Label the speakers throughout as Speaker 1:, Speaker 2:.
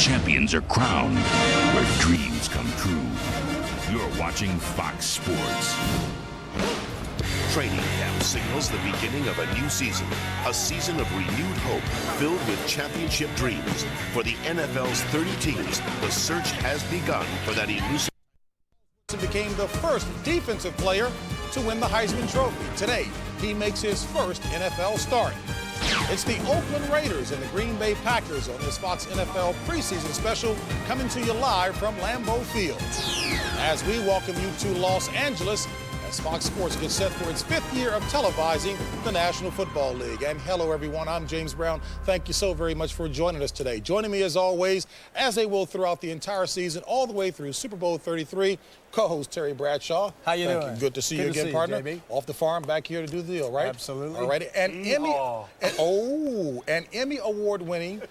Speaker 1: champions are crowned, where dreams come true. You're watching Fox Sports.
Speaker 2: Training camp signals the beginning of a new season. A season of renewed hope filled with championship dreams. For the NFL's 30 teams, the search has begun for that elusive.
Speaker 3: Became the first defensive player to win the Heisman Trophy. Today, he makes his first NFL start. It's the Oakland Raiders and the Green Bay Packers on this Fox NFL preseason special, coming to you live from Lambeau Field. As we welcome you to Los Angeles, as Fox Sports gets set for its 5th year of televising the National Football League. And hello, everyone. I'm James Brown. Thank you so very much for joining us today. Joining me, as always, as they will throughout the entire season, all the way through Super Bowl 33, co-host Terry Bradshaw.
Speaker 4: How you doing?
Speaker 3: Thank you. Good to see you again, partner.
Speaker 4: JB.
Speaker 3: Off the farm, back here to do the deal, right?
Speaker 4: Absolutely.
Speaker 3: All right. And Emmy award-winning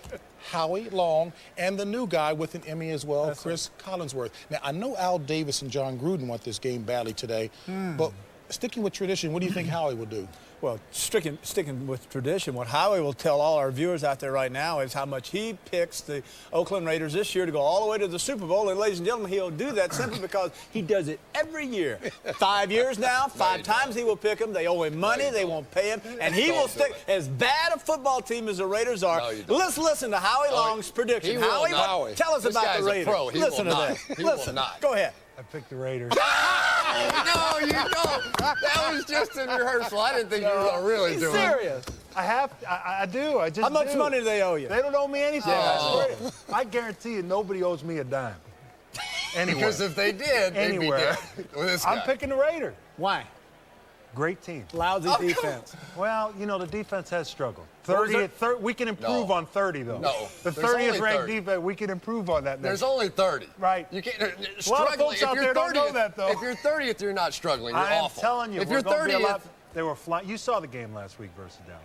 Speaker 3: Howie Long, and the new guy with an Emmy as well, Chris Collinsworth. Now, I know Al Davis and John Gruden want this game badly today, but sticking with tradition, what do you think Howie will do?
Speaker 4: Well, sticking with tradition, what Howie will tell all our viewers out there right now is how much he picks the Oakland Raiders this year to go all the way to the Super Bowl. And, ladies and gentlemen, he'll do that simply because he does it every year. 5 years now, 5 times he will pick them. They owe him money. They won't pay him. And he will stick. As bad a football team as the Raiders are, let's listen to Howie Long's prediction. Howie, tell us about the Raiders. Listen to this. Listen. Go ahead.
Speaker 5: I picked the Raiders.
Speaker 6: No, you don't. That was just in rehearsal. I didn't think you were going to really do it.
Speaker 4: Serious.
Speaker 5: I do. I just
Speaker 4: How much money do they owe you?
Speaker 5: They don't owe me anything. I guarantee you nobody owes me a dime. Anywhere.
Speaker 6: Because if they did, they'd be dead with this guy.
Speaker 5: I'm picking the Raiders.
Speaker 4: Why?
Speaker 5: Great team.
Speaker 4: Lousy defense.
Speaker 5: Well, you know, the defense has struggled. 30, we can improve on 30, though.
Speaker 6: No.
Speaker 5: The 30th ranked defense, we can improve on that.
Speaker 6: There's only 30.
Speaker 5: Right.
Speaker 6: You can't
Speaker 5: A lot of folks out there don't know that, though.
Speaker 6: If you're 30th, you're not struggling. You're awful.
Speaker 5: I'm telling you,
Speaker 6: if you're 30th,
Speaker 5: they were flying. You saw the game last week versus Dallas.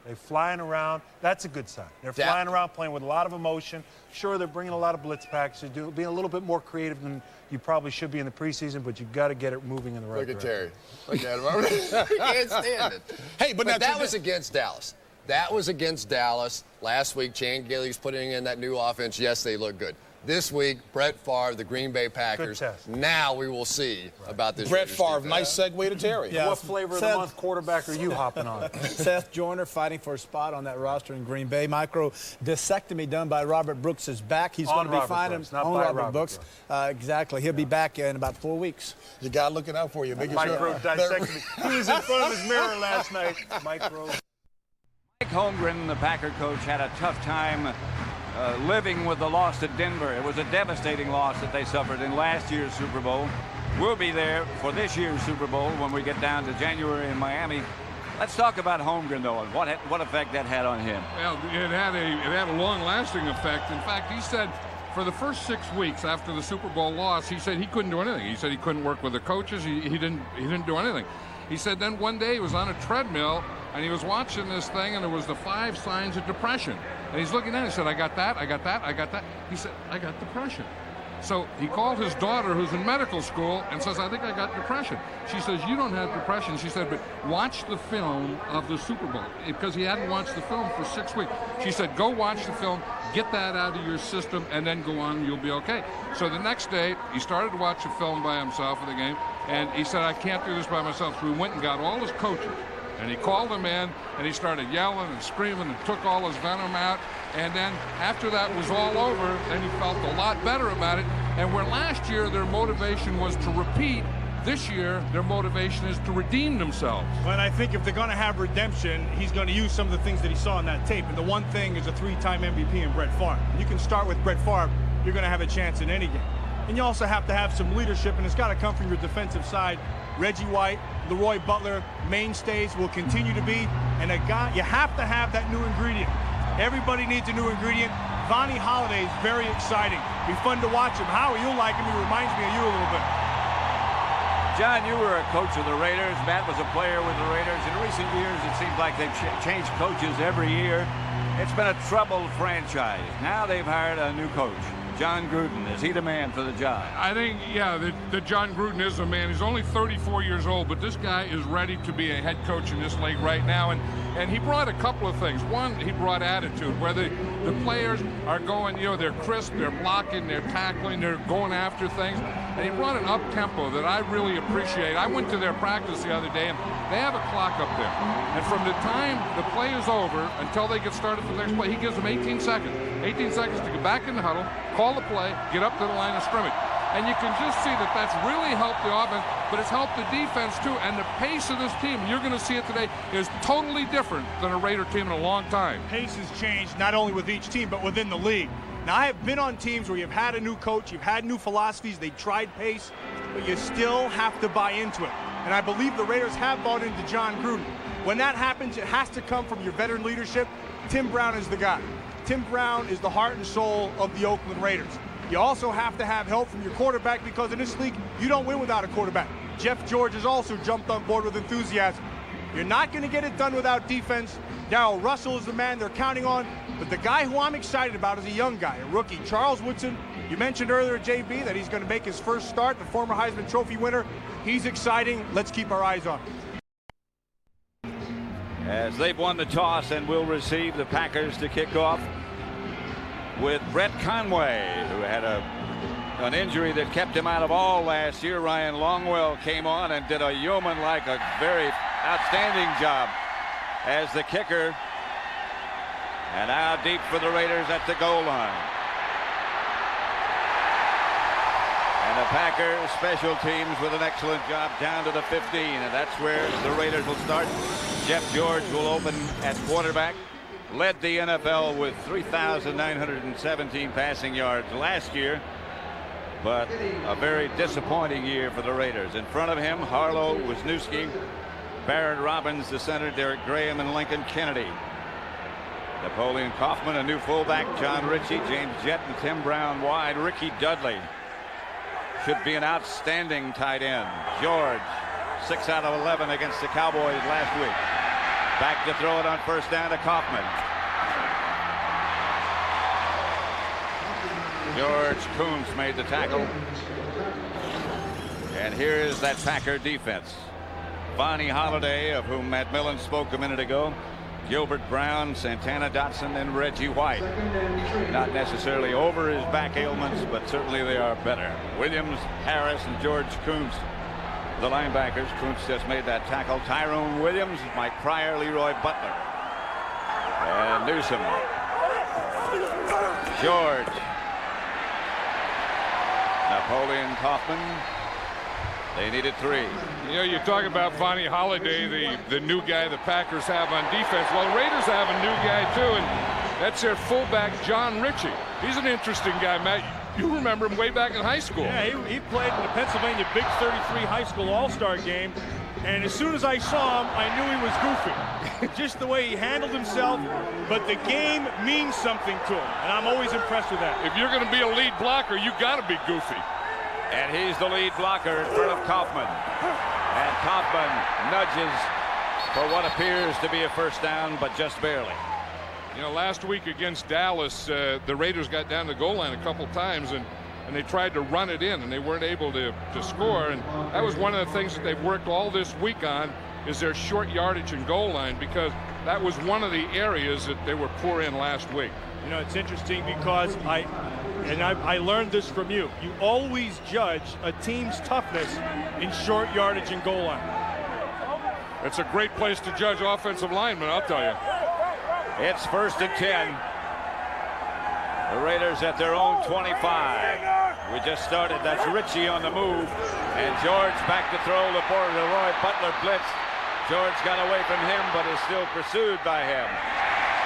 Speaker 5: They're flying around. That's a good sign. They're flying around, playing with a lot of emotion. Sure, they're bringing a lot of blitz packages, being a little bit more creative than you probably should be in the preseason, but you've got to get it moving in the right direction.
Speaker 6: Look at Terry. Look at him. He can't stand it.
Speaker 3: Hey, but
Speaker 6: that was against Dallas. That was against Dallas last week. Chan Gailey's putting in that new offense. Yes, they look good. This week, Brett Favre, the Green Bay Packers.
Speaker 5: Good test.
Speaker 6: Now we will see about this.
Speaker 3: Brett Favre, nice segue to Terry.
Speaker 5: Yeah. What flavor of the month quarterback are you hopping on?
Speaker 4: Seth Joyner fighting for a spot on that roster in Green Bay. Microdiscectomy done by Robert Brooks' back. He's going to be fine on Robert Brooks. Exactly. He'll be back in about 4 weeks.
Speaker 3: You got looking out for you.
Speaker 5: Microdiscectomy. He was in front of his mirror last night.
Speaker 7: Mike Holmgren, the Packer coach, had a tough time living with the loss at Denver. It was a devastating loss that they suffered in last year's Super Bowl. We'll be there for this year's Super Bowl when we get down to January in Miami. Let's talk about Holmgren, though, and what effect that had on him.
Speaker 8: Well, it had a long-lasting effect. In fact, he said for the first 6 weeks after the Super Bowl loss, he said he couldn't do anything. He said he couldn't work with the coaches. He didn't do anything. He said then one day he was on a treadmill and he was watching this thing, and it was the 5 signs of depression. And he's looking at it, he said, I got that, I got that, I got that. He said, I got depression. So he called his daughter, who's in medical school, and says, I think I got depression. She says, you don't have depression. She said, but watch the film of the Super Bowl. Because he hadn't watched the film for 6 weeks. She said, go watch the film, get that out of your system, and then go on, you'll be okay. So the next day, he started to watch the film by himself of the game, and he said, I can't do this by myself. So he went and got all his coaches. And he called them in, and he started yelling and screaming and took all his venom out. And then after that was all over, then he felt a lot better about it. And where last year their motivation was to repeat, this year their motivation is to redeem themselves.
Speaker 9: Well, I think if they're going to have redemption, he's going to use some of the things that he saw on that tape. And the one thing is a 3-time MVP in Brett Favre. You can start with Brett Favre, you're going to have a chance in any game. And you also have to have some leadership, and it's got to come from your defensive side. Reggie White, Leroy Butler, mainstays will continue to be. And a guy, you have to have that new ingredient. Everybody needs a new ingredient. Vonnie Holliday is very exciting. Be fun to watch him. Howie, you'll like him. He reminds me of you a little bit.
Speaker 7: John, you were a coach of the Raiders. Matt was a player with the Raiders. In recent years, it seems like they've changed coaches every year. It's been a troubled franchise. Now they've hired a new coach. John Gruden? Is he the man for the job?
Speaker 8: I think, yeah, that John Gruden is a man. He's only 34 years old, but this guy is ready to be a head coach in this league right now. And he brought a couple of things. One, he brought attitude, where the players are going, you know, they're crisp, they're blocking, they're tackling, they're going after things. And he brought an up-tempo that I really appreciate. I went to their practice the other day, and they have a clock up there. And from the time the play is over until they get started for the next play, he gives them 18 seconds. 18 seconds to get back in the huddle, call the play, get up to the line of scrimmage. And you can just see that that's really helped the offense, but it's helped the defense too. And the pace of this team, you're going to see it today, is totally different than a Raider team in a long time.
Speaker 9: Pace has changed not only with each team, but within the league. Now, I have been on teams where you've had a new coach, you've had new philosophies, they tried pace, but you still have to buy into it. And I believe the Raiders have bought into John Gruden. When that happens, it has to come from your veteran leadership. Tim Brown is the guy. Tim Brown is the heart and soul of the Oakland Raiders. You also have to have help from your quarterback, because in this league, you don't win without a quarterback. Jeff George has also jumped on board with enthusiasm. You're not going to get it done without defense. Darrell Russell is the man they're counting on. But the guy who I'm excited about is a young guy, a rookie, Charles Woodson. You mentioned earlier, JB, that he's going to make his first start, the former Heisman Trophy winner. He's exciting. Let's keep our eyes on him.
Speaker 7: As they've won the toss and will receive, the Packers to kick off with Brett Conway, who had an injury that kept him out of all last year. Ryan Longwell came on and did a yeoman-like, a very outstanding job as the kicker. And now deep for the Raiders at the goal line. And the Packers special teams with an excellent job down to the 15, and that's where the Raiders will start. Jeff George will open at quarterback. Led the NFL with 3,917 passing yards last year, but a very disappointing year for the Raiders. In front of him, Harlow, Wisniewski, Barrett Robbins, the center, Derek Graham, and Lincoln Kennedy. Napoleon Kaufman, a new fullback, John Ritchie, James Jett, and Tim Brown wide. Ricky Dudley should be an outstanding tight end. George, 6 out of 11 against the Cowboys last week. Back to throw it on first down to Kaufman. George Koontz made the tackle. And here is that Packer defense. Vonnie Holliday, of whom Matt Millen spoke a minute ago. Gilbert Brown, Santana Dotson, and Reggie White. Not necessarily over his back ailments, but certainly they are better. Williams, Harris, and George Koontz, the linebackers. Koontz just made that tackle. Tyrone Williams, Mike Pryor, Leroy Butler, and Newsom. George. Napoleon Kaufman. They needed 3.
Speaker 8: You know, you talk about Vonnie Holliday, the new guy the Packers have on defense. Well, the Raiders have a new guy, too, and that's their fullback, John Ritchie. He's an interesting guy, Matt. You remember him way back in high school.
Speaker 9: Yeah, he played in the Pennsylvania Big 33 High School All-Star game, and as soon as I saw him, I knew he was goofy. Just the way he handled himself, but the game means something to him, and I'm always impressed with that.
Speaker 8: If you're going to be a lead blocker, you got to be goofy.
Speaker 7: And he's the lead blocker in front of Kaufman. And Kaufman nudges for what appears to be a first down, but just barely.
Speaker 8: You know, last week against Dallas, the Raiders got down the goal line a couple times, and they tried to run it in, and they weren't able to score. And that was one of the things that they've worked all this week on, is their short yardage and goal line, because that was one of the areas that they were poor in last week.
Speaker 9: You know, it's interesting because I learned this from you. You always judge a team's toughness in short yardage and goal line.
Speaker 8: It's a great place to judge offensive linemen, I'll tell you.
Speaker 7: It's 1st and 10. The Raiders at their own 25. We just started. That's Ritchie on the move. And George back to throw. Leroy Butler blitz. George got away from him, but is still pursued by him.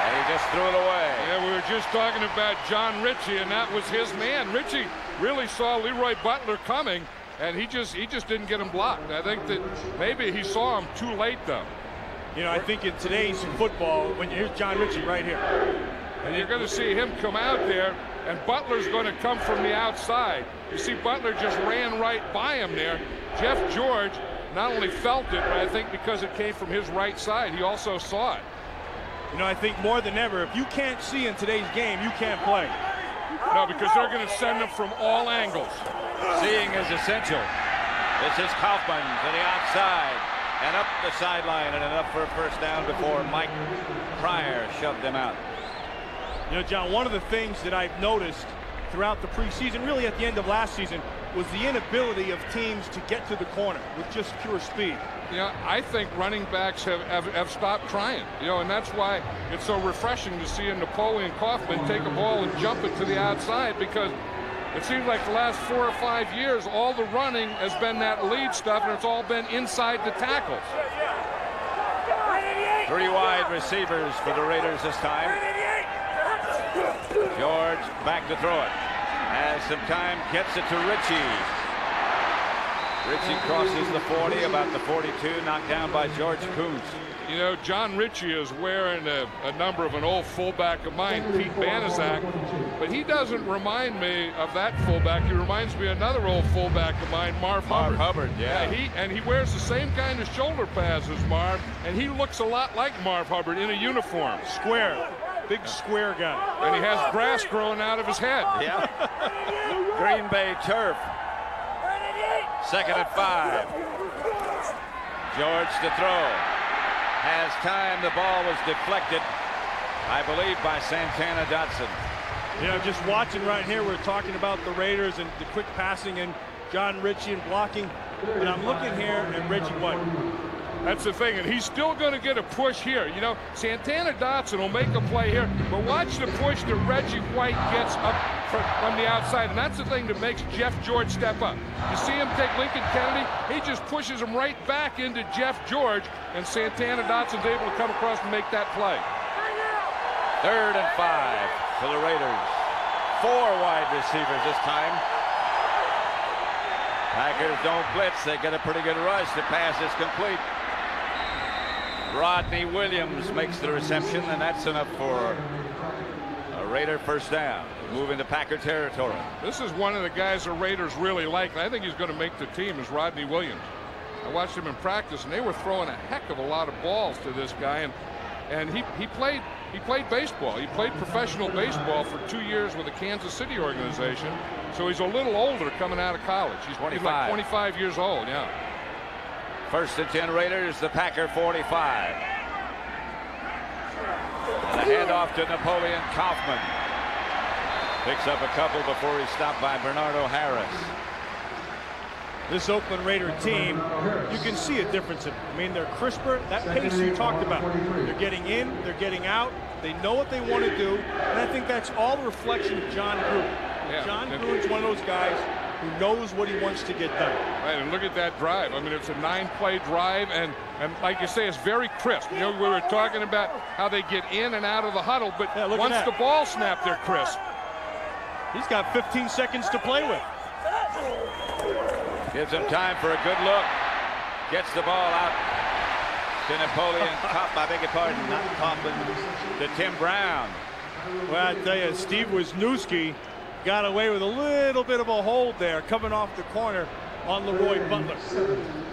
Speaker 7: And he just threw it away.
Speaker 8: Yeah, we were just talking about John Ritchie, and that was his man. Ritchie really saw Leroy Butler coming, and he just didn't get him blocked. I think that maybe he saw him too late, though.
Speaker 9: You know, I think in today's football, here's John Ritchie right here.
Speaker 8: And you're going to see him come out there, and Butler's going to come from the outside. You see Butler just ran right by him there. Jeff George not only felt it, but I think because it came from his right side, he also saw it.
Speaker 9: You know, I think more than ever, if you can't see in today's game, you can't play.
Speaker 8: No, because they're going to send them from all angles.
Speaker 7: Seeing is essential. This is Kaufman to the outside and up the sideline, and enough for a first down before Mike Pryor shoved them out.
Speaker 9: You know, John, one of the things that I've noticed throughout the preseason, really at the end of last season, was the inability of teams to get to the corner with just pure speed.
Speaker 8: Yeah, I think running backs have stopped trying, you know, and that's why it's so refreshing to see a Napoleon Kaufman take a ball and jump it to the outside, because it seems like the last 4 or 5 years, all the running has been that lead stuff, and it's all been inside the tackles.
Speaker 7: 3 wide receivers for the Raiders this time. George back to throw it. Has some time, gets it to Ritchie. Ritchie crosses the 40, about the 42, knocked down by George Kuntz.
Speaker 8: You know, John Ritchie is wearing a number of an old fullback of mine, Pete Banaszak, but he doesn't remind me of that fullback. He reminds me of another old fullback of mine, Marv Hubbard.
Speaker 7: Yeah.
Speaker 8: He wears the same kind of shoulder pads as Marv, and he looks a lot like Marv Hubbard in a uniform.
Speaker 9: Square. Big square guy.
Speaker 8: And he has grass growing out of his head.
Speaker 7: Yeah. Green Bay turf. 2nd and 5. George to throw. Has time. The ball was deflected, I believe, by Santana Dotson.
Speaker 9: You know, just watching right here, we're talking about the Raiders and the quick passing and John Ritchie and blocking. And I'm looking here and Reggie White.
Speaker 8: That's the thing, and he's still going to get a push here. You know, Santana Dotson will make a play here, but watch the push that Reggie White gets up from the outside, and that's the thing that makes Jeff George step up. You see him take Lincoln Kennedy, he just pushes him right back into Jeff George, and Santana Dotson's able to come across and make that play.
Speaker 7: 3rd and 5 for the Raiders. 4 wide receivers this time. Packers don't blitz. They get a pretty good rush. The pass is complete. Rodney Williams makes the reception, and that's enough for a Raider first down. Move into Packer territory.
Speaker 8: This is one of the guys the Raiders really like. I think he's going to make the team, is Rodney Williams. I watched him in practice, and they were throwing a heck of a lot of balls to this guy, and he played baseball. He played professional baseball for 2 years with the Kansas City organization, so he's a little older coming out of college. He's like 25 years old, yeah.
Speaker 7: 1st and 10 Raiders, the Packer 45. And a handoff to Napoleon Kaufman. Picks up a couple before he's stopped by Bernardo Harris.
Speaker 9: This Oakland Raider team, you can see a difference in them. I mean, they're crisper. That pace you talked about. They're getting in, they're getting out. They know what they want to do, and I think that's all a reflection of John Gruden.
Speaker 8: Yeah.
Speaker 9: John Gruden's one of those guys who knows what he wants to get done.
Speaker 8: Right, and look at that drive. I mean, it's a 9-play drive, and like you say, it's very crisp. You know, we were talking about how they get in and out of the huddle, but once the ball snapped, they're crisp.
Speaker 9: He's got 15 seconds to play with.
Speaker 7: Gives him time for a good look. Gets the ball out to Napoleon Kaufman. I beg your pardon, not Kaufman, to Tim Brown.
Speaker 9: Well, I tell you, Steve Wisniewski got away with a little bit of a hold there, coming off the corner on Leroy Butler.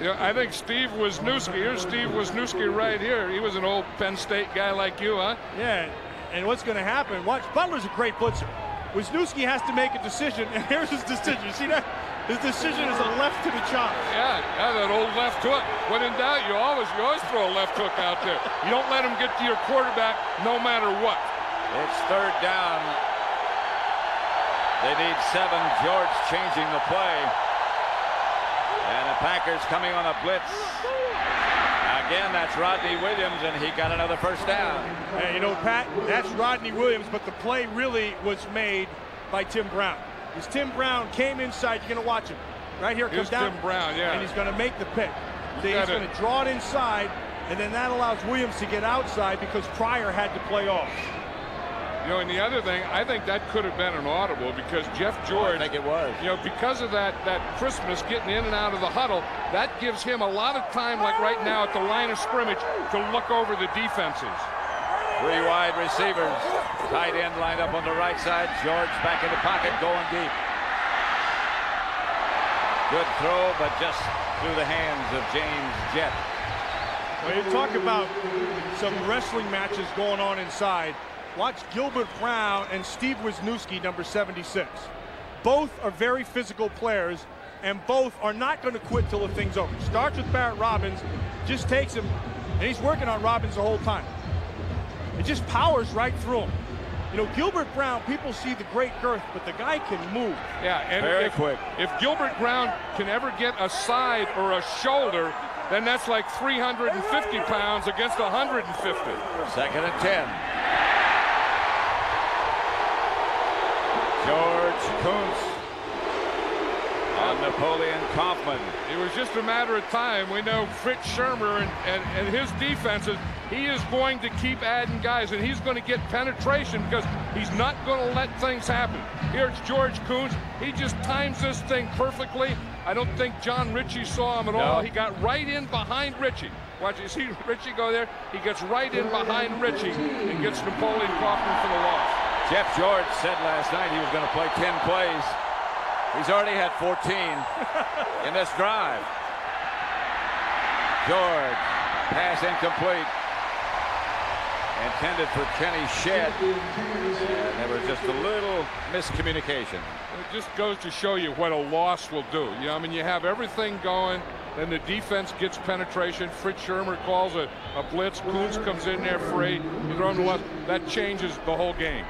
Speaker 8: Yeah, I think Steve Wisniewski, here's Steve Wisniewski right here. He was an old Penn State guy like you, huh?
Speaker 9: Yeah, and what's going to happen, watch, Butler's a great blitzer. Wisniewski has to make a decision, and here's his decision. You see that? His decision is a left to the chop.
Speaker 8: Yeah, that old left hook. When in doubt, you always throw a left hook out there. You don't let him get to your quarterback no matter what.
Speaker 7: It's 3rd down. They need 7. George changing the play. And the Packers coming on a blitz. Again, that's Rodney Williams, and he got another first down.
Speaker 9: Hey, you know, Pat, that's Rodney Williams, but the play really was made by Tim Brown. As Tim Brown came inside, you're going to watch him. Right here, comes down.
Speaker 8: Tim Brown, yeah.
Speaker 9: And he's going to make the pick. He's going to draw it inside, and then that allows Williams to get outside because Pryor had to play off.
Speaker 8: You know, and the other thing, I think that could have been an audible because Jeff George,
Speaker 7: I think it was.
Speaker 8: You know, because of that crispness getting in and out of the huddle, that gives him a lot of time, like right now at the line of scrimmage, to look over the defenses.
Speaker 7: 3 wide receivers. Tight end lined up on the right side. George back in the pocket, going deep. Good throw, but just through the hands of James Jett.
Speaker 9: Well, you talk about some wrestling matches going on inside. watch Gilbert Brown and Steve Wisniewski, number 76. Both are very physical players, and both are not going to quit till the thing's over. Starts with Barrett Robbins, just takes him, and he's working on Robbins the whole time. It just powers right through him. You know, Gilbert Brown, people see the great girth, but the guy can move.
Speaker 8: Yeah, and
Speaker 7: very quick.
Speaker 8: If Gilbert Brown can ever get a side or a shoulder, then that's like 350 pounds against 150.
Speaker 7: 2nd and 10. George Kuntz on Napoleon Kaufman.
Speaker 8: It was just a matter of time. We know Fritz Shermer and his defenses, he is going to keep adding guys, and he's going to get penetration because he's not going to let things happen. Here's George Kuntz. He just times this thing perfectly. I don't think John Ritchie saw him at all. He got right in behind Ritchie. Watch, you see Ritchie go there? He gets right in behind Ritchie and gets Napoleon Kaufman for the loss.
Speaker 7: Jeff George said last night he was going to play 10 plays. He's already had 14 in this drive. George, pass incomplete. Intended for Kenny Shedd. And there was just a little miscommunication.
Speaker 8: It just goes to show you what a loss will do. You know, I mean, you have everything going, then the defense gets penetration. Fritz Shermer calls a blitz. Kuntz comes in there free. You throw him to left. That changes the whole game.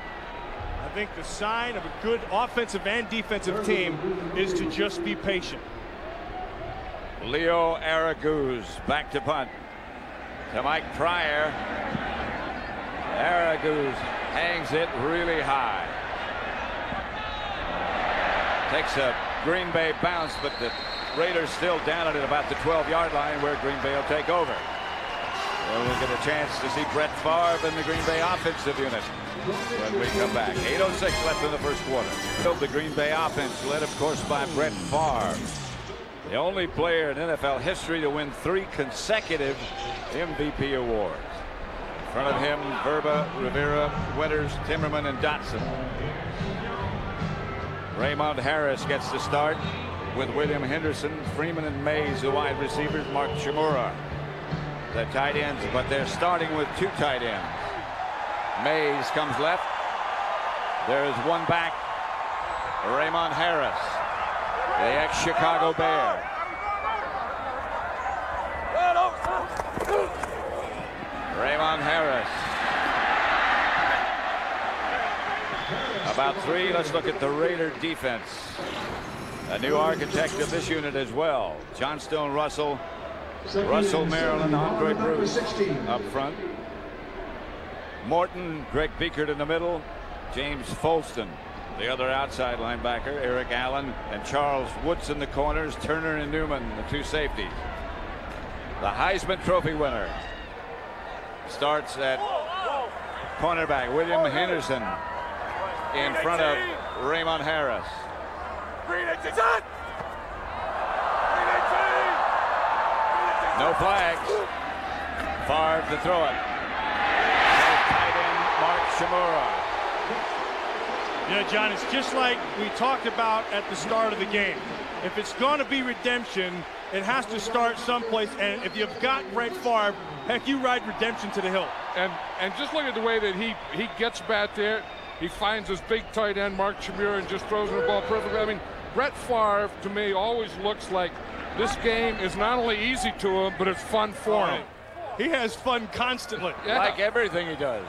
Speaker 9: I think the sign of a good offensive and defensive team is to just be patient.
Speaker 7: Leo Araguz back to punt. To Mike Pryor. Araguz hangs it really high. Takes a Green Bay bounce, but the Raiders still down at about the 12-yard line where Green Bay will take over. We'll get a chance to see Brett Favre and the Green Bay offensive unit when we come back. 8:06 left in the first quarter. The Green Bay offense led, of course, by Brett Favre. The only player in NFL history to win 3 consecutive MVP awards. In front of him, Verba, Rivera, Winters, Timmerman, and Dotson. Raymond Harris gets the start with William Henderson, Freeman, and Mays, the wide receivers. Mark Chmura, the tight ends, but they're starting with 2 tight ends. Mays comes left. There is one back. Raymond Harris, the ex-Chicago Bear. Raymond Harris. About 3. Let's look at the Raider defense. A new architect of this unit as well. Johnstone Russell, Russell Maryland, Andre Bruce up front. Morton, Greg Biekert in the middle. James Folston, the other outside linebacker. Eric Allen and Charles Woods in the corners. Turner and Newman, the 2 safeties. The Heisman Trophy winner starts at cornerback. William Henderson in front of Raymond Harris. No flags. Favre to throw it. Tight end Mark Chmura.
Speaker 9: You know, John, it's just like we talked about at the start of the game. If it's going to be redemption, it has to start someplace. And if you've got Brett Favre, heck, you ride redemption to the hill.
Speaker 8: And just look at the way that he gets back there. He finds his big tight end, Mark Chmura, and just throws him the ball perfectly. I mean, Brett Favre, to me, always looks like this game is not only easy to him, but it's fun for him.
Speaker 9: He has fun constantly.
Speaker 7: Yeah. Like everything he does.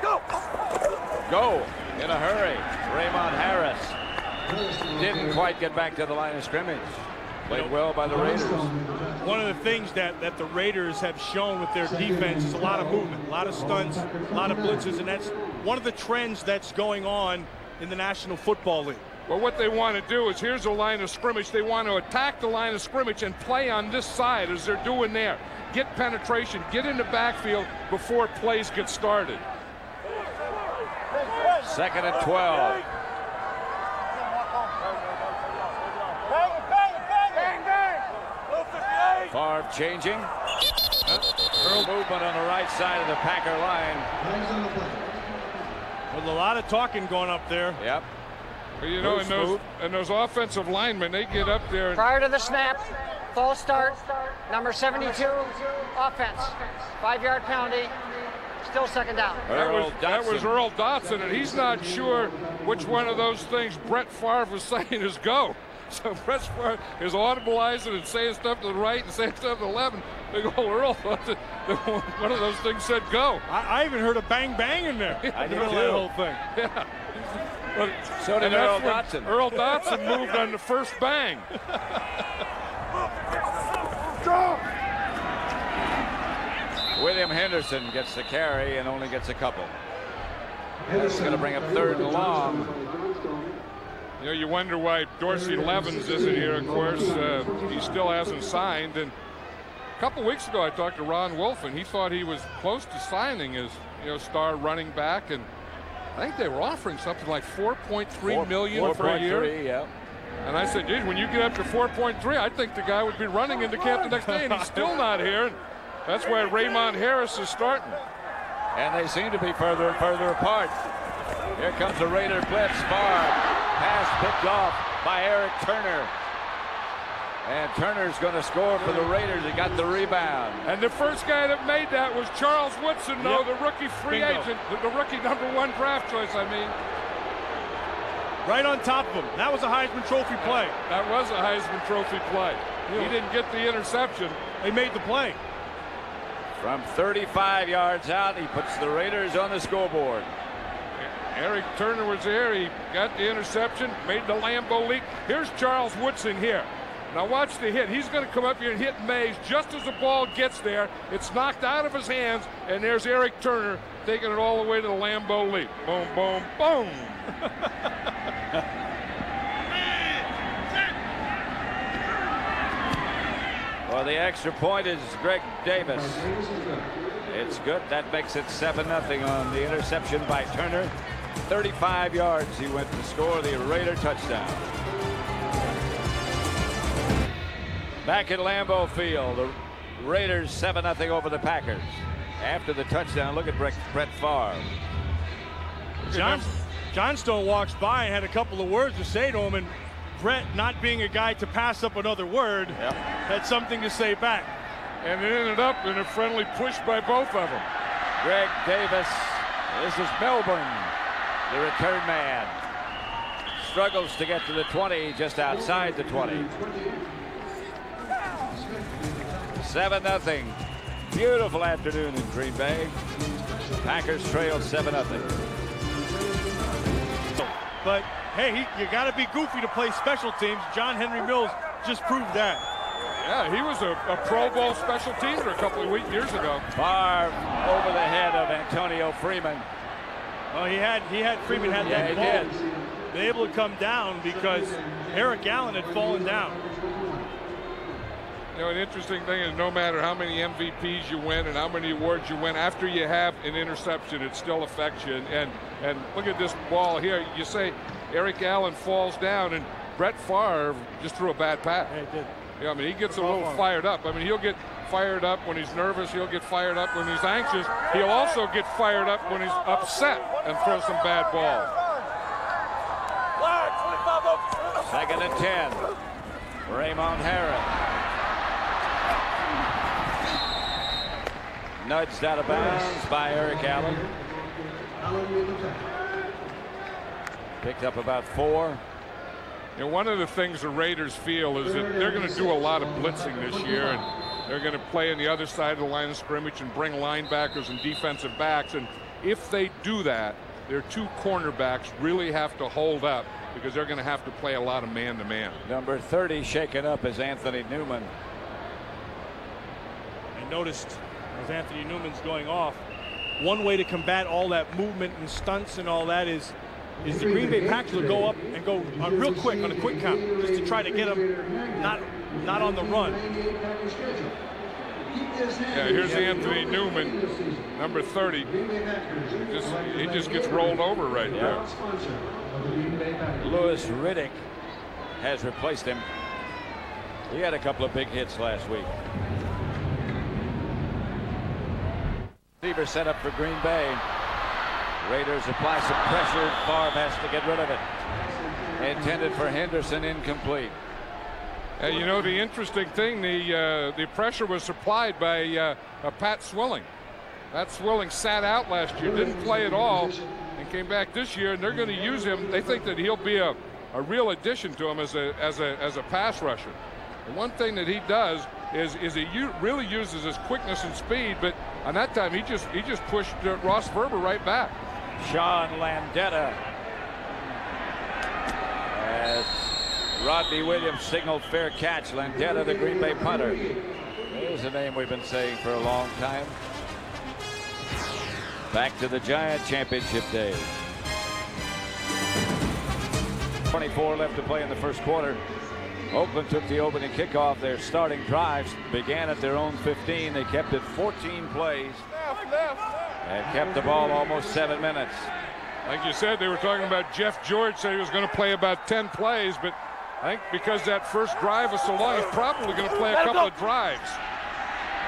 Speaker 7: Go in a hurry. Raymond Harris didn't quite get back to the line of scrimmage. Played well by the Raiders.
Speaker 9: One of the things that the Raiders have shown with their defense is a lot of movement, a lot of stunts, a lot of blitzes, and that's one of the trends that's going on in the National Football League.
Speaker 8: Well, what they want to do is, here's a line of scrimmage. They want to attack the line of scrimmage and play on this side as they're doing there. Get penetration, get in the backfield before plays get started.
Speaker 7: 2nd and 12. Favre changing. Movement on the right side of the Packer line.
Speaker 9: With a lot of talking going up there.
Speaker 7: Yep.
Speaker 9: Well, you know, and those offensive linemen, they get up there.
Speaker 10: Prior to the snap, false start, number 72, offense. 5-yard penalty, Still second down.
Speaker 8: That was Earl Dotson, and he's not sure which one of those things Brett Favre was saying is go. So Brett Favre is audibleizing and saying stuff to the right and saying stuff to the left. And big old Earl thought that one of those things said go.
Speaker 9: I even heard a bang bang in there.
Speaker 7: I did
Speaker 9: that whole thing.
Speaker 8: Yeah. But,
Speaker 7: so did Earl Dotson.
Speaker 8: Earl Dotson moved on the first bang.
Speaker 7: William Henderson gets the carry and only gets a couple. That's going to bring up 3rd and long.
Speaker 8: You know, you wonder why Dorsey Levens isn't here, of course. He still hasn't signed. And a couple weeks ago, I talked to Ron Wolf, and he thought he was close to signing his, star running back. And I think they were offering something like $4.3 million for a year.
Speaker 7: Yeah.
Speaker 8: And I said, geez, when you get up to 4.3, I think the guy would be running into camp the next day, and he's still not here. And that's why Raymond Harris is starting.
Speaker 7: And they seem to be further and further apart. Here comes the Raider blitz. Favre. Pass picked off by Eric Turner. And Turner's going to score for the Raiders. He got the rebound.
Speaker 8: And the first guy that made that was Charles Woodson, the rookie free agent, the rookie #1 draft choice,
Speaker 9: Right on top of him. That was a Heisman Trophy play.
Speaker 8: That was a Heisman Trophy play.
Speaker 9: Yeah.
Speaker 8: He didn't get the interception.
Speaker 9: They made the play.
Speaker 7: From 35 yards out, he puts the Raiders on the scoreboard.
Speaker 8: Eric Turner was there. He got the interception, made the Lambeau leap. Here's Charles Woodson here. Now watch the hit. He's going to come up here and hit Mays just as the ball gets there. It's knocked out of his hands, and there's Eric Turner taking it all the way to the Lambeau leap. Boom, boom, boom.
Speaker 7: Well, the extra point is Greg Davis. It's good. That makes it 7-0 on the interception by Turner. 35 yards he went to score the Raider touchdown. Back at Lambeau Field, the Raiders 7-0 over the Packers. After the touchdown, look at Brett Favre.
Speaker 9: Johnstone walks by and had a couple of words to say to him, and Brett, not being a guy to pass up another word, had something to say back.
Speaker 8: And it ended up in a friendly push by both of them.
Speaker 7: Greg Davis. This is Melbourne, the return man. Struggles to get to the 20, just outside the 20. 7-0. Beautiful afternoon in Green Bay. Packers trail 7-0.
Speaker 9: But hey, you got to be goofy to play special teams. John Henry Mills just proved that.
Speaker 8: Yeah, he was a Pro Bowl special teamer a couple of years ago.
Speaker 7: Favre over the head of Antonio Freeman.
Speaker 9: Well, Freeman had that ball.
Speaker 7: Did.
Speaker 9: They able to come down because Eric Allen had fallen down.
Speaker 8: You know, an interesting thing is no matter how many MVPs you win and how many awards you win, after you have an interception, it still affects you. And look at this ball here. You say Eric Allen falls down, and Brett Favre just threw a bad pass.
Speaker 9: Yeah, he did.
Speaker 8: Yeah, I mean, he gets a little fired up. I mean, he'll get fired up when he's nervous. He'll get fired up when he's anxious. He'll also get fired up when he's upset and throw some bad balls.
Speaker 7: 2nd and 10. Raymond Harris. Nudged out of bounds by Eric Allen. Picked up about 4.
Speaker 8: You know, one of the things the Raiders feel is that they're going to do a lot of blitzing this year, and they're going to play on the other side of the line of scrimmage and bring linebackers and defensive backs. And if they do that, their 2 cornerbacks really have to hold up because they're going to have to play a lot of man-to-man.
Speaker 7: Number 30 shaken up is Anthony Newman.
Speaker 9: I noticed as Anthony Newman's going off, one way to combat all that movement and stunts and all that is the Green Bay Packers will go up and go real quick on a quick count just to try to get them not on the run.
Speaker 8: Yeah, here's Anthony Newman, number 30. He just gets rolled over right there.
Speaker 7: Louis Riddick has replaced him. He had a couple of big hits last week. Receiver set up for Green Bay. Raiders apply some pressure. Favre has to get rid of it. Intended for Henderson, incomplete.
Speaker 8: You know, the interesting thing, the pressure was supplied by Pat Swilling. That Swilling sat out last year, didn't play at all, and came back this year, and they're going to use him. They think that he'll be a real addition to him as a pass rusher. And one thing that he does is he really uses his quickness and speed, but on that time he just pushed Ross Verber right back.
Speaker 7: Sean Landeta, as Rodney Williams signaled fair catch. Landeta, the Green Bay punter. There's a name we've been saying for a long time. Back to the Giant championship day. 24 left to play in the first quarter. Oakland took the opening kickoff. Their starting drives began at their own 15. They kept it 14 plays and kept the ball almost 7 minutes.
Speaker 8: Like you said, they were talking about Jeff George said he was going to play about 10 plays, but I think because that first drive was so long, he's probably going to play a couple of drives.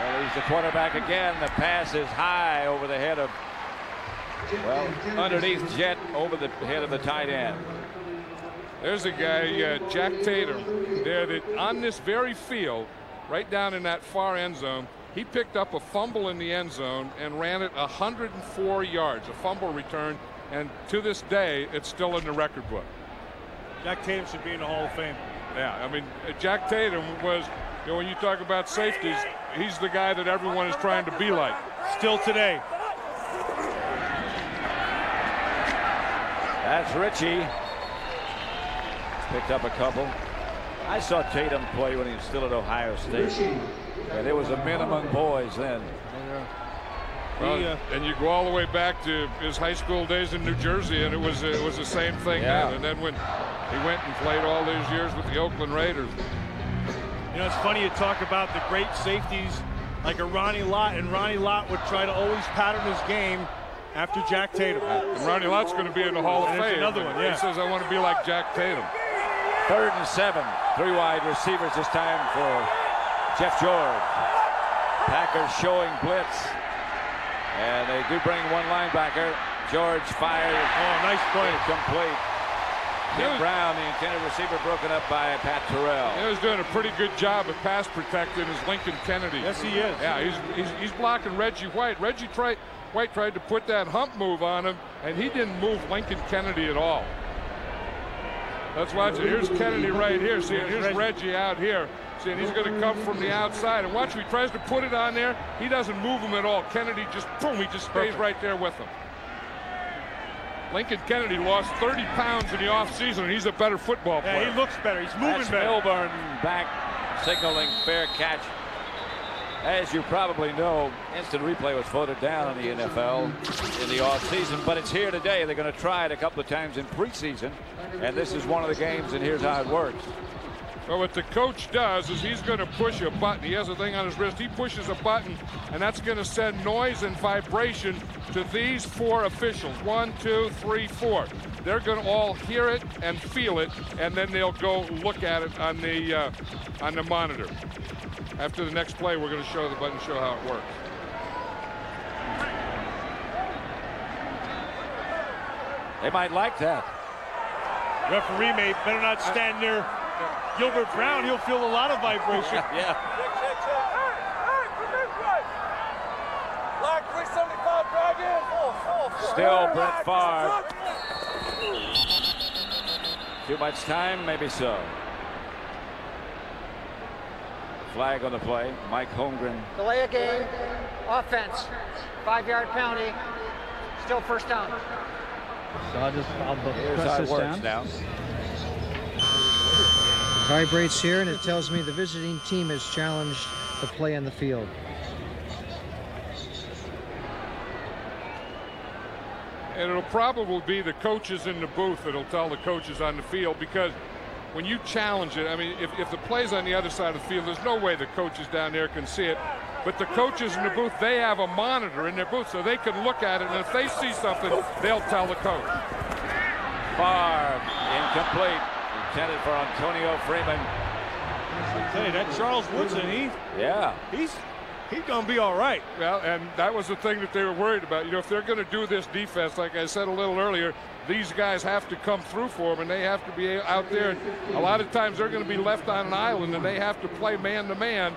Speaker 7: Well, he's the quarterback again. The pass is high over the head of, well, underneath Jet, over the head of the tight end.
Speaker 8: There's a guy, Jack Tatum, there that on this very field, right down in that far end zone, he picked up a fumble in the end zone and ran it 104 yards, a fumble return, and to this day, it's still in the record book.
Speaker 9: Jack Tatum should be in the Hall of Fame.
Speaker 8: Yeah, I mean, Jack Tatum was, you know, when you talk about safeties, he's the guy that everyone is trying to be like.
Speaker 9: Still today.
Speaker 7: That's Richie. Picked up a couple. I saw Tatum play when he was still at Ohio State, and it was a minimum boys then.
Speaker 8: Well, and you go all the way back to his high school days in New Jersey, and it was the same thing then. And then when he went and played all those years with the Oakland Raiders.
Speaker 9: You know, it's funny you talk about the great safeties like a Ronnie Lott, and Ronnie Lott would try to always pattern his game after Jack Tatum.
Speaker 8: And Ronnie Lott's going to be in the Hall of Fame.
Speaker 9: Another one, yeah.
Speaker 8: He says, I want to be like Jack Tatum.
Speaker 7: 3rd and 7. 3 wide receivers this time for Jeff George. Packers showing blitz. And they do bring one linebacker. George fired.
Speaker 9: Oh, nice play.
Speaker 7: Complete. Tim Brown, the intended receiver, broken up by Pat Terrell.
Speaker 8: He was doing a pretty good job of pass protecting as Lincoln Kennedy.
Speaker 9: Yes, he is.
Speaker 8: Yeah, he's blocking Reggie White. White tried to put that hump move on him, and he didn't move Lincoln Kennedy at all. Let's watch it. Here's Kennedy right here. See, here's Reggie out here. See, and he's going to come from the outside. And watch, he tries to put it on there. He doesn't move him at all. Kennedy just, boom, he just stays right there with him. Lincoln Kennedy lost 30 pounds in the offseason, and he's a better football player.
Speaker 9: Yeah, he looks better. He's moving better.
Speaker 7: Milburn back, signaling fair catch. As you probably know, instant replay was voted down in the NFL in the offseason, but it's here today. They're going to try it a couple of times in preseason, and this is one of the games, and here's how it works.
Speaker 8: Well, what the coach does is he's going to push a button. He has a thing on his wrist. He pushes a button, and that's going to send noise and vibration to these 4 officials. 1, 2, 3, 4. They're going to all hear it and feel it, and then they'll go look at it on the monitor. After the next play, we're going to show the button, show how it works.
Speaker 7: They might like that.
Speaker 9: Referee may better not stand near Gilbert Brown. He'll feel a lot of vibration.
Speaker 7: Yeah. Still Brett Favre. Too much time? Maybe so. Flag on the play. Mike Holmgren.
Speaker 10: Delay a game. Offense. 5-yard penalty. Still first down.
Speaker 11: So I'll
Speaker 7: Here's
Speaker 11: press
Speaker 7: how it
Speaker 11: this
Speaker 7: works
Speaker 11: down.
Speaker 7: now.
Speaker 10: Vibrates here, and it tells me the visiting team has challenged the play on the field.
Speaker 8: And it'll probably be the coaches in the booth that'll tell the coaches on the field, because when you challenge it, I mean, if the play's on the other side of the field, there's no way the coaches down there can see it. But the coaches in the booth, they have a monitor in their booth, so they can look at it, and if they see something, they'll tell the coach.
Speaker 7: Favre, incomplete. Intended for Antonio Freeman.
Speaker 9: I tell you, that Charles Woodson, he's gonna be all right.
Speaker 8: Well, and that was the thing that they were worried about. You know, if they're going to do this defense, like I said a little earlier, these guys have to come through for them, and they have to be out there. And a lot of times they're going to be left on an island, and they have to play man to man.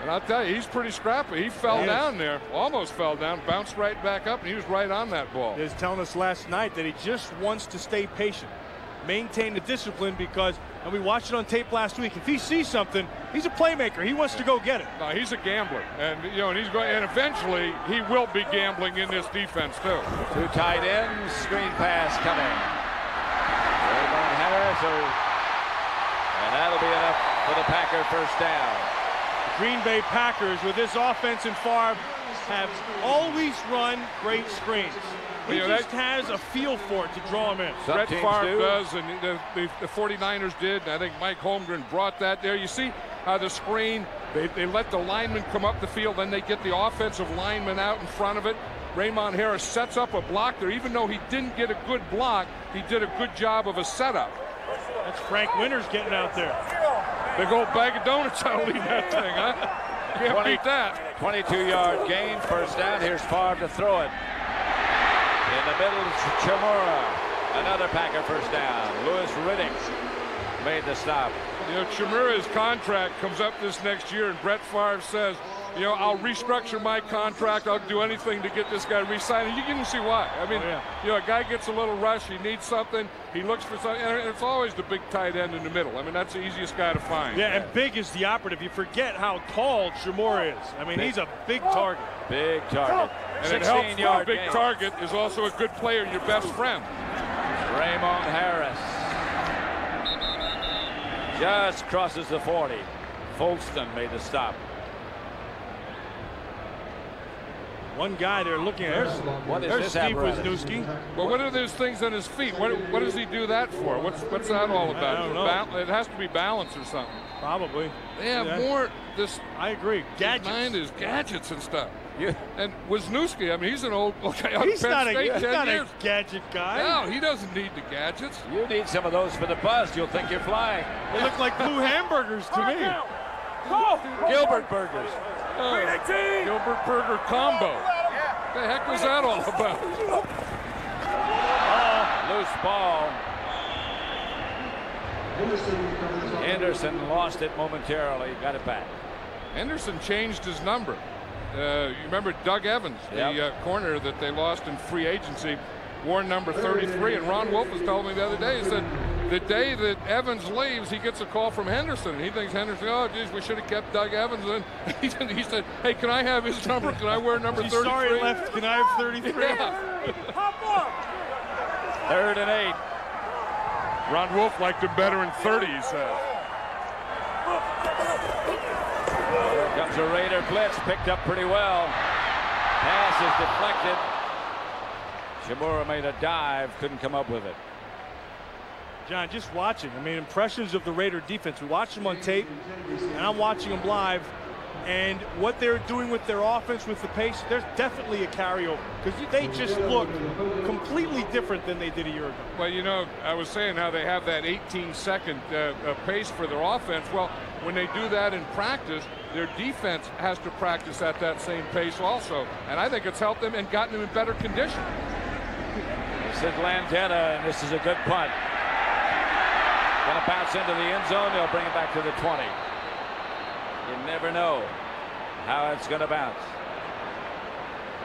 Speaker 8: And I'll tell you, he's pretty scrappy. He fell down there, almost fell down, bounced right back up, and he was right on that ball.
Speaker 9: He was telling us last night that he just wants to stay patient, maintain the discipline, because, and we watched it on tape last week, if he sees something, he's a playmaker. He wants to go get it.
Speaker 8: No, he's a gambler, and and he's going, and eventually he will be gambling in this defense too.
Speaker 7: 2 tight ends, screen pass coming. Raymond Harris, and that'll be enough for the Packer first down.
Speaker 9: Green Bay Packers, with this offense and Favre, have always run great screens. He just has a feel for it to draw him in.
Speaker 8: Brett Favre does, and the 49ers did, and I think Mike Holmgren brought that there. You see how the screen, they let the lineman come up the field, then they get the offensive lineman out in front of it. Raymond Harris sets up a block there. Even though he didn't get a good block, he did a good job of a setup.
Speaker 9: That's Frank Winters getting out there.
Speaker 8: Big old bag of donuts out of that thing, huh? Can't beat that.
Speaker 7: 22-yard gain, first down. Here's Favre to throw it. In the middle, Chimura. Another Packer first down. Louis Riddick made the stop.
Speaker 8: Chimura's contract comes up this next year, and Brett Favre says, I'll restructure my contract. I'll do anything to get this guy re-signed. And you can see why. I mean, a guy gets a little rush. He needs something. He looks for something. And it's always the big tight end in the middle. I mean, that's the easiest guy to find.
Speaker 9: Yeah, and big is the operative. You forget how tall Chimura is. I mean, he's a big target.
Speaker 7: Big target.
Speaker 8: And it helps when a big target is also a good player and your best friend.
Speaker 7: Raymond Harris just crosses the 40. Folston made the stop.
Speaker 9: One guy they're looking at. There's Steve Wisniewski.
Speaker 8: Well, what are those things on his feet? What does he do that for? What's that all about?
Speaker 9: I don't know.
Speaker 8: It has to be balance or something.
Speaker 9: Probably.
Speaker 8: They have more. I
Speaker 9: agree. Gadgets.
Speaker 8: Mine is gadgets and stuff. Yeah. And Wisniewski, I mean, he's an old guy.
Speaker 9: He's not a gadget guy.
Speaker 8: No, he doesn't need the gadgets.
Speaker 7: You need some of those for the buzz. You'll think you're flying.
Speaker 9: They look like blue hamburgers to me.
Speaker 7: Gilbert burgers.
Speaker 8: Gilbert burger combo. What the heck was that all about?
Speaker 7: Loose ball. Henderson lost it momentarily. Got it back.
Speaker 8: Henderson changed his number. You remember Doug Evans, the corner that they lost in free agency, wore number 33. And Ron Wolf was telling me the other day, he said, the day that Evans leaves, he gets a call from Henderson. And he thinks Henderson, oh, geez, we should have kept Doug Evans. And he said, hey, can I have his number? Can I wear number 33?
Speaker 9: Sorry, left. Can I have 33?
Speaker 8: Yeah.
Speaker 7: 3rd and 8.
Speaker 8: Ron Wolf liked him better in 30, he said.
Speaker 7: Here comes a Raider blitz, picked up pretty well. Pass is deflected. Chimura made a dive, couldn't come up with it.
Speaker 9: John, just watching, I mean, impressions of the Raider defense. We watched them on tape, and I'm watching them live. And what they're doing with their offense, with the pace, there's definitely a carryover. Because they just look completely different than they did a year ago.
Speaker 8: Well, I was saying how they have that 18-second pace for their offense. Well, when they do that in practice, their defense has to practice at that same pace also. And I think it's helped them and gotten them in better condition.
Speaker 7: This is Landeta, and this is a good punt. Going to bounce into the end zone. They'll bring it back to the 20. You never know how it's going to bounce.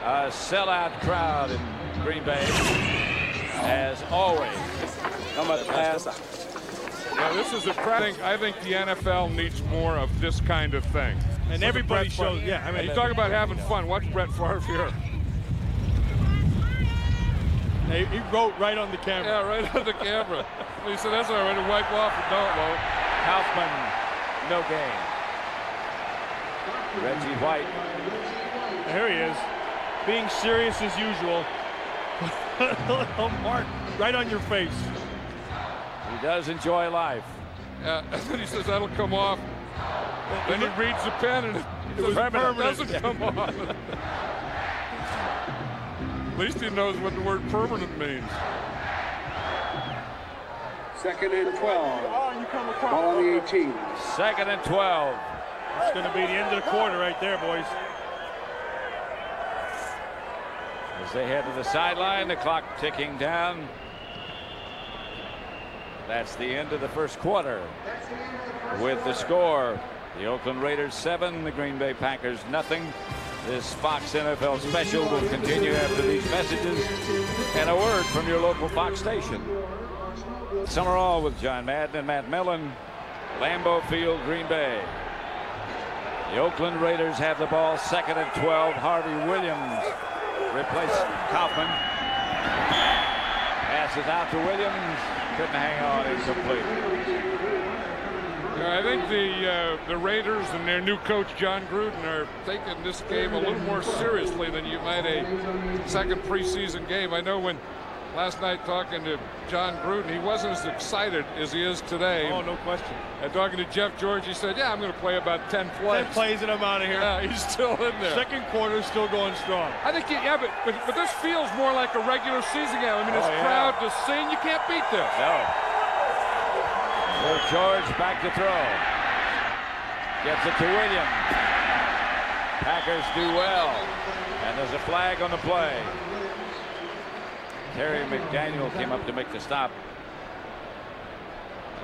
Speaker 7: A sellout crowd in Green Bay, as always.
Speaker 8: Now, this is a crowd. I think the NFL needs more of this kind of thing.
Speaker 9: And everybody shows,
Speaker 8: I mean, you talk about having fun. Watch Brett Favre here.
Speaker 9: He wrote right on the camera.
Speaker 8: Yeah, right on the camera. He said, that's all right, to wipe off and don't load.
Speaker 7: Kaufman, no gain. Reggie White.
Speaker 9: Here he is, being serious as usual. A mark right on your face.
Speaker 7: He does enjoy life.
Speaker 8: Yeah, and then he says that'll come off. Then he reads the pen and it doesn't come off. At least he knows what the word permanent means.
Speaker 12: 2nd and 12. Ball on the 18.
Speaker 7: 2nd and 12.
Speaker 9: It's going to be the end of the quarter right there, boys.
Speaker 7: As they head to the sideline, the clock ticking down. That's the end of the first quarter with the score The Oakland Raiders 7, the Green Bay Packers nothing. This Fox NFL special will continue after these messages and a word from your local Fox station. Summerall with John Madden and Matt Millen. Lambeau Field, Green Bay. The Oakland Raiders have the ball, 2nd and 12. Harvey Williams replaced Kaufman. Passes out to Williams. Couldn't hang on, incomplete.
Speaker 8: I think the Raiders and their new coach John Gruden are taking this game a little more seriously than you might a second preseason game. I know when last night talking to John Gruden, he wasn't as excited as he is today.
Speaker 9: Oh, no question.
Speaker 8: And talking to Jeff George, he said, yeah, I'm going to play about 10 plays.
Speaker 9: 10 plays and I'm out of here.
Speaker 8: Yeah, he's still in there.
Speaker 9: Second quarter still going strong.
Speaker 8: I think, yeah, but this feels more like a regular season game. I mean, this crowd to sing, you can't beat this.
Speaker 7: No. George back to throw. Gets it to Williams. Packers do well. And there's a flag on the play. Terry McDaniel came up to make the stop.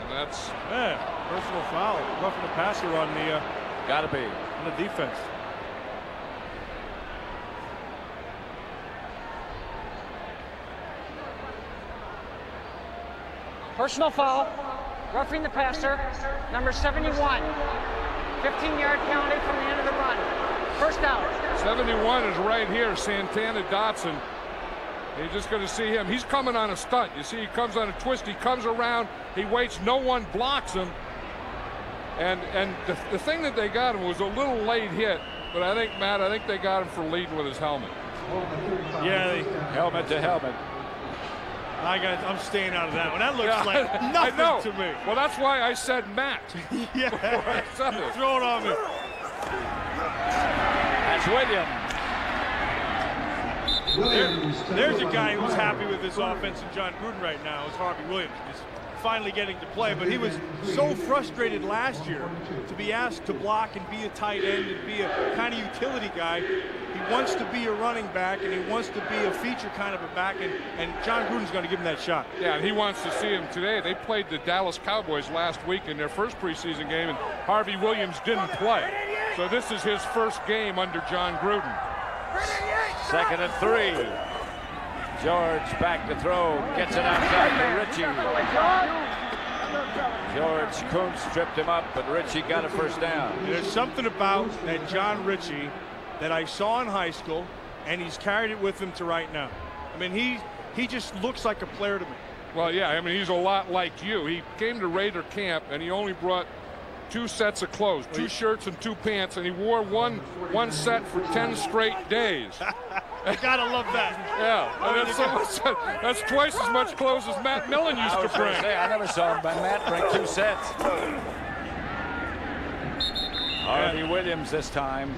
Speaker 8: And that's
Speaker 9: personal foul. Roughing the passer on the
Speaker 7: gotta be
Speaker 9: on the defense.
Speaker 10: Personal foul. Roughing the passer. Number 71. 15-yard penalty from the end of the run. First down.
Speaker 8: 71 is right here. Santana Dotson. You're just going to see him. He's coming on a stunt. You see, he comes on a twist. He comes around. He waits. No one blocks him. And the thing that they got him was a little late hit. But I think, Matt, they got him for leading with his helmet.
Speaker 9: Yeah,
Speaker 7: helmet to helmet.
Speaker 9: I'm staying out of that one. That looks like nothing to me.
Speaker 8: Well, that's why I said Matt.
Speaker 9: Yeah. Throw it on me.
Speaker 7: That's Williams.
Speaker 9: There's a guy who's happy with this offense and John Gruden right now. Is Harvey Williams. He's finally getting to play, but he was so frustrated last year to be asked to block and be a tight end and be a kind of utility guy. He wants to be a running back and he wants to be a feature kind of a back, and John Gruden's going to give him that shot.
Speaker 8: Yeah, and he wants to see him today. They played the Dallas Cowboys last week in their first preseason game, and Harvey Williams didn't play. So this is his first game under John Gruden.
Speaker 7: 2nd and 3. George back to throw, gets it outside to Ritchie. George Kuntz tripped him up, but Ritchie got a first down.
Speaker 9: There's something about that John Ritchie that I saw in high school, and he's carried it with him to right now. I mean, he just looks like a player to me.
Speaker 8: Well, yeah, I mean, he's a lot like you. He came to Raider camp, and he only brought 2 sets of clothes, 2 shirts and 2 pants, and he wore one set for 10 straight days.
Speaker 9: I gotta love that.
Speaker 8: Yeah, that's twice as much clothes as Matt Millen used to bring.
Speaker 7: I never saw Matt bring 2 sets. Harvey Williams this time.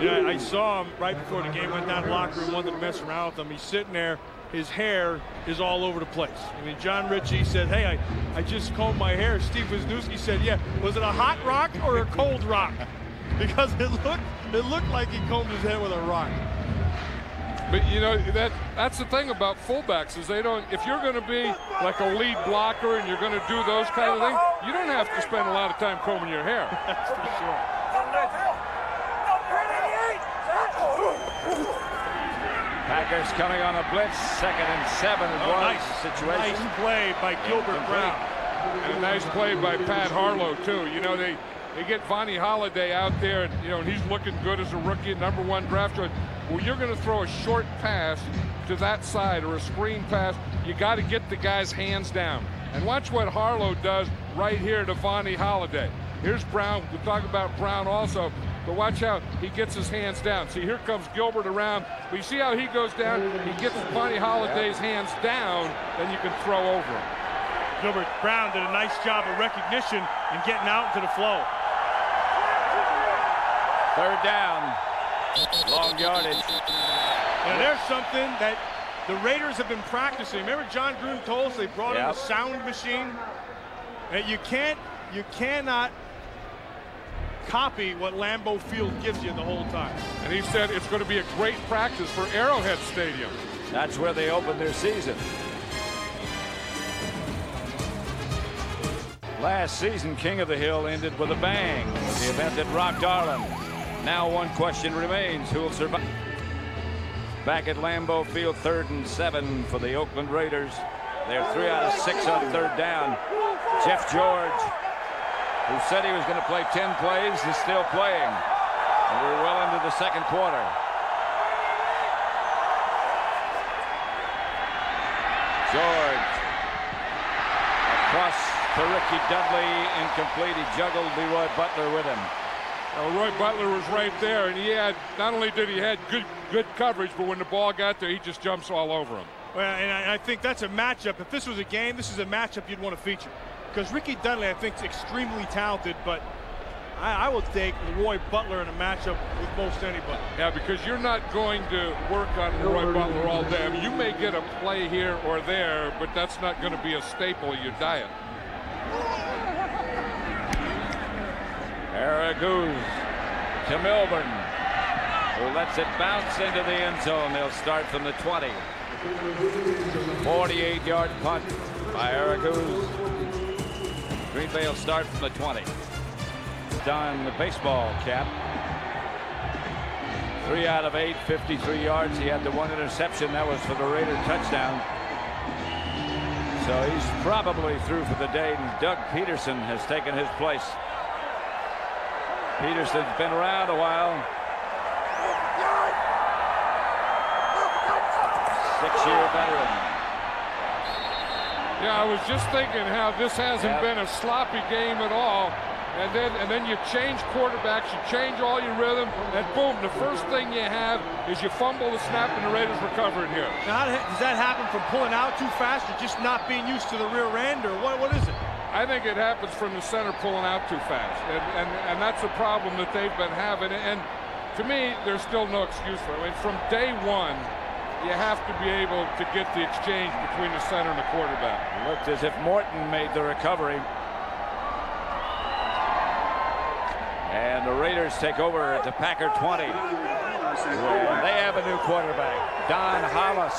Speaker 9: Yeah, I saw him right before the game, went down to the locker room, wanted to mess around with him. He's sitting there. His hair is all over the place. I mean, John Ritchie said, hey, I just combed my hair. Steve Wisniewski said, yeah, was it a hot rock or a cold rock? Because it looked like he combed his head with a rock.
Speaker 8: But, you know, that's the thing about fullbacks is they don't, if you're going to be like a lead blocker and you're going to do those kind of things, you don't have to spend a lot of time combing your hair.
Speaker 9: That's for sure.
Speaker 7: Packers coming on a blitz, 2nd and 7.
Speaker 9: Nice
Speaker 7: situation.
Speaker 9: Nice play by Gilbert Brown.
Speaker 8: And a nice play by Pat Harlow, too. You know, they get Vonnie Holiday out there, and, you know, and he's looking good as a rookie, #1 draft choice. Well, you're going to throw a short pass to that side or a screen pass. You got to get the guy's hands down. And watch what Harlow does right here to Vonnie Holiday. Here's Brown. We'll talk about Brown also. But watch how he gets his hands down. See, here comes Gilbert around. But you see how he goes down? He gets Vonnie Holiday's hands down, then you can throw over him.
Speaker 9: Gilbert Brown did a nice job of recognition and getting out into the flow.
Speaker 7: 3rd down. Long yardage.
Speaker 9: Now there's something that the Raiders have been practicing. Remember John Gruden told us they brought in a sound machine? And you cannot copy what Lambeau Field gives you the whole time.
Speaker 8: And he said it's going to be a great practice for Arrowhead Stadium.
Speaker 7: That's where they opened their season. Last season, King of the Hill ended with a bang. The event that rocked Ireland. Now one question remains: who will survive? Back at Lambeau Field, 3rd and 7 for the Oakland Raiders. They're 3 out of 6 on 3rd down. Jeff George, who said he was going to play 10 plays, is still playing. And we're well into the 2nd quarter. George across to Ricky Dudley, incomplete. He juggled Leroy Butler with him.
Speaker 8: Roy Butler was right there, and he had, not only did he had good coverage, but when the ball got there, he just jumps all over him.
Speaker 9: Well, and I think that's a matchup. If this was a game, this is a matchup you'd want to feature. Because Ricky Dudley, I think, is extremely talented, but I will take Roy Butler in a matchup with most anybody.
Speaker 8: Yeah, because you're not going to work on Roy Butler all day. I mean, you may get a play here or there, but that's not going to be a staple of your diet.
Speaker 7: Araguz to Milburn, who lets it bounce into the end zone. They'll start from the 20. 48-yard punt by Araguz. Green Bay will start from the 20. Don the baseball cap. 3 out of 8, 53 yards. He had the 1 interception. That was for the Raider touchdown. So he's probably through for the day, and Doug Peterson has taken his place. Peterson's been around a while. 6-year veteran.
Speaker 8: Yeah, I was just thinking how this hasn't been a sloppy game at all. And then you change quarterbacks, you change all your rhythm, and boom, the first thing you have is you fumble the snap and the Raiders recover it here.
Speaker 9: Now, does that happen from pulling out too fast or just not being used to the rear end, or what is it?
Speaker 8: I think it happens from the center pulling out too fast, and that's a problem that they've been having. And to me, there's still no excuse for it. I mean, from day one, you have to be able to get the exchange between the center and the quarterback.
Speaker 7: It looked as if Morton made the recovery. And the Raiders take over at the Packer 20. And they have a new quarterback, Don Hollis.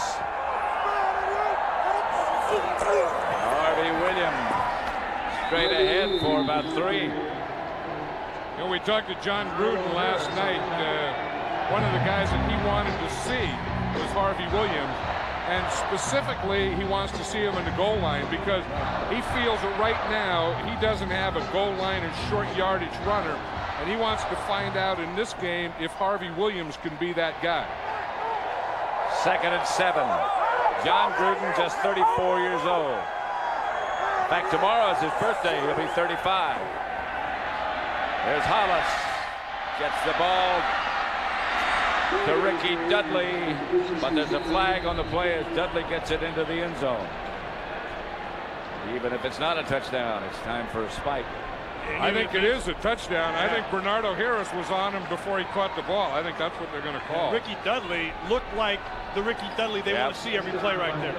Speaker 7: Harvey Williams straight ahead for about 3.
Speaker 8: You know, we talked to John Gruden last night. One of the guys that he wanted to see was Harvey Williams. And specifically, he wants to see him in the goal line because he feels that right now he doesn't have a goal line and short yardage runner. And he wants to find out in this game if Harvey Williams can be that guy.
Speaker 7: 2nd and 7. John Gruden, just 34 years old. In fact, tomorrow is his birthday. He'll be 35. There's Hollis. Gets the ball to Ricky Dudley. But there's a flag on the play as Dudley gets it into the end zone. Even if it's not a touchdown, it's time for a spike.
Speaker 8: I think it is a touchdown. I think Bernardo Harris was on him before he caught the ball. I think that's what they're going to call.
Speaker 9: Ricky Dudley looked like the Ricky Dudley they want to see every play right there.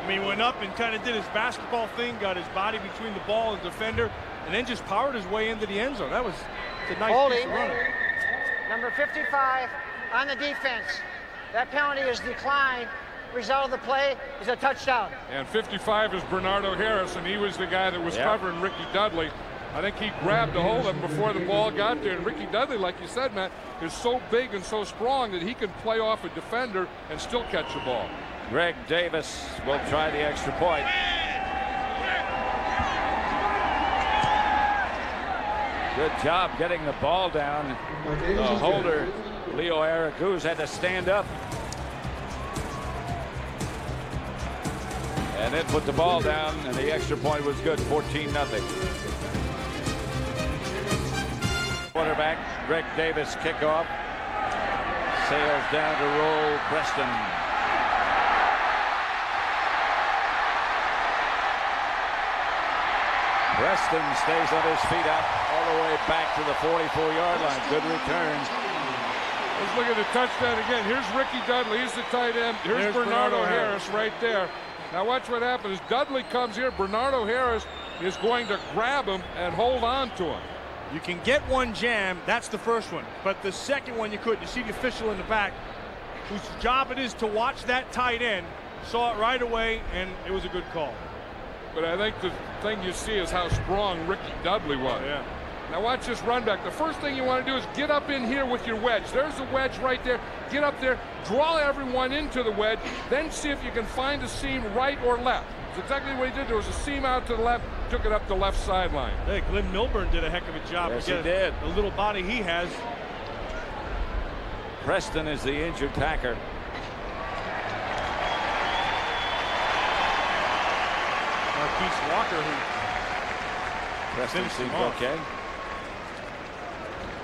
Speaker 9: I mean, went up and kind of did his basketball thing, got his body between the ball and the defender, and then just powered his way into the end zone. That was a nice piece of running.
Speaker 10: Number 55 on the defense. That penalty is declined. Result of the play is a touchdown.
Speaker 8: And 55 is Bernardo Harris, and he was the guy that was covering Ricky Dudley. I think he grabbed a hold of him before the ball got there. And Ricky Dudley, like you said, Matt, is so big and so strong that he can play off a defender and still catch the ball.
Speaker 7: Greg Davis will try the extra point. Good job getting the ball down. The holder, Leo Araguz, had to stand up. And then put the ball down, and the extra point was good, 14-0. Quarterback, Greg Davis, kickoff. Sails down to roll Preston. Preston stays on his feet out all the way back to the 44-yard line. Good return.
Speaker 8: Let's look at the touchdown again. Here's Ricky Dudley. He's the tight end. Here's Bernardo Harris right there. Now watch what happens. Dudley comes here. Bernardo Harris is going to grab him and hold on to him.
Speaker 9: You can get one jam, that's the first one. But the second one you couldn't. You see the official in the back, whose job it is to watch that tight end, saw it right away, and it was a good call.
Speaker 8: but I think the thing you see is how strong Ricky Dudley was.
Speaker 9: Yeah.
Speaker 8: Now watch this run back. The first thing you want to do is get up in here with your wedge. There's the wedge right there. Get up there, draw everyone into the wedge, then see if you can find a seam right or left. It's exactly what he did. There was a seam out to the left, took it up the left sideline.
Speaker 9: Hey, Glenn Milburn did a heck of a job.
Speaker 7: Yes, he did.
Speaker 9: The little body he has.
Speaker 7: Preston is the injured Packer.
Speaker 9: Marquise Walker, who
Speaker 7: Preston
Speaker 9: finished
Speaker 7: seems
Speaker 9: him off.
Speaker 7: okay.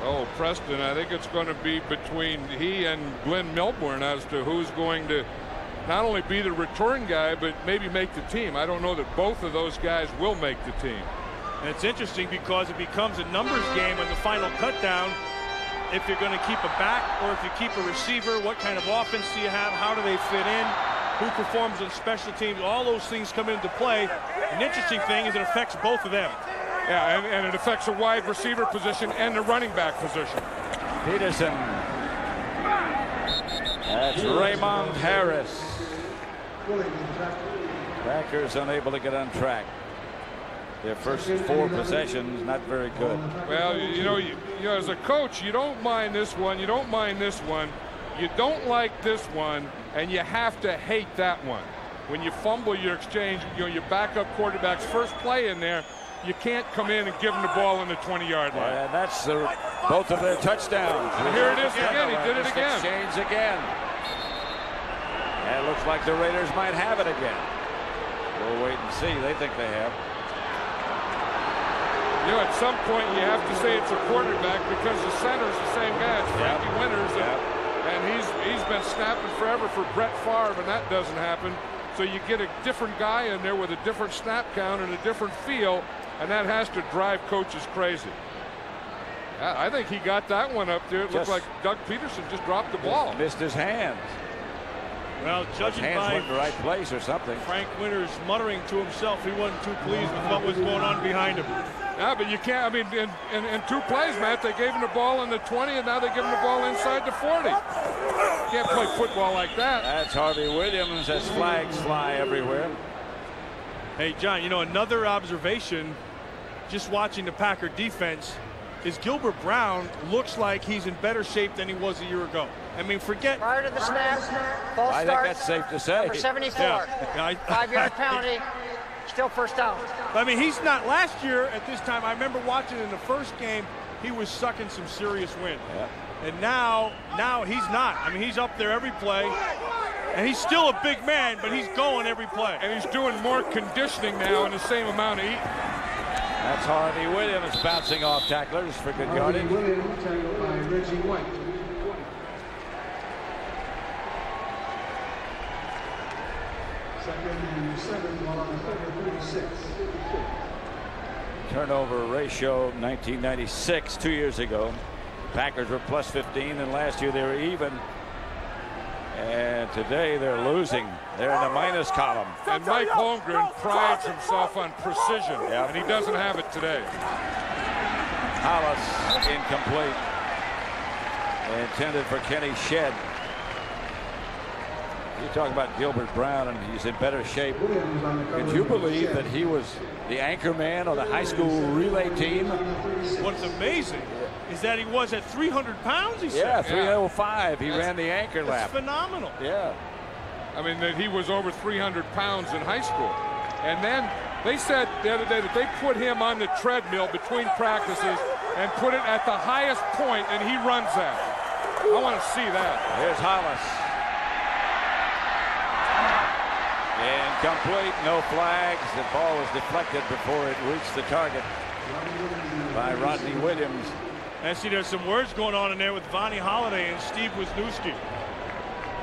Speaker 8: Oh, Preston, I think it's going to be between he and Glenn Milburn as to who's going to not only be the return guy, but maybe make the team. I don't know that both of those guys will make the team.
Speaker 9: And it's interesting because it becomes a numbers game in the final cutdown. If you're going to keep a back or if you keep a receiver, what kind of offense do you have? How do they fit in? Who performs on special teams? All those things come into play. An interesting thing is it affects both of them.
Speaker 8: Yeah, and it affects the wide receiver position and the running back position.
Speaker 7: Peterson. That's Raymond Harris. Packers unable to get on track. Their first 4 possessions, not very good.
Speaker 8: Well, you know, as a coach, you don't mind this one. You don't mind this one. You don't like this one, and you have to hate that one. When you fumble your exchange, your backup quarterback's first play in there, you can't come in and give him the ball in the 20-yard line.
Speaker 7: And that's both of their touchdowns.
Speaker 8: And here it is again. He did it again.
Speaker 7: Exchange again. And it looks like the Raiders might have it again. We'll wait and see. They think they have.
Speaker 8: You know, at some point you have to say it's a quarterback because the center's the same guy. It's Frankie Winters, and he's been snapping forever for Brett Favre, and that doesn't happen. So you get a different guy in there with a different snap count and a different feel, and that has to drive coaches crazy. I think he got that one up there. It looked like Doug Peterson just dropped the ball.
Speaker 7: Missed his hands.
Speaker 9: Well, judging
Speaker 7: his hands
Speaker 9: by
Speaker 7: went in the right place or something.
Speaker 9: Frank Winters muttering to himself, he wasn't too pleased with what was going on behind him.
Speaker 8: Yeah, but you can't. I mean, in 2 plays, Matt, they gave him the ball in the 20, and now they give him the ball inside the 40. You can't play football like that.
Speaker 7: That's Harvey Williams as flags fly everywhere.
Speaker 9: Hey, John, you know, another observation, just watching the Packer defense, is Gilbert Brown looks like he's in better shape than he was a year ago. I mean, forget.
Speaker 10: Prior to the snap, false
Speaker 7: I
Speaker 10: start.
Speaker 7: think that's safe to say.
Speaker 10: Number 74.
Speaker 9: Yeah.
Speaker 10: 5-yard penalty. Still first down.
Speaker 9: I mean, he's not. Last year at this time, I remember watching in the first game, he was sucking some serious wind.
Speaker 7: Yeah.
Speaker 9: And now he's not. I mean, he's up there every play. And he's still a big man, but he's going every play.
Speaker 8: And he's doing more conditioning now in the same amount of eating.
Speaker 7: That's Harvey Williams bouncing off tacklers for good yardage.
Speaker 12: Williams, tackled by Reggie White. Second and 7, ball on the 36.
Speaker 7: Turnover ratio 1996, 2 years ago. Packers were plus 15, and last year they were even. And today they're losing. They're in the minus column.
Speaker 8: And Mike Holmgren prides himself on precision, and he doesn't have it today.
Speaker 7: Hollis incomplete. Intended for Kenny Shedd. You talk about Gilbert Brown, and he's in better shape. Could you believe that he was the anchor man on the high school relay team?
Speaker 9: What's amazing is that he was at 300 pounds, he said.
Speaker 7: Yeah, 305. He ran the anchor lap.
Speaker 9: That's phenomenal.
Speaker 7: Yeah.
Speaker 8: I mean, that he was over 300 pounds in high school. And then they said the other day that they put him on the treadmill between practices and put it at the highest point, and he runs that. I want to see that.
Speaker 7: Here's Hollis. Incomplete, no flags. The ball was deflected before it reached the target by Rodney Williams.
Speaker 9: And see, there's some words going on in there with Vonnie Holliday and Steve Wisniewski.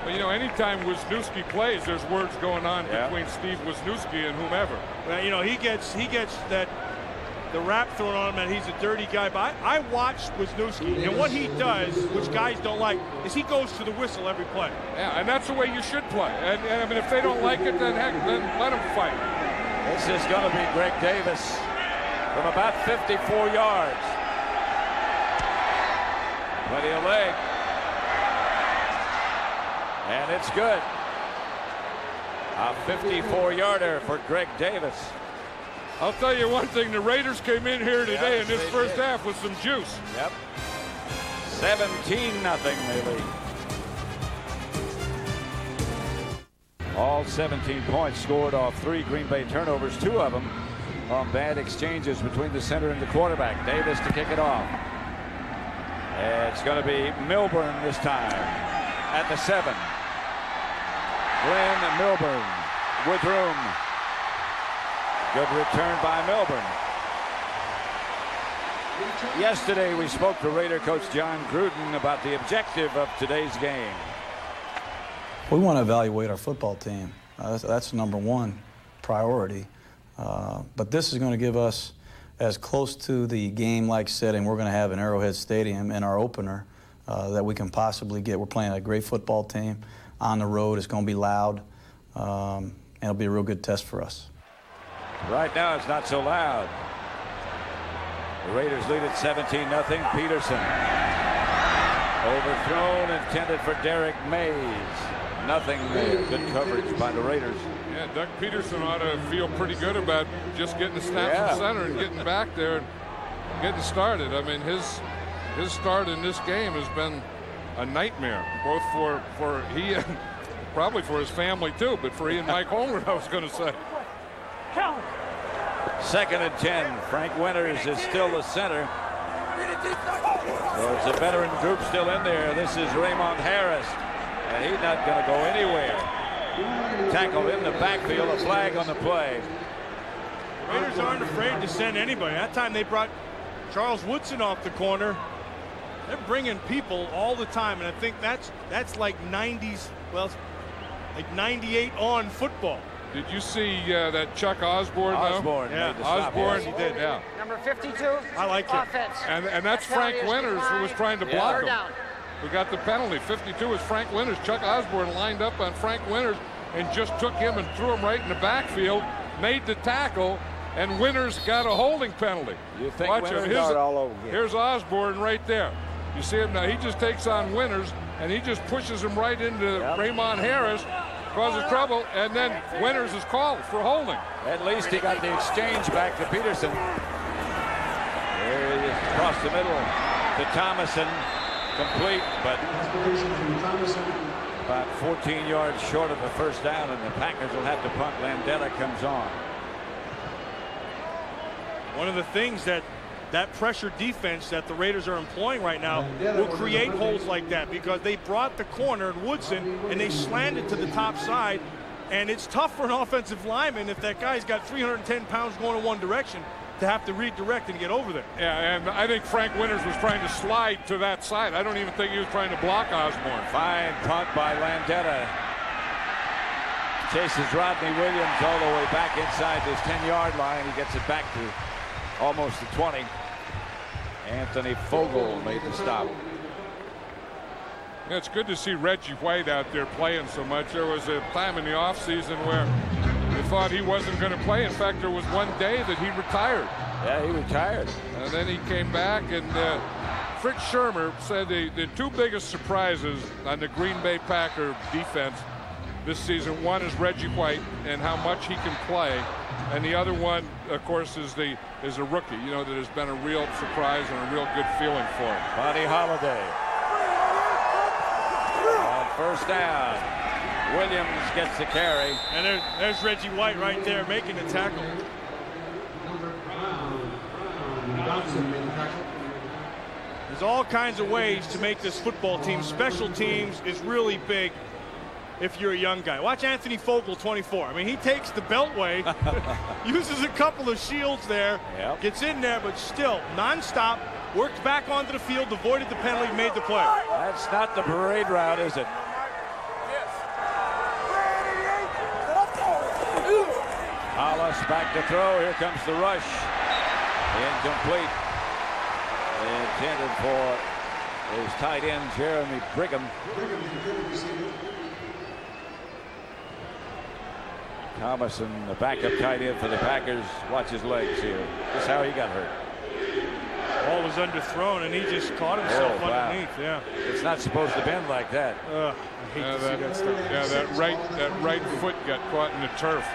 Speaker 8: Well, you know, anytime Wisniewski plays, there's words going on between Steve Wisniewski and whomever.
Speaker 9: Well, you know, he gets the rap thrown on him that he's a dirty guy. But I watched Wisniewski, and what he does, which guys don't like, is he goes to the whistle every play.
Speaker 8: Yeah, and that's the way you should play. And I mean, if they don't like it, then heck, then let them fight.
Speaker 7: This is going to be Greg Davis from about 54 yards. Plenty of leg. And it's good. A 54-yarder for Greg Davis.
Speaker 8: I'll tell you one thing, the Raiders came in here today in this first half with some juice.
Speaker 7: Yep. 17-0 they lead. All 17 points scored off 3 Green Bay turnovers, 2 of them on bad exchanges between the center and the quarterback. Davis to kick it off. It's going to be Milburn this time at the 7. Glenn Milburn with room. Good return by Milburn. Yesterday we spoke to Raider coach John Gruden about the objective of today's game.
Speaker 13: We want to evaluate our football team. That's number one priority. But this is going to give us as close to the game-like setting we're going to have in Arrowhead Stadium in our opener that we can possibly get. We're playing a great football team on the road. It's going to be loud, and it'll be a real good test for us.
Speaker 7: Right now it's not so loud. The Raiders lead at 17-0. Peterson overthrown, intended for Derek Mays. Nothing there. Good coverage by the Raiders.
Speaker 8: Yeah, Doug Peterson ought to feel pretty good about just getting the snap from center and getting back there and getting started. I mean, his start in this game has been a nightmare, both for he and probably for his family too, but for he and Mike Holmgren, I was going to say.
Speaker 7: 2nd and 10. Frank Winters is still the center. There's a veteran group still in there. This is Raymond Harris, and he's not going to go anywhere. Tackled in the backfield, a flag on the play.
Speaker 9: Raiders aren't afraid to send anybody. That time they brought Charles Woodson off the corner. They're bringing people all the time, and I think that's like 90s, well, like 98 on football.
Speaker 8: Did you see that Chuck Osborne?
Speaker 7: Osborne,
Speaker 9: yeah,
Speaker 8: Osborne, he did, yeah.
Speaker 10: Number 52.
Speaker 9: I like it.
Speaker 10: Offense.
Speaker 8: And that's Frank Winters who was trying to block him.
Speaker 10: Down.
Speaker 8: We got the penalty. 52 was Frank Winters. Chuck Osborne lined up on Frank Winters and just took him and threw him right in the backfield, made the tackle, and Winters got a holding penalty.
Speaker 7: You think
Speaker 8: Watch
Speaker 7: Winters
Speaker 8: him.
Speaker 7: got all over again.
Speaker 8: Here's Osborne right there. You see him now. He just takes on Winters, and he just pushes him right into Raymond Harris, causes trouble, and then Winters is called for holding.
Speaker 7: At least he got the exchange back to Peterson. There he is across the middle to Thomason. Complete, but about 14 yards short of the first down, and the Packers will have to punt. Landella comes on.
Speaker 9: One of the things that pressure defense that the Raiders are employing right now will create holes like that, because they brought the corner and Woodson and they slanted to the top side, and it's tough for an offensive lineman if that guy's got 310 pounds going in one direction to have to redirect and get over there.
Speaker 8: Yeah, and I think Frank Winters was trying to slide to that side. I don't even think he was trying to block Osborne.
Speaker 7: Fine punt by Landella. Chases Rodney Williams all the way back inside this 10-yard line. He gets it back to almost the 20. Anthony Fogel made the stop.
Speaker 8: Yeah, it's good to see Reggie White out there playing so much. There was a time in the offseason where they thought he wasn't going to play. In fact, there was one day that he retired.
Speaker 7: Yeah, he retired.
Speaker 8: And then he came back, and Fritz Shermer said the two biggest surprises on the Green Bay Packer defense this season, one is Reggie White and how much he can play, and the other one, of course, is a rookie, you know, that has been a real surprise and a real good feeling for him.
Speaker 7: Buddy Holiday. On first down, Williams gets the carry.
Speaker 9: And there's Reggie White right there making the tackle. There's all kinds of ways to make this football team. Special teams is really big if you're a young guy. Watch Anthony Fogel, 24. I mean, he takes the beltway, uses a couple of shields there, gets in there, but still nonstop, worked back onto the field, avoided the penalty, made the play.
Speaker 7: That's not the parade route, is it? Hollis back to throw. Here comes the rush. Incomplete. Intended for his tight end, Jeremy Brigham. Thomason, the backup tight end for the Packers. Watch his legs here. This is how he got hurt.
Speaker 9: Ball was underthrown, and he just caught himself underneath. Yeah,
Speaker 7: it's not supposed to bend like that.
Speaker 9: I hate to see that stuff.
Speaker 8: Yeah, that right foot got caught in the turf.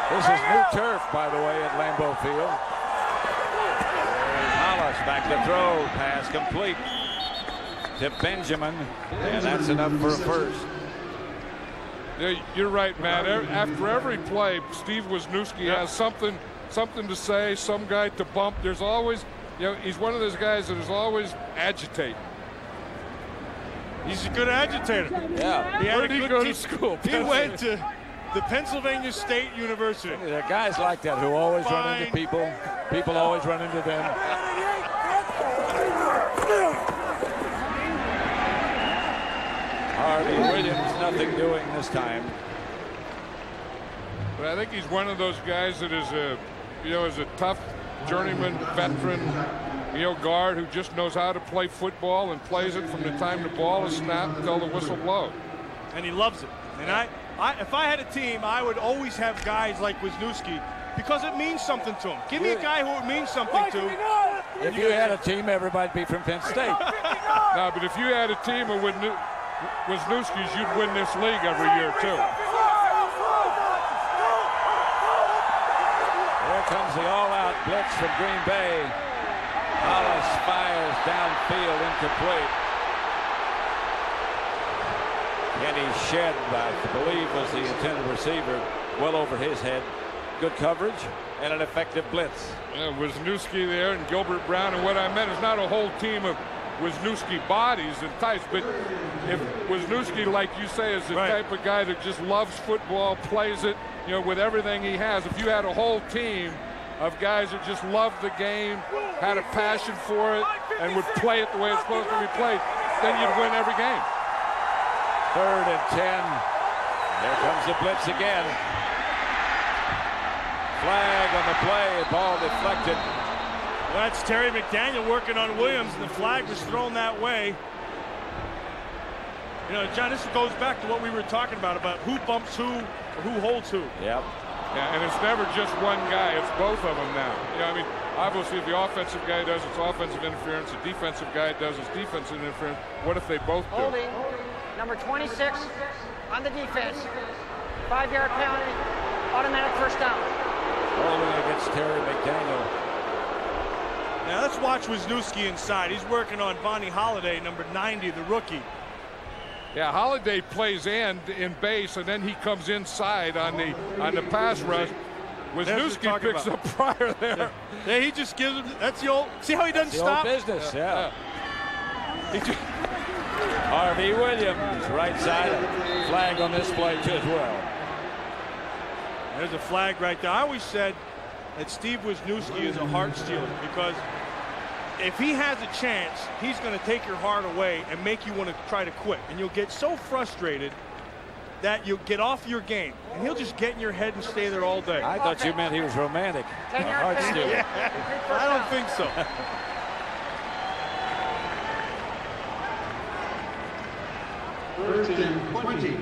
Speaker 7: This is new turf, by the way, at Lambeau Field. Hollis back to throw. Pass complete to Benjamin. And that's enough for a first.
Speaker 8: Yeah, you're right, Matt. After every play, Steve Wisniewski has something to say, some guy to bump. There's always, he's one of those guys that is always agitating.
Speaker 9: He's a good agitator.
Speaker 7: Yeah.
Speaker 8: Where did he go to school?
Speaker 9: He went to the Pennsylvania State University.
Speaker 7: There are guys like that who always run into people. People always run into them. Harvey Williams, nothing doing this time.
Speaker 8: But I think he's one of those guys that is a tough journeyman veteran, guard who just knows how to play football and plays it from the time the ball is snapped until the whistle blows.
Speaker 9: And he loves it. And if I had a team, I would always have guys like Wisniewski because it means something to him. Give me a guy who it means something to.
Speaker 7: If you had a team, everybody'd be from Penn State.
Speaker 8: No, but if you had a team of Wisniewski's, you'd win this league every year, too.
Speaker 7: Here comes the all-out blitz from Green Bay. Hollis fires downfield, incomplete. Kenny Shed, I believe, was the intended receiver, well over his head. Good coverage and an effective blitz.
Speaker 8: Yeah, Wisniewski there and Gilbert Brown, and what I meant is not a whole team of Wisniewski bodies and types, but if Wisniewski, like you say, is the type of guy that just loves football, plays it, with everything he has. If you had a whole team of guys that just loved the game, had a passion for it, and would play it the way it's supposed to be played, then you'd win every game.
Speaker 7: 3rd and 10. There comes the blitz again. Flag on the play, ball deflected.
Speaker 9: Well, that's Terry McDaniel working on Williams, and the flag was thrown that way. John, this goes back to what we were talking about who bumps who or who holds who.
Speaker 7: Yep.
Speaker 8: Yeah, and it's never just one guy, it's both of them now. Obviously if the offensive guy does its offensive interference, the defensive guy does its defensive interference. What if they both do?
Speaker 10: Holding, number 26 on the defense. 5-yard penalty, automatic first down.
Speaker 7: Holding against Terry McDaniel.
Speaker 9: Now let's watch Wisniewski inside. He's working on Vonnie Holliday, number 90, the rookie.
Speaker 8: Yeah, Holliday plays in base, and then he comes inside on the pass rush. Wisniewski picks up Pryor there.
Speaker 9: Yeah, he just gives him. That's the old. See how he doesn't stop?
Speaker 7: Old business, yeah. Harvey Williams, right side. Flag on this play too as well.
Speaker 9: There's a flag right there. I always said that Steve Wisniewski is a heart stealer because if he has a chance, he's going to take your heart away and make you want to try to quit. And you'll get so frustrated that you'll get off your game. And he'll just get in your head and stay there all day.
Speaker 7: I thought you meant he was romantic. Heart stealer.
Speaker 9: Yeah, I don't think so.
Speaker 12: First and 20.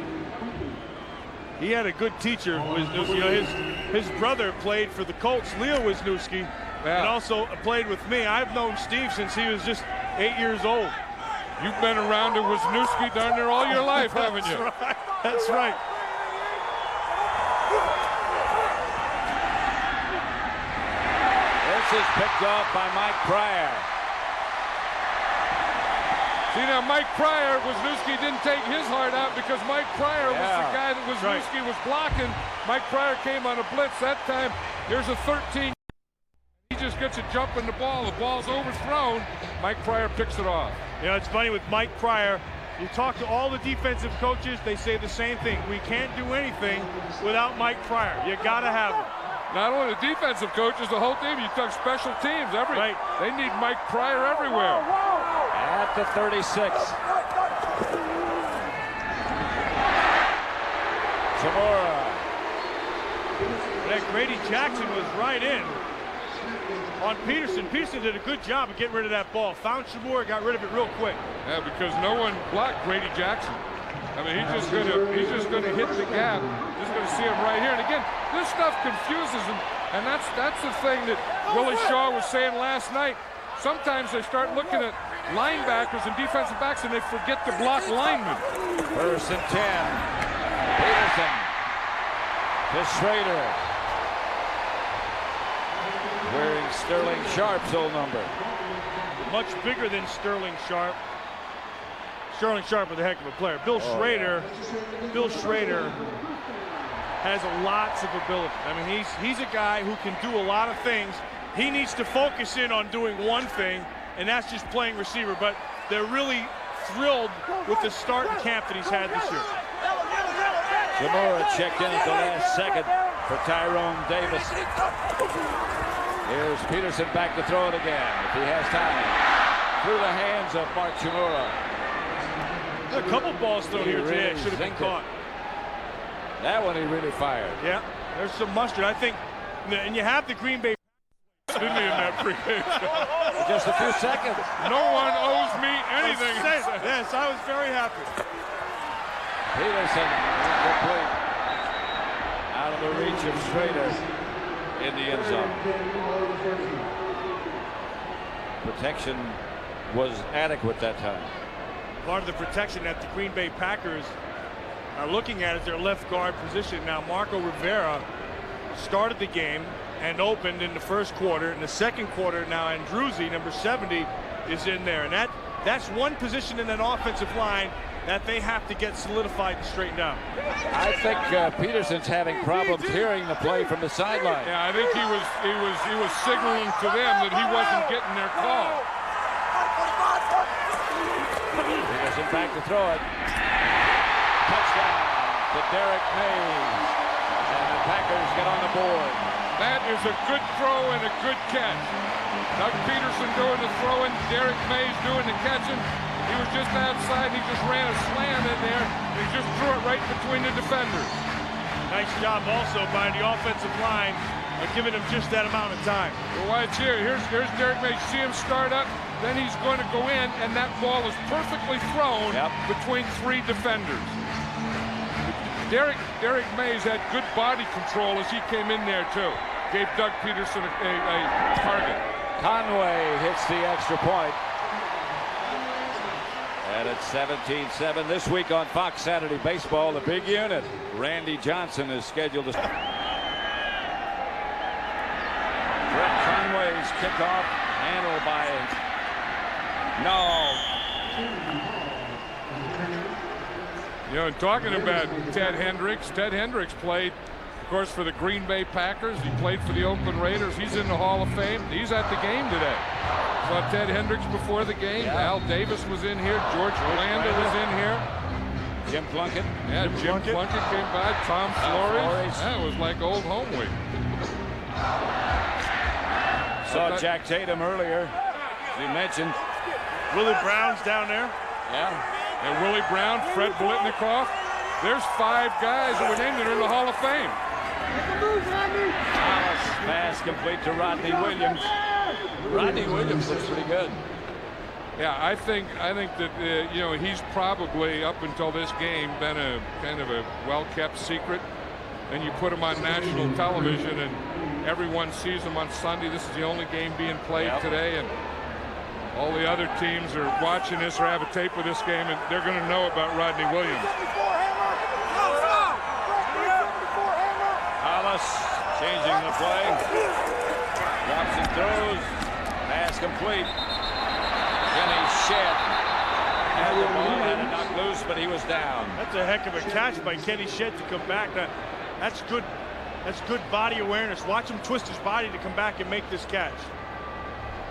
Speaker 9: He had a good teacher, Wisniewski. His brother played for the Colts, Leo Wisniewski, and also played with me. I've known Steve since he was just 8 years old.
Speaker 8: You've been around to Wisniewski down there all your life, haven't you?
Speaker 9: Right. That's right.
Speaker 7: This is picked off by Mike Pryor.
Speaker 8: See now, Mike Pryor, Wisniewski didn't take his heart out because Mike Pryor was the guy that Wisniewski was blocking. Mike Pryor came on a blitz that time. Here's a 13. He just gets a jump in the ball. The ball's overthrown. Mike Pryor picks it off.
Speaker 9: It's funny with Mike Pryor. You talk to all the defensive coaches, they say the same thing. We can't do anything without Mike Pryor. You got to have him.
Speaker 8: Not only the defensive coaches, the whole team. You talk special teams. They need Mike Pryor everywhere.
Speaker 7: At the 36. Zamora.
Speaker 9: That Grady Jackson was right in on Peterson. Peterson did a good job of getting rid of that ball. Found Zamora, got rid of it real quick.
Speaker 8: Yeah, because no one blocked Grady Jackson. I mean, he's just gonna hit the gap. Just gonna see him right here. And again, this stuff confuses him, and that's the thing that Willie Shaw was saying last night. Sometimes they start looking at linebackers and defensive backs, and they forget to block linemen.
Speaker 7: 1st and 10. Peterson to Schrader. wearing Sterling Sharp's old number.
Speaker 9: Much bigger than Sterling Sharp. Sterling Sharp is a heck of a player. Bill Schrader has lots of ability. I mean, he's a guy who can do a lot of things. He needs to focus in on doing one thing, and that's just playing receiver. But they're really thrilled with the start in camp that he's had this year.
Speaker 7: Zamora checked in at the last second for Tyrone Davis. Here's Peterson back to throw it again, if he has time. Through the hands of Mark Zamora.
Speaker 9: A couple balls thrown here today that should have been caught.
Speaker 7: That one he really fired.
Speaker 9: Yeah, there's some mustard. I think, and you have the Green Bay didn't he, in that pregame show?
Speaker 7: Just a few seconds.
Speaker 8: No one owes me anything.
Speaker 9: Yes, I was very happy.
Speaker 7: Peterson, complete. Out of the reach of Schrader in the end zone. Protection was adequate that time.
Speaker 9: Part of the protection that the Green Bay Packers are looking at is their left guard position. Now, Marco Rivera started the game and opened in the first quarter. In the second quarter, now Andruzzi, number 70, is in there. And that's one position in an offensive line that they have to get solidified and straightened out.
Speaker 7: I think Peterson's having problems hearing the play from the sideline.
Speaker 8: Yeah, I think he was signaling to them that he wasn't getting their call.
Speaker 7: Peterson back to throw it. Touchdown to Derek Mays. And the Packers get on the board.
Speaker 8: That is a good throw and a good catch. Doug Peterson doing the throwing, Derek Mays doing the catching. He was just outside, he just ran a slant in there, and he just threw it right between the defenders.
Speaker 9: Nice job also by the offensive line of giving him just that amount of time.
Speaker 8: Well, watch here. Here's Derek Mays. See him start up, then he's going to go in, and that ball is perfectly thrown between three defenders. Derek Mays had good body control as he came in there, too. Gave Doug Peterson a target.
Speaker 7: Conway hits the extra point. And it's 17-7 this week on Fox Saturday Baseball, the big unit. Randy Johnson is scheduled to... Brett Conway's kickoff handled by... No.
Speaker 8: You know, talking about Ted Hendricks played, of course, for the Green Bay Packers. He played for the Oakland Raiders. He's in the Hall of Fame. He's at the game today. Saw Ted Hendricks before the game. Al Davis was in here. George Blanda was in here.
Speaker 7: Jim Plunkett.
Speaker 8: Yeah, Jim Plunkett came by. Tom Flores. That was like old home week.
Speaker 7: Saw Jack Tatum earlier, as you mentioned.
Speaker 9: Willie Brown's down there.
Speaker 7: Yeah.
Speaker 8: And Willie Brown, Fred Biletnikoff. There's 5 guys who were named in the Hall of Fame.
Speaker 7: Thomas, pass complete to Rodney Williams. Rodney Williams looks pretty good.
Speaker 8: Yeah, I think that you know, he's probably up until this game been a kind of a well-kept secret. And you put him on national television, and everyone sees him on Sunday. This is the only game being played today, and all the other teams are watching this or have a tape of this game, and they're going to know about Rodney Williams.
Speaker 7: Hollis changing the play. Drops and throws. Pass complete. Kenny Shedd had the ball, had it knocked loose, but he was down.
Speaker 9: That's a heck of a catch by Kenny Shedd to come back. That's good. That's good body awareness. Watch him twist his body to come back and make this catch.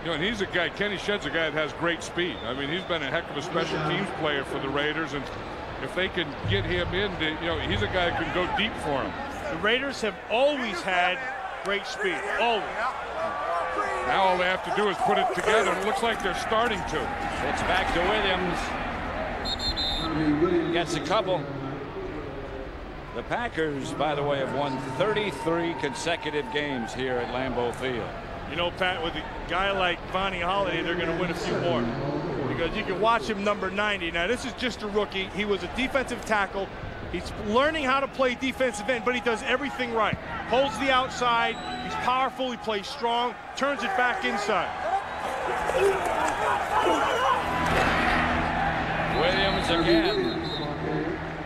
Speaker 8: You know, and he's a guy, Kenny Shedd's a guy that has great speed. I mean, he's been a heck of a special teams player for the Raiders, and if they can get him in, you know, he's a guy that can go deep for him.
Speaker 9: The Raiders have always had great speed, always.
Speaker 8: Now all they have to do is put it together, and it looks like they're starting to.
Speaker 7: It's back to Williams. Gets a couple. The Packers, by the way, have won 33 consecutive games here at Lambeau Field.
Speaker 9: You know, Pat, with a guy like Vonnie Holliday, they're going to win a few more. Because you can watch him number 90. Now, this is just a rookie. He was a defensive tackle. He's learning how to play defensive end, but he does everything right. Holds the outside. He's powerful. He plays strong. Turns it back inside.
Speaker 8: Williams again.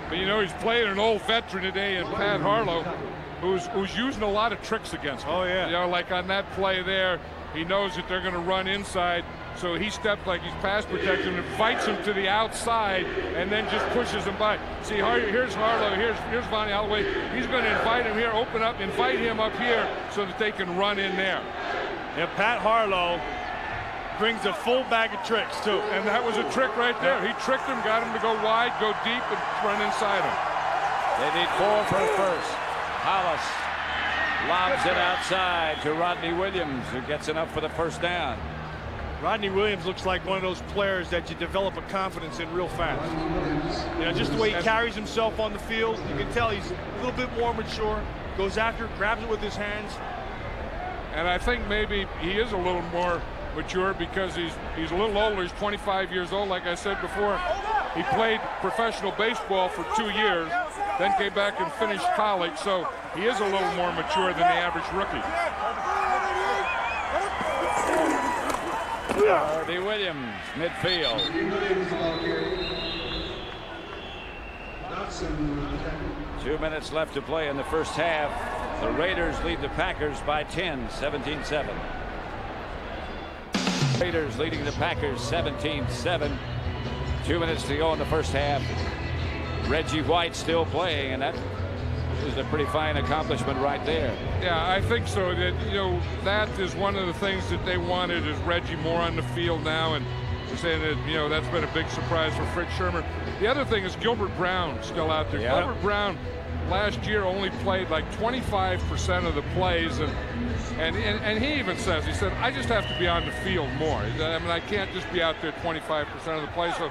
Speaker 8: But, you know, he's playing an old veteran today in Pat Harlow. who's using a lot of tricks against him.
Speaker 9: Oh, yeah.
Speaker 8: You know, like on that play there, he knows that they're going to run inside, so he steps like he's pass protection and invites him to the outside and then just pushes him by. See, here's Harlow, here's Vonnie Holloway. He's going to invite him here, open up, invite him up here so that they can run in there.
Speaker 9: Yeah, Pat Harlow brings a full bag of tricks, too.
Speaker 8: And that was a trick right there. He tricked him, got him to go wide, go deep, and run inside him.
Speaker 7: They need 4 for the first. Hollis lobs it outside to Rodney Williams, who gets enough for the first down.
Speaker 9: Rodney Williams looks like one of those players that you develop a confidence in real fast. You know, just the way he carries himself on the field, you can tell he's a little bit more mature, goes after it, grabs it with his hands.
Speaker 8: And I think maybe he is a little more mature because he's a little older. He's 25 years old, like I said before. He played professional baseball for 2 years, then came back and finished college, so he is a little more mature than the average rookie.
Speaker 7: Rodney Williams, midfield. Two minutes left to play in the first half. The Raiders lead the Packers by 10, 17-7. Raiders leading the Packers 17-7. 2 minutes to go in the first half. Reggie White still playing, and that is a pretty fine accomplishment right there.
Speaker 8: Yeah, I think so. That, you know, that is one of the things that they wanted, is Reggie more on the field now, and they're saying that, you know, that's been a big surprise for Fritz Shermer. The other thing is Gilbert Brown still out there.
Speaker 7: Yep.
Speaker 8: Gilbert Brown last year only played like 25% of the plays, and he even says, he said, I just have to be on the field more. I mean, I can't just be out there 25% of the plays. So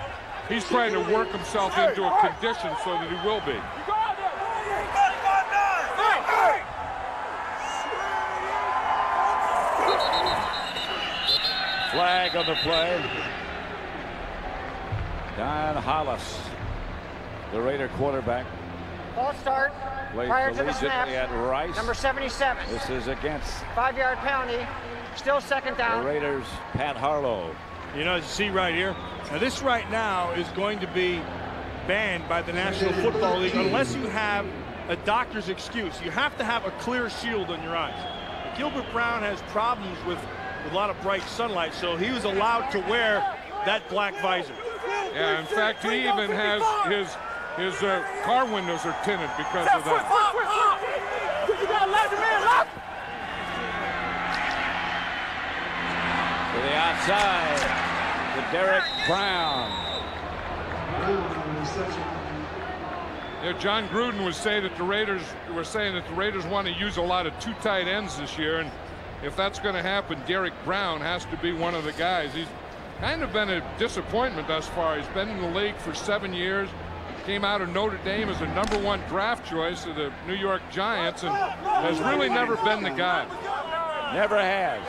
Speaker 8: he's trying to work himself into a condition so that he will be.
Speaker 7: Flag on the play. Don Hollis, the Raider quarterback.
Speaker 10: Ball start.
Speaker 7: Played
Speaker 10: Prior to the
Speaker 7: collegiately
Speaker 10: snap.
Speaker 7: at Rice.
Speaker 10: Number 77.
Speaker 7: This is against
Speaker 10: 5-yard penalty. Still second
Speaker 7: the
Speaker 10: down.
Speaker 7: Raiders' Pat Harlow.
Speaker 9: You know, as you see right here, now this right now is going to be banned by the National Football League unless you have a doctor's excuse. You have to have a clear shield on your eyes. Gilbert Brown has problems with a lot of bright sunlight, so he was allowed to wear that black visor.
Speaker 8: Yeah, in fact, he even has his car windows are tinted because of that.
Speaker 7: To the outside, to Derek Brown.
Speaker 8: You know, John Gruden was saying that the Raiders want to use a lot of 2 tight ends this year, and if that's going to happen, Derek Brown has to be one of the guys. He's kind of been a disappointment thus far. He's been in the league for 7 years. Came out of Notre Dame as a #1 draft choice of the New York Giants, and has really never been the guy.
Speaker 7: Never has.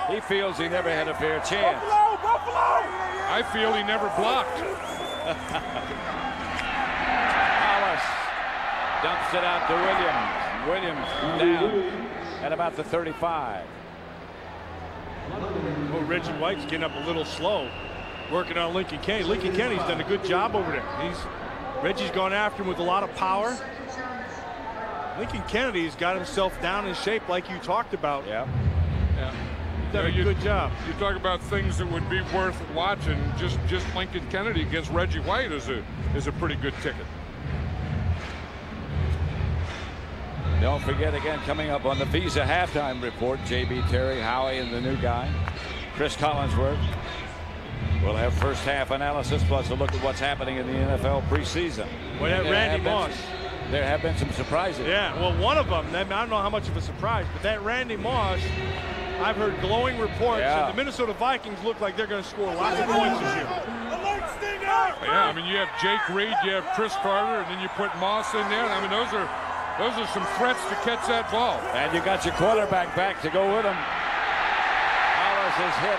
Speaker 7: He feels he never had a fair chance.
Speaker 8: I feel he never blocked.
Speaker 7: Hollis dumps it out to Williams. Williams down at about the 35.
Speaker 9: Oh, Reggie White's getting up a little slow, working on Lincoln Kennedy. Lincoln Kennedy's done a good job over there. Reggie's gone after him with a lot of power. Lincoln Kennedy's got himself down in shape like you talked about.
Speaker 7: Yeah.
Speaker 9: He's done a good job.
Speaker 8: You talk about things that would be worth watching. Just Lincoln Kennedy against Reggie White is a pretty good ticket.
Speaker 7: Don't forget, again, coming up on the Visa halftime report, J.B. Terry, Howie, and the new guy, Chris Collinsworth. We'll have first half analysis plus a look at what's happening in the NFL preseason.
Speaker 9: Well, that Randy Moss.
Speaker 7: There have been some surprises.
Speaker 9: Yeah, well, one of them, I don't know how much of a surprise, but that Randy Moss, I've heard glowing reports that the Minnesota Vikings look like they're going to score lots of points this year.
Speaker 8: Yeah, I mean, you have Jake Reed, you have Chris Carter, and then you put Moss in there. I mean, those are some threats to catch that ball.
Speaker 7: And you got your quarterback back to go with him. Hollis is hit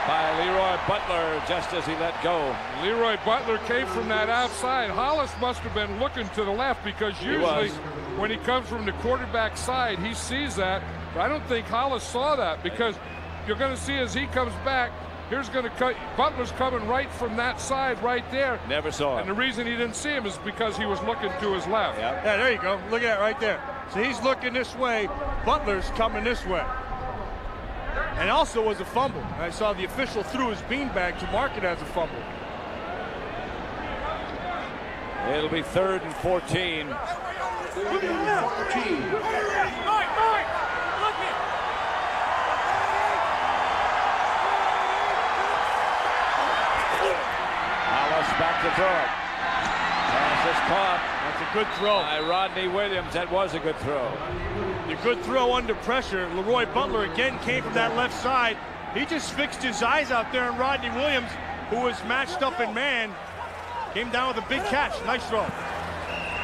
Speaker 7: by Leroy Butler just as he let go.
Speaker 8: Leroy Butler came from that outside. Hollis must have been looking to the left, because usually when he comes from the quarterback side, he sees that. But I don't think Hollis saw that, because you're going to see as he comes back, Here's going to cut. Butler's coming right from that side right there.
Speaker 7: Never saw him.
Speaker 8: And the reason he didn't see him is because he was looking to his left.
Speaker 9: Yeah, there you go. Look at that right there. So he's looking this way. Butler's coming this way. And also was a fumble. I saw the official threw his beanbag to mark it as a fumble.
Speaker 7: It'll be 3rd and 14. Hollis back to throw it. Pass is caught.
Speaker 9: That's a good throw.
Speaker 7: By Rodney Williams. That was a good throw.
Speaker 9: The good throw under pressure. Leroy Butler again came from that left side. He just fixed his eyes out there, and Rodney Williams, who was matched up in man, came down with a big catch. Nice throw.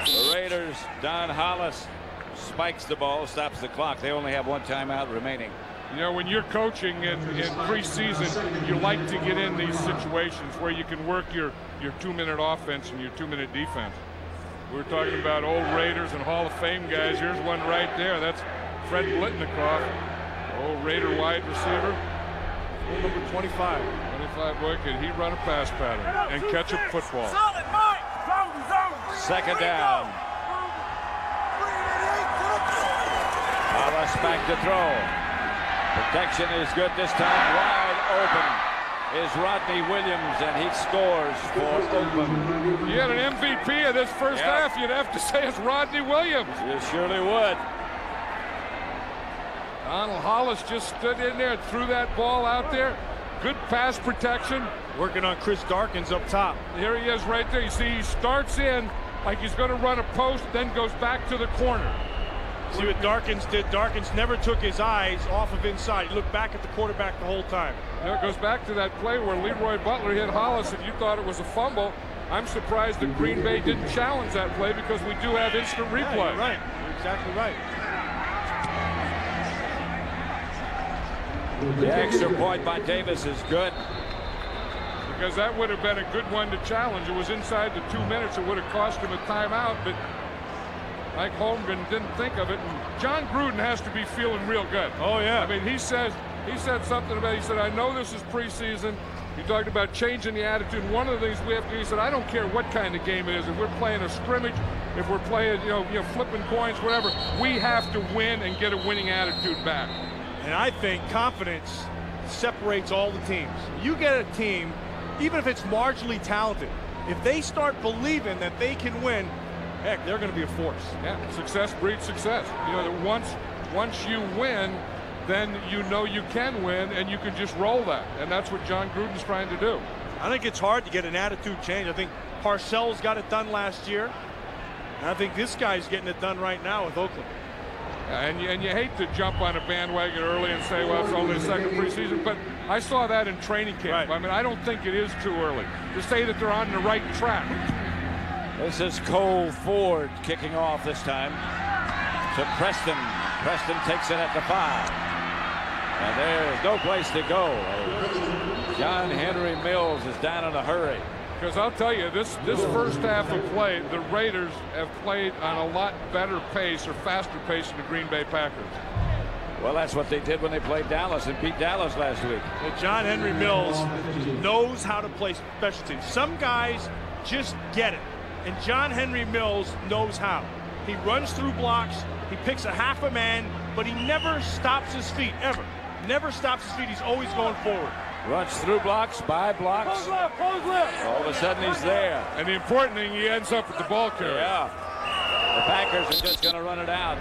Speaker 7: The Raiders, Don Hollis spikes the ball, stops the clock. They only have 1 timeout remaining.
Speaker 8: You know, when you're coaching in preseason, you like to get in these situations where you can work your 2-minute offense and your 2-minute defense. We're talking about old Raiders and Hall of Fame guys. Here's one right there. That's Fred Blitnikoff, old Raider wide receiver.
Speaker 9: Number 25.
Speaker 8: 25, boy, could he run a pass pattern and catch a football.
Speaker 7: 2nd down. Hollis back to throw. Protection is good this time. Wide open is Rodney Williams, and he scores for Oakland.
Speaker 8: You had an MVP of this first half, you'd have to say it's Rodney Williams.
Speaker 7: You surely would.
Speaker 8: Donald Hollis just stood in there and threw that ball out there. Good pass protection.
Speaker 9: Working on Chris Darkins up top.
Speaker 8: Here he is right there. You see, he starts in like he's going to run a post, then goes back to the corner.
Speaker 9: See what Darkins did? Darkins never took his eyes off of inside. He looked back at the quarterback the whole time.
Speaker 8: You know, it goes back to that play where Leroy Butler hit Hollis, and you thought it was a fumble. I'm surprised that Green Bay didn't challenge that play because we do have instant replay.
Speaker 9: Yeah, you're right. You're exactly right.
Speaker 7: The extra point by Davis is good.
Speaker 8: Because that would have been a good one to challenge. It was inside the 2 minutes. It would have cost him a timeout, but Mike Holmgren didn't think of it. And John Gruden has to be feeling real good.
Speaker 9: Oh, yeah.
Speaker 8: I mean, he said something about it. He said, I know this is preseason. He talked about changing the attitude. One of the things we have to do, he said, I don't care what kind of game it is. If we're playing a scrimmage, if we're playing, you know, flipping coins, whatever, we have to win and get a winning attitude back.
Speaker 9: And I think confidence separates all the teams. You get a team, even if it's marginally talented, if they start believing that they can win, heck, they're going to be a force.
Speaker 8: Yeah, success breeds success. You know that once you win, then you know you can win, and you can just roll that. And that's what John Gruden's trying to do.
Speaker 9: I think it's hard to get an attitude change. I think Parcells got it done last year, and I think this guy's getting it done right now with Oakland.
Speaker 8: And you hate to jump on a bandwagon early and say, well, it's only the 2nd preseason, but I saw that in training camp. Right. I mean, I don't think it is too early to say that they're on the right track.
Speaker 7: This is Cole Ford kicking off this time to Preston. Preston takes it at the 5. And there's no place to go. John Henry Mills is down in a hurry.
Speaker 8: Because I'll tell you, this first half of play, the Raiders have played on a lot better pace or faster pace than the Green Bay Packers.
Speaker 7: Well, that's what they did when they played Dallas and beat Dallas last week.
Speaker 9: Well, John Henry Mills knows how to play special teams. Some guys just get it. And John Henry Mills knows how. He runs through blocks, he picks a half a man, but he never stops his feet, ever. Never stops his feet, he's always going forward.
Speaker 7: Runs through blocks, by blocks. All of a sudden he's there.
Speaker 8: And the important thing, he ends up at the ball carrier.
Speaker 7: Yeah. The Packers are just going to run it out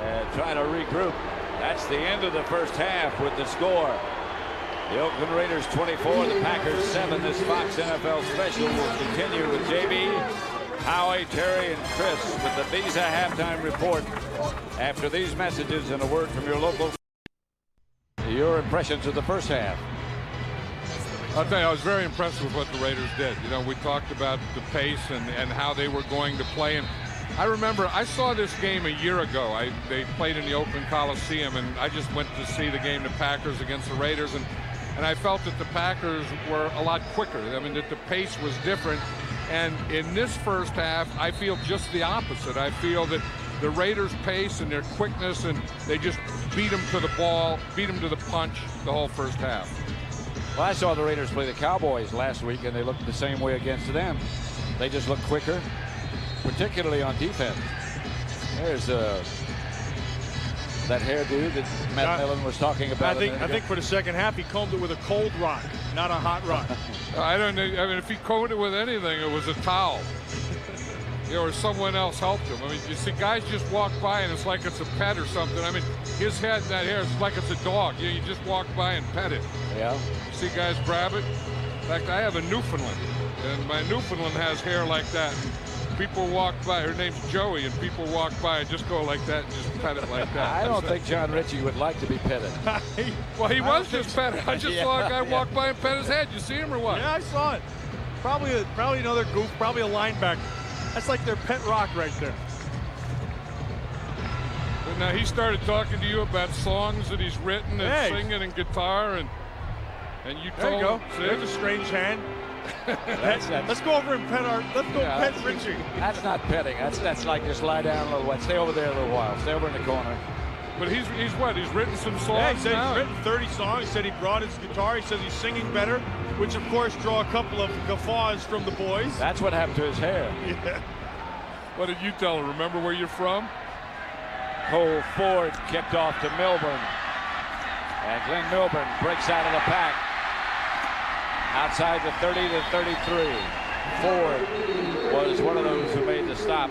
Speaker 7: and try to regroup. That's the end of the first half with the score. The Oakland Raiders 24, the Packers 7. This Fox NFL special will continue with JB, Howie, Terry, and Chris with the Visa halftime report after these messages and a word from your local. Your impressions of the first half.
Speaker 8: I'll tell you, I was very impressed with what the Raiders did. You know, we talked about the pace and how they were going to play. And I remember I saw this game a year ago. They played in the Oakland Coliseum, and I just went to see the game, the Packers against the Raiders. And I felt that the Packers were a lot quicker. I mean, that the pace was different. And in this first half, I feel just the opposite. I feel that the Raiders' pace and their quickness, and they just beat them to the ball, beat them to the punch the whole first half.
Speaker 7: Well, I saw the Raiders play the Cowboys last week, and they looked the same way against them. They just look quicker, particularly on defense. There's that hairdo that Matt Millen was talking about.
Speaker 9: I think for the second half, he combed it with a cold rock, not a hot rock.
Speaker 8: I don't know. I mean, if he combed it with anything, it was a towel. Or someone else helped him. I mean, you see guys just walk by and it's like it's a pet or something. I mean, his head and that hair is like it's a dog. You just walk by and pet it.
Speaker 7: Yeah.
Speaker 8: You see guys grab it. In fact, I have a Newfoundland, and my Newfoundland has hair like that. And people walk by. Her name's Joey, and people walk by and just go like that and just pet it like that.
Speaker 7: I don't think John Ritchie would like to be petted.
Speaker 8: Well, he was just petted. I just saw a guy walk by and pet his head. You see him or what?
Speaker 9: Yeah, I saw it. Probably another goof. Probably a linebacker. That's like their pet rock right there.
Speaker 8: But now he started talking to you about songs that he's written and singing and guitar, and you told
Speaker 9: there you go.
Speaker 8: him.
Speaker 9: There's a strange hand. Let's go over and pet Richie.
Speaker 7: That's not petting. That's like just lie down a little while. Stay over there a little while. Stay over in the corner.
Speaker 8: But he's what? He's written some songs.
Speaker 9: Yeah, he said
Speaker 8: now.
Speaker 9: he's written 30 songs. He said he brought his guitar. He says he's singing better, which of course draw a couple of guffaws from the boys.
Speaker 7: That's what happened to his hair.
Speaker 9: Yeah.
Speaker 8: What did you tell him? Remember where you're from?
Speaker 7: Cole Ford kicked off to Milburn. And Glenn Milburn breaks out of the pack. Outside the 30 to 33. Ford was one of those who made the stop.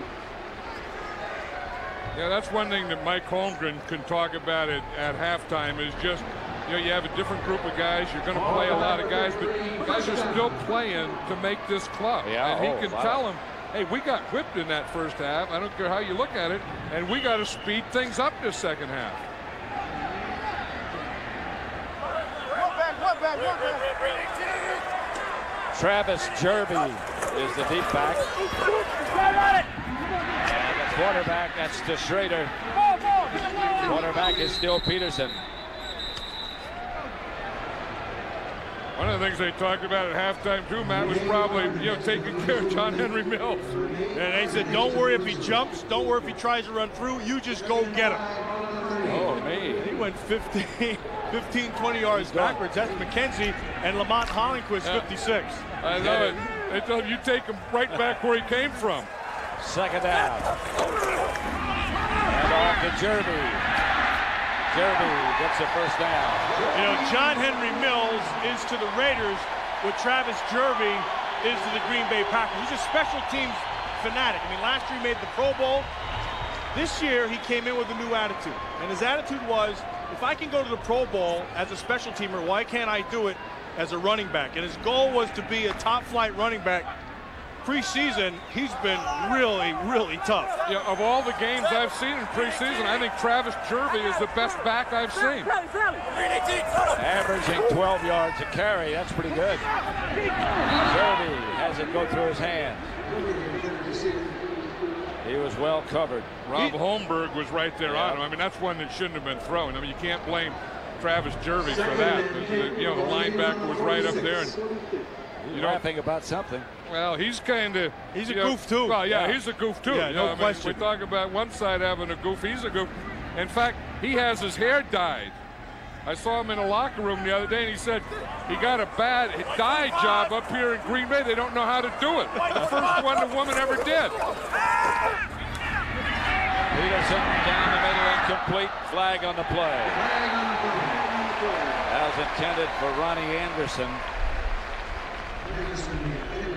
Speaker 8: Yeah, that's one thing that Mike Holmgren can talk about at halftime is just, you have a different group of guys. You're going to play a lot of guys, but guys are still playing to make this club.
Speaker 7: Yeah,
Speaker 8: and he can tell them, hey, we got whipped in that first half. I don't care how you look at it, and we got to speed things up this second half.
Speaker 7: Travis Jerby is the deep back. And the quarterback, that's to Schrader. Quarterback is still Peterson.
Speaker 8: One of the things they talked about at halftime too, Matt, was probably taking care of John Henry Mills.
Speaker 9: And they said, don't worry if he jumps, don't worry if he tries to run through, you just go get him.
Speaker 7: Oh, me.
Speaker 9: He went 15, 20 yards backwards. That's McKenzie and Lamont Hollenquist, 56.
Speaker 8: I know it. They told him, you take him right back where he came from.
Speaker 7: Second down. And off to Jerby. Jerby gets a first down.
Speaker 9: John Henry Mills is to the Raiders what Travis Jerby is to the Green Bay Packers. He's a special teams fanatic. I mean, last year he made the Pro Bowl. This year he came in with a new attitude. And his attitude was, if I can go to the Pro Bowl as a special teamer, why can't I do it as a running back? And his goal was to be a top-flight running back. Preseason, he's been really, really tough.
Speaker 8: Yeah, of all the games I've seen in preseason, I think Travis Jerby is the best back I've seen.
Speaker 7: Averaging 12 yards a carry. That's pretty good. Jerby has it go through his hands. He was well covered.
Speaker 8: Rob Holmberg was right there on him. I mean, that's one that shouldn't have been thrown. I mean, you can't blame Travis Jerby for that. The linebacker was right up there. And,
Speaker 7: laughing about something.
Speaker 8: Well, he's kind of...
Speaker 9: He's a goof, too.
Speaker 8: Well, yeah, he's a goof, too.
Speaker 9: Yeah, no question.
Speaker 8: We talk about one side having a goof. He's a goof. In fact, he has his hair dyed. I saw him in a locker room the other day, and he said he got a bad dye job up here in Green Bay. They don't know how to do it. The first one the woman ever did.
Speaker 7: Peterson down the middle, incomplete. Flag on the play. As intended for Ronnie Anderson.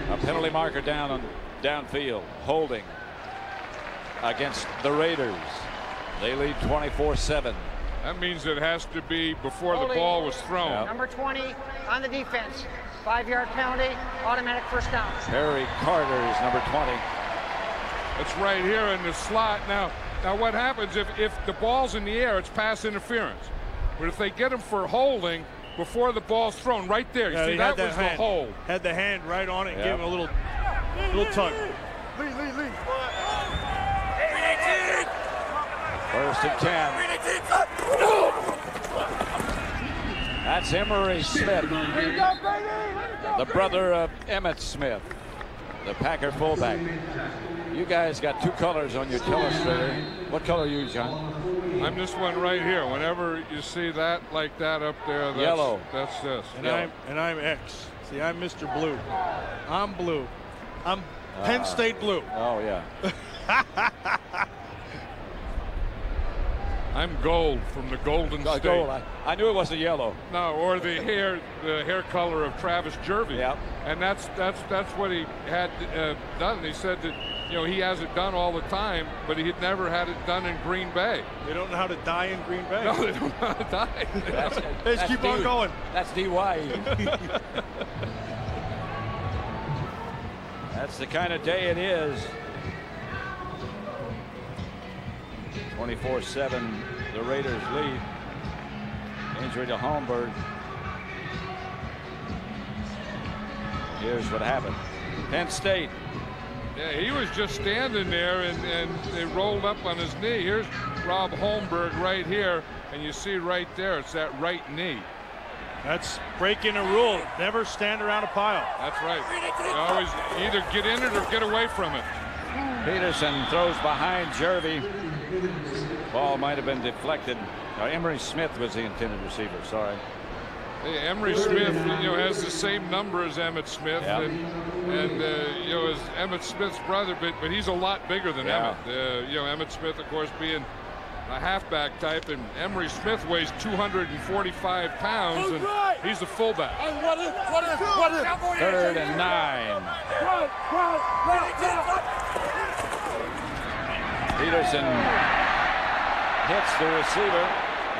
Speaker 7: A penalty marker downfield. Holding against the Raiders. They lead 24-7.
Speaker 8: That means it has to be before the ball was thrown.
Speaker 10: Yep. Number 20 on the defense. 5-yard penalty, automatic first down.
Speaker 7: Perry Carter is number 20.
Speaker 8: It's right here in the slot. Now what happens if the ball's in the air, it's pass interference. But if they get him for holding before the ball's thrown, right there, you see that was the hold.
Speaker 9: Had the hand right on it and gave him a little tug. Lead.
Speaker 7: First and 10. That's Emery Smith, the brother of Emmitt Smith. the Packer fullback. You guys got 2 colors on your telestrator. What color are you, John?
Speaker 8: I'm this one right here. Whenever you see that like that up there, that's,
Speaker 7: yellow.
Speaker 8: That's this.
Speaker 9: And I'm X. See, I'm Mr. Blue. I'm blue. I'm Penn State blue.
Speaker 7: Oh, yeah.
Speaker 8: I'm gold from the Golden State.
Speaker 7: Gold. I knew it wasn't yellow.
Speaker 8: No, or the hair color of Travis Jervey.
Speaker 7: Yep.
Speaker 8: And that's what he had done. He said that, you know, he has it done all the time, but he'd never had it done in Green Bay.
Speaker 9: They don't know how to die in Green Bay.
Speaker 8: No, they don't know how to die.
Speaker 9: They just keep on going.
Speaker 7: That's DY. That's the kind of day it is. 24-7, the Raiders lead. Injury to Holmberg. Here's what happened. Penn State.
Speaker 8: Yeah, he was just standing there, and they rolled up on his knee. Here's Rob Holmberg right here, and you see right there, it's that right knee.
Speaker 9: That's breaking a rule. Never stand around a pile.
Speaker 8: That's right. You always either get in it or get away from it.
Speaker 7: Peterson throws behind Jervey. Ball might have been deflected. Emery Smith was the intended receiver. Sorry.
Speaker 8: Hey, Emery Smith, you know, has the same number as Emmitt Smith,
Speaker 7: yep.
Speaker 8: and you know, as Emmitt Smith's brother, but he's a lot bigger than Emmitt. You know, Emmitt Smith, of course, being a halfback type, and Emery Smith weighs 245 pounds, and he's the fullback.
Speaker 7: 3rd and 9. Peterson hits the receiver.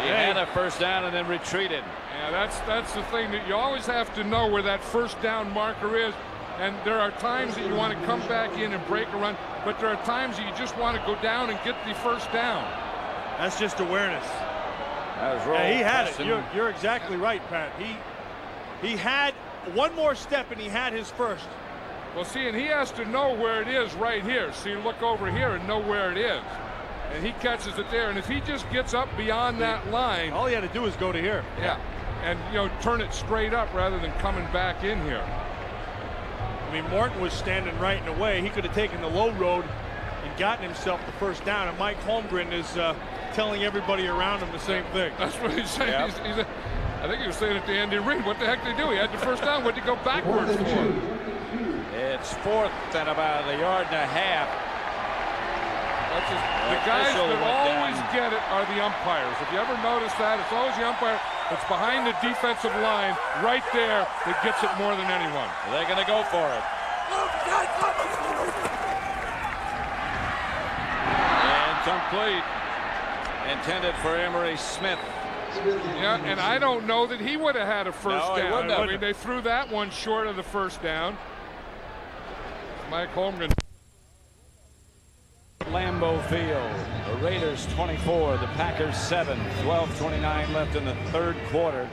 Speaker 7: He had a first down and then retreated.
Speaker 8: Yeah, that's the thing, that you always have to know where that first down marker is. And there are times that you want to come back in and break a run, but there are times that you just want to go down and get the first down.
Speaker 9: That's just awareness.
Speaker 7: Yeah,
Speaker 9: he had it. You're exactly right, Pat. He had one more step and he had his first.
Speaker 8: Well, see, and he has to know where it is right here. So you look over here and know where it is. And he catches it there. And if he just gets up beyond that line.
Speaker 9: All he had to do is go to here.
Speaker 8: Yeah. And, you know, turn it straight up rather than coming back in here.
Speaker 9: I mean, Morton was standing right in the way. He could have taken the low road and gotten himself the first down. And Mike Holmgren is telling everybody around him the same thing.
Speaker 8: That's what he's saying. Yep. I think he was saying it to Andy Reid. What the heck did he do? He had the first down. What did he go backwards for?
Speaker 7: It's 4th and about 1.5 yards.
Speaker 8: The guys that always get it are the umpires. If you ever notice that, it's always the umpire that's behind the defensive line right there that gets it more than anyone.
Speaker 7: They're going to go for it. Incomplete. Intended for Emery Smith.
Speaker 8: Yeah, and I don't know that he would have had a first down.
Speaker 7: I
Speaker 8: mean, they threw that one short of the first down. Mike Holmgren.
Speaker 7: Lambeau Field. The Raiders 24, the Packers 7. 12:29 left in the 3rd quarter.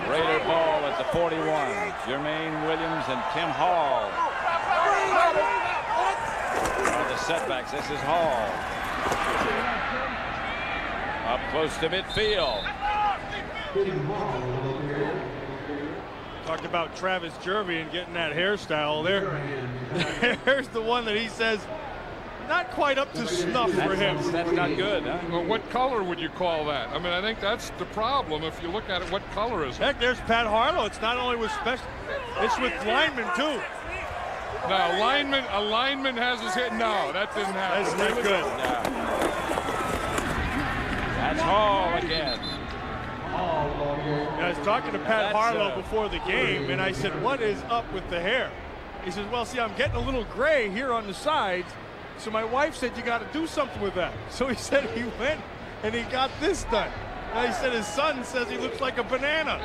Speaker 7: Raider ball at the 41. Jermaine Williams and Tim Hall. The setbacks. This is Hall. Up close to midfield.
Speaker 9: Talked about Travis Jervey and getting that hairstyle there. There's the one that he says not quite up to snuff for him.
Speaker 7: That's not good, huh?
Speaker 8: Well, what color would you call that? I mean, I think that's the problem. If you look at it, what color is it?
Speaker 9: Heck, there's Pat Harlow. It's not only with special, it's with linemen too.
Speaker 8: No, a lineman has his hit. No, that didn't happen.
Speaker 9: That's not good.
Speaker 7: No. That's Hall again.
Speaker 9: I was talking to Pat Harlow before the game, and I said, what is up with the hair? He says, well, see, I'm getting a little gray here on the sides, so my wife said you got to do something with that. So he said he went and he got this done. And he said his son says he looks like a banana.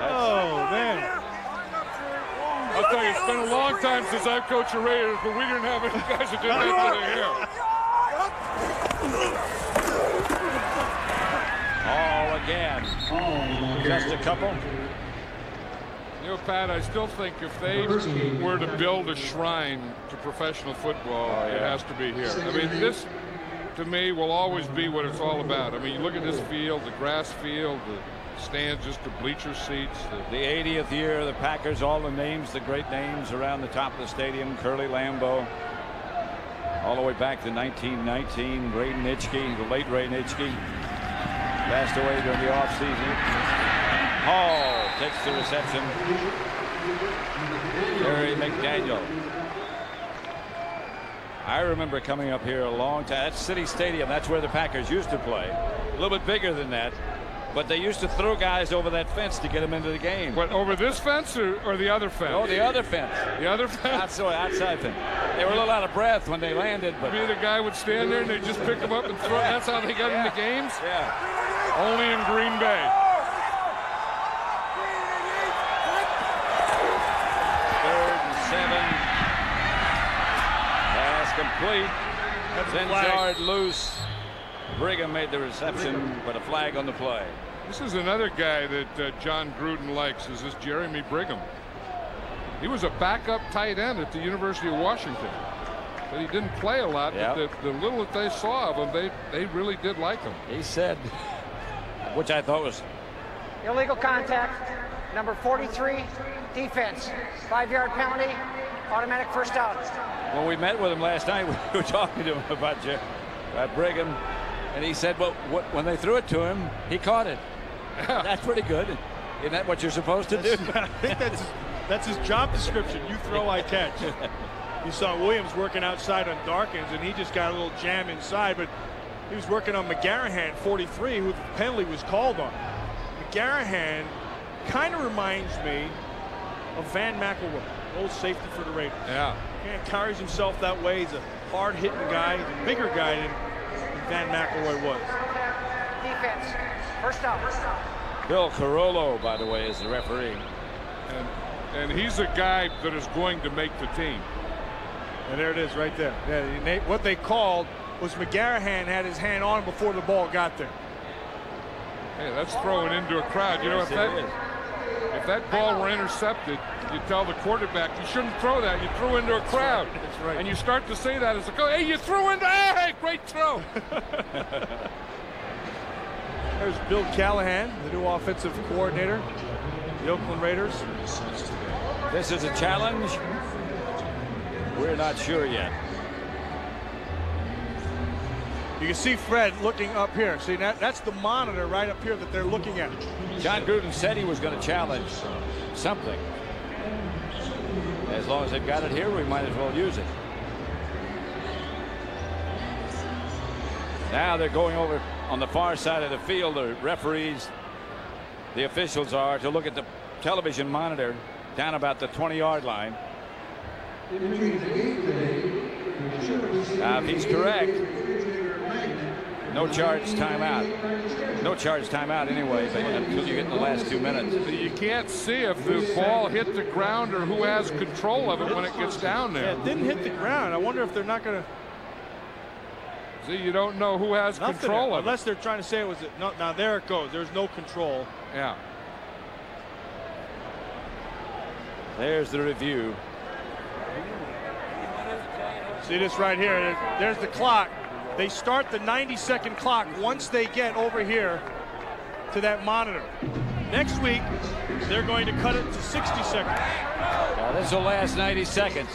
Speaker 9: Oh, man.
Speaker 8: I'll tell you, it's been a long time since I've coached the Raiders, but we didn't have any guys that did that to their hair.
Speaker 7: All again. Just a couple.
Speaker 8: You know, Pat, I still think if they were to build a shrine to professional football, it has to be here. I mean, this, to me, will always be what it's all about. I mean, you look at this field, the grass field, stands, just the bleacher seats.
Speaker 7: The 80th year of the Packers, all the names, the great names around the top of the stadium. Curly Lambeau, all the way back to 1919. Ray Nitschke, the late Ray Nitschke, passed away during the offseason. Hall takes the reception. Terry McDaniel. I remember coming up here a long time. That's City Stadium. That's where the Packers used to play. A little bit bigger than that. But they used to throw guys over that fence to get them into the game.
Speaker 8: What, over this fence or the other fence?
Speaker 7: Oh, the other fence.
Speaker 8: The other fence?
Speaker 7: Outside fence. They were a little out of breath when they landed. But
Speaker 8: maybe the guy would stand there and they just pick him up and throw. That's how they got into games?
Speaker 7: Yeah.
Speaker 8: Only in Green Bay.
Speaker 7: Third and 7. Pass complete. Then yard loose. Brigham made the reception, but a flag on the play.
Speaker 8: This is another guy that John Gruden likes, is this Jeremy Brigham. He was a backup tight end at the University of Washington. But he didn't play a lot,
Speaker 7: Yep.
Speaker 8: but the little that they saw of him, they really did like him.
Speaker 7: He said, which I thought was...
Speaker 10: Illegal contact, number 43, defense. 5-yard penalty, automatic first down.
Speaker 7: When we met with him last night, we were talking to him about Brigham. And he said, well, when they threw it to him, he caught it. That's pretty good. Isn't that what you're supposed to do?
Speaker 9: I think that's his job description. You throw, I catch. You saw Williams working outside on Darkins, and he just got a little jam inside, but he was working on McGarrahan, 43, who the penalty was called on. McGarrahan kind of reminds me of Van McElroy, old safety for the Raiders.
Speaker 8: Yeah.
Speaker 9: He carries himself that way. He's a hard-hitting guy. He's a bigger guy than Van McElroy was.
Speaker 10: Defense, first down.
Speaker 7: Bill Carollo, by the way, is the referee.
Speaker 8: And he's a guy that is going to make the team.
Speaker 9: And there it is right there. Yeah, what they called was McGarrahan had his hand on him before the ball got there.
Speaker 8: Hey, that's throwing into a crowd. You know, if that ball were intercepted, you tell the quarterback, you shouldn't throw that. You threw into a crowd.
Speaker 9: That's right.
Speaker 8: And you start to say that as a coach. Hey, you threw into, hey, great throw.
Speaker 9: There's Bill Callahan, the new offensive coordinator, the Oakland Raiders.
Speaker 7: This is a challenge. We're not sure yet.
Speaker 9: You can see Fred looking up here. See, that's the monitor right up here that they're looking at.
Speaker 7: John Gruden said he was going to challenge something. As long as they've got it here, we might as well use it. Now they're going over on the far side of the field. The referees, the officials are, to look at the television monitor down about the 20-yard line. Now, if he's correct, no charge timeout. No charge timeout anyway, but until you get in the last 2 minutes.
Speaker 8: You can't see if the ball hit the ground or who has control of it when it gets down there.
Speaker 9: Yeah, it didn't hit the ground. I wonder if they're not going to.
Speaker 8: See, you don't know who has control of it.
Speaker 9: Unless they're trying to say it was. No, now there it goes. There's no control.
Speaker 8: Yeah.
Speaker 7: There's the review.
Speaker 9: See this right here. There's the clock. They start the 90-second clock once they get over here to that monitor. Next week, they're going to cut it to 60 seconds.
Speaker 7: Now, this will last 90 seconds.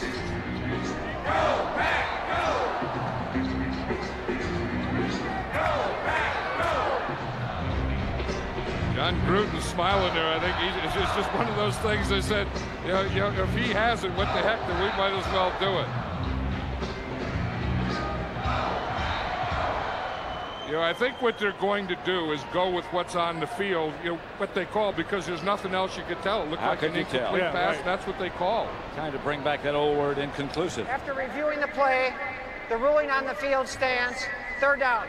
Speaker 8: John Gruden's smiling there. I think it's just one of those things they said, you know, if he has it, what the heck, then we might as well do it. You know, I think what they're going to do is go with what's on the field, you know, what they call, because there's nothing else you could tell. It looked like an incomplete pass.
Speaker 9: Right.
Speaker 8: That's what they call.
Speaker 7: Trying to bring back that old word, inconclusive.
Speaker 10: After reviewing the play, the ruling on the field stands. Third down.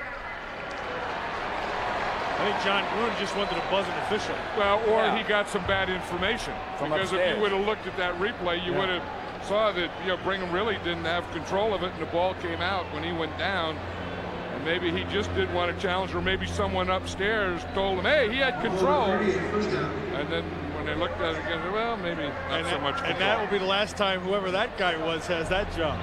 Speaker 9: I think John Gruden just wanted to buzz an official.
Speaker 8: Well, or he got some bad information.
Speaker 7: From
Speaker 8: because
Speaker 7: upstairs.
Speaker 8: if you would have looked at that replay, you would have saw that, you know, Brigham really didn't have control of it, and the ball came out when he went down. And maybe he just did want to challenge, or maybe someone upstairs told him, hey, he had control. And then when they looked at it again, well, maybe not so much control.
Speaker 9: And that will be the last time whoever that guy was has that job.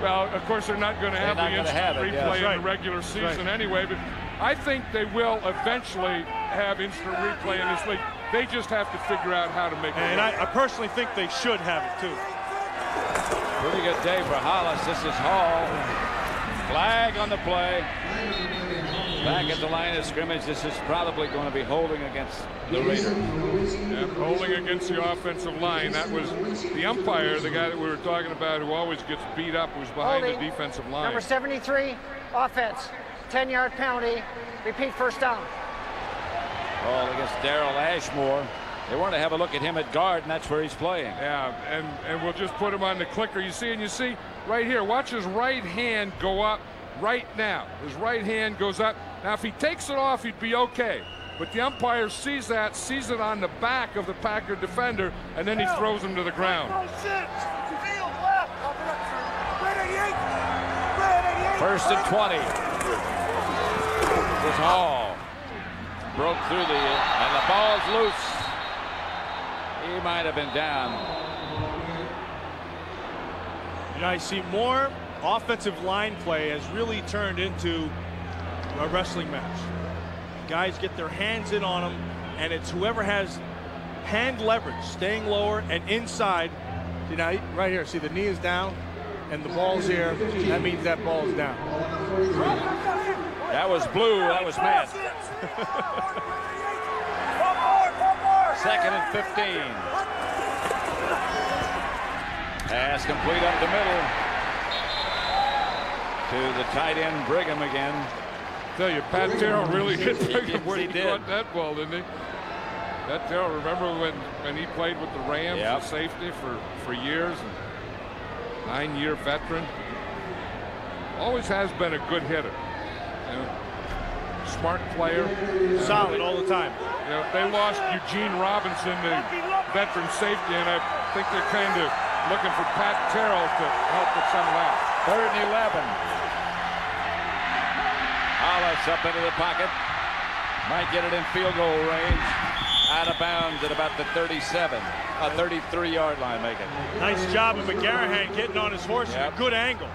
Speaker 8: Well, of course, they're not going to have the instant replay in the regular season anyway, but I think they will eventually have instant replay in this league. They just have to figure out how to make it.
Speaker 9: And I personally think they should have it too.
Speaker 7: Pretty good day for Hollis. This is Hall. Flag on the play. Back at the line of scrimmage. This is probably going to be holding against the Raiders.
Speaker 8: Yeah, holding against the offensive line. That was the umpire, the guy that we were talking about who always gets beat up, who's behind the defensive line.
Speaker 10: Number 73, offense. 10-yard penalty. Repeat, first down.
Speaker 7: Ball against Daryl Ashmore. They want to have a look at him at guard, and that's where he's playing.
Speaker 8: Yeah, and we'll just put him on the clicker. You see right here, watch his right hand go up right now. His right hand goes up. Now, if he takes it off, he'd be okay. But the umpire sees it on the back of the Packer defender, and then he throws him to the ground.
Speaker 7: First and 20. This Hall broke through and the ball's loose. He might have been down.
Speaker 9: And I see more offensive line play has really turned into a wrestling match. Guys get their hands in on them, and it's whoever has hand leverage, staying lower and inside. See now, right here, see the knee is down and the ball's here. That means that ball's down.
Speaker 7: That was blue. That was Matt. Second and 15. Pass complete up the middle to the tight end Brigham again.
Speaker 8: I tell you, Pat Terrell really hit Brigham when he caught that ball, didn't he? Pat Terrell, remember when he played with the Rams as safety for years, and 9-year veteran. Always has been a good hitter. You know, smart player.
Speaker 9: Solid all the time.
Speaker 8: You know, they lost Eugene Robinson, the veteran safety, and I think they're kind of looking for Pat Terrell to help with some of that.
Speaker 7: 3rd and 11. Hollis up into the pocket. Might get it in field goal range. Out of bounds at about the 33-yard line, making.
Speaker 9: Nice job of McGarrahan getting on his horse at a good angle.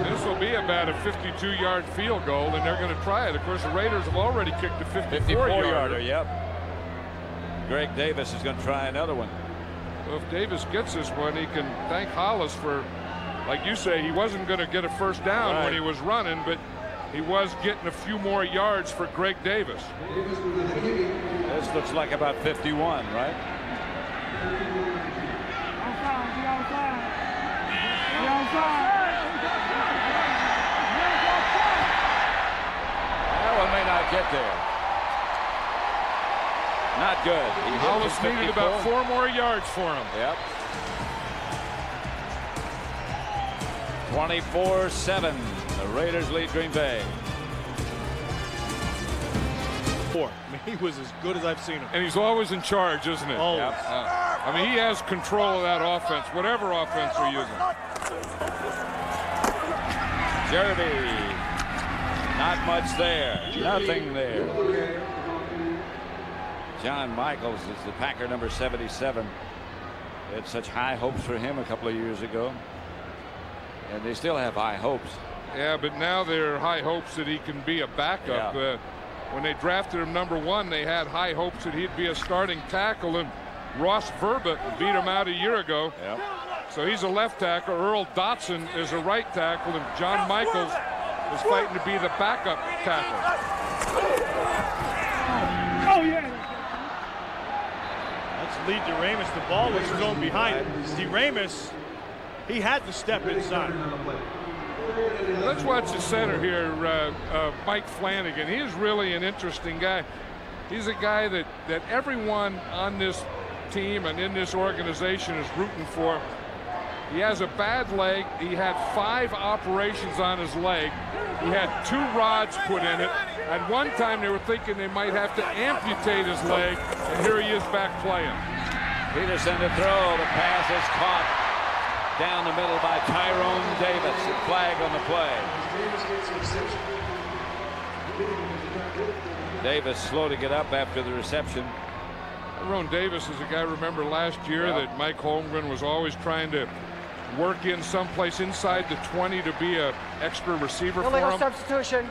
Speaker 8: This will be about a 52-yard field goal, and they're going to try it. Of course, the Raiders have already kicked a 54-yarder.
Speaker 7: Yep. Greg Davis is going to try another one.
Speaker 8: Well, if Davis gets this one, he can thank Hollis for, like you say, he wasn't going to get a first down when he was running, but he was getting a few more yards for Greg Davis.
Speaker 7: This looks like about 51, right? That one may not get there. Not good.
Speaker 8: Hollis needed about 4 more yards for him.
Speaker 7: Yep. 24-7. The Raiders lead Green Bay.
Speaker 9: He was as good as I've seen him.
Speaker 8: And he's always in charge, isn't it?
Speaker 9: Always.
Speaker 8: Yep. I mean, he has control of that offense, whatever offense they're using.
Speaker 7: Jerby. Not much there. Nothing there. John Michaels is the Packer number 77. They had such high hopes for him a couple of years ago. And they still have high hopes.
Speaker 8: Yeah, but now there are high hopes that he can be a backup.
Speaker 7: Yeah.
Speaker 8: When they drafted him number 1, they had high hopes that he'd be a starting tackle, and Ross Verba beat him out a year ago.
Speaker 7: Yep.
Speaker 8: So he's a left tackle. Earl Dotson is a right tackle, and John Michaels is fighting to be the backup tackle.
Speaker 9: Oh, yeah. That's Lee DeRamus. The ball was thrown behind him. DeRamus, he had to step inside.
Speaker 8: Let's watch the center here, Mike Flanagan. He is really an interesting guy. He's a guy that everyone on this team and in this organization is rooting for. He has a bad leg. He had 5 operations on his leg. He had 2 rods put in it. At one time they were thinking they might have to amputate his leg, and here he is back playing.
Speaker 7: Peterson to throw. The pass is caught down the middle by Tyrone Davis. A flag on the play. Davis slow to get up after the reception.
Speaker 8: Tyrone Davis is a guy, remember last year that Mike Holmgren was always trying to work in someplace inside the 20 to be an extra receiver for
Speaker 10: Illegal
Speaker 8: him.
Speaker 10: substitution.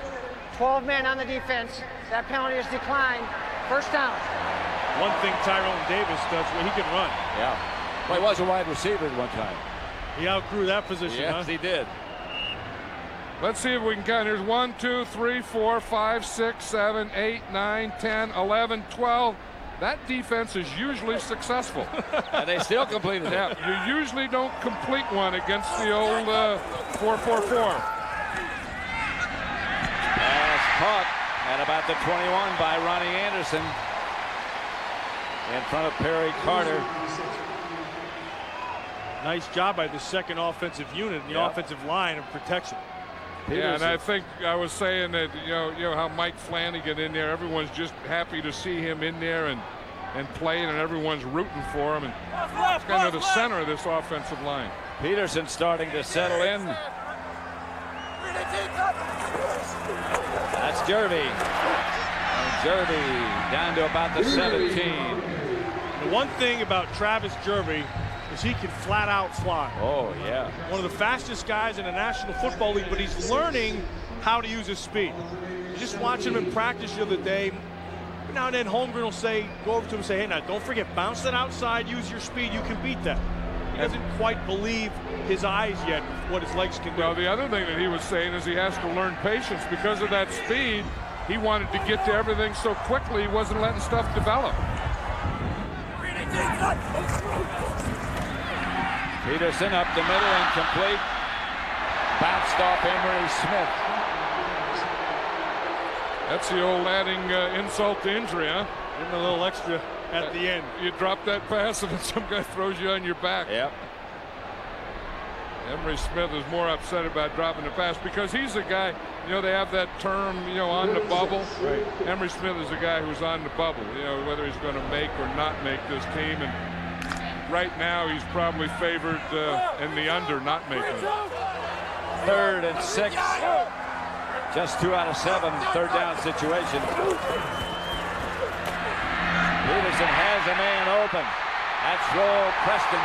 Speaker 10: 12 men on the defense. That penalty is declined. First down.
Speaker 9: One thing Tyrone Davis does, well, he can run.
Speaker 7: Yeah. Well, he was a wide receiver at one time.
Speaker 9: He outgrew that position,
Speaker 7: Yes,
Speaker 9: huh?
Speaker 7: he did.
Speaker 8: Let's see if we can count. Here's 1, 2, 3, 4, 5, 6, 7, 8, 9, 10, 11, 12. That defense is usually successful.
Speaker 7: And they still completed it.
Speaker 8: Yeah, you usually don't complete one against the old 4-4-4.
Speaker 7: Pass caught at about the 21 by Ronnie Anderson in front of Perry Carter.
Speaker 9: Nice job by the second offensive unit and the offensive line of protection.
Speaker 8: Yeah, and I think I was saying that you know how Mike Flanagan in there, everyone's just happy to see him in there and playing, and everyone's rooting for him, and it's kind of the center of this offensive line.
Speaker 7: Peterson starting to settle in. That's Jervy. And Jervy down to about the 17.
Speaker 9: The one thing about Travis Jervy is he can flat out fly.
Speaker 7: Oh, yeah.
Speaker 9: One of the fastest guys in the National Football League, but he's learning how to use his speed. Just watching him in practice the other day, now and then Holmgren will say, go over to him and say, hey, now don't forget, bounce that outside, use your speed, you can beat that. He doesn't quite believe his eyes yet, what his legs can do.
Speaker 8: Well, the other thing that he was saying is he has to learn patience because of that speed. He wanted to get to everything so quickly, he wasn't letting stuff develop.
Speaker 7: Peterson up the middle, incomplete. Bounced off Emery Smith.
Speaker 8: That's the old adding insult to injury, huh?
Speaker 9: Give him a little extra at the end.
Speaker 8: You drop that pass and then some guy throws you on your back.
Speaker 7: Yep.
Speaker 8: Emery Smith is more upset about dropping the pass because he's a guy, they have that term, on the bubble.
Speaker 7: Right.
Speaker 8: Emery Smith is a guy who's on the bubble, whether he's going to make or not make this team. And right now he's probably favored in the under not making it.
Speaker 7: 3rd and 6. Just 2 out of 7. Third down situation. Peterson has a man open. That's Roll Preston.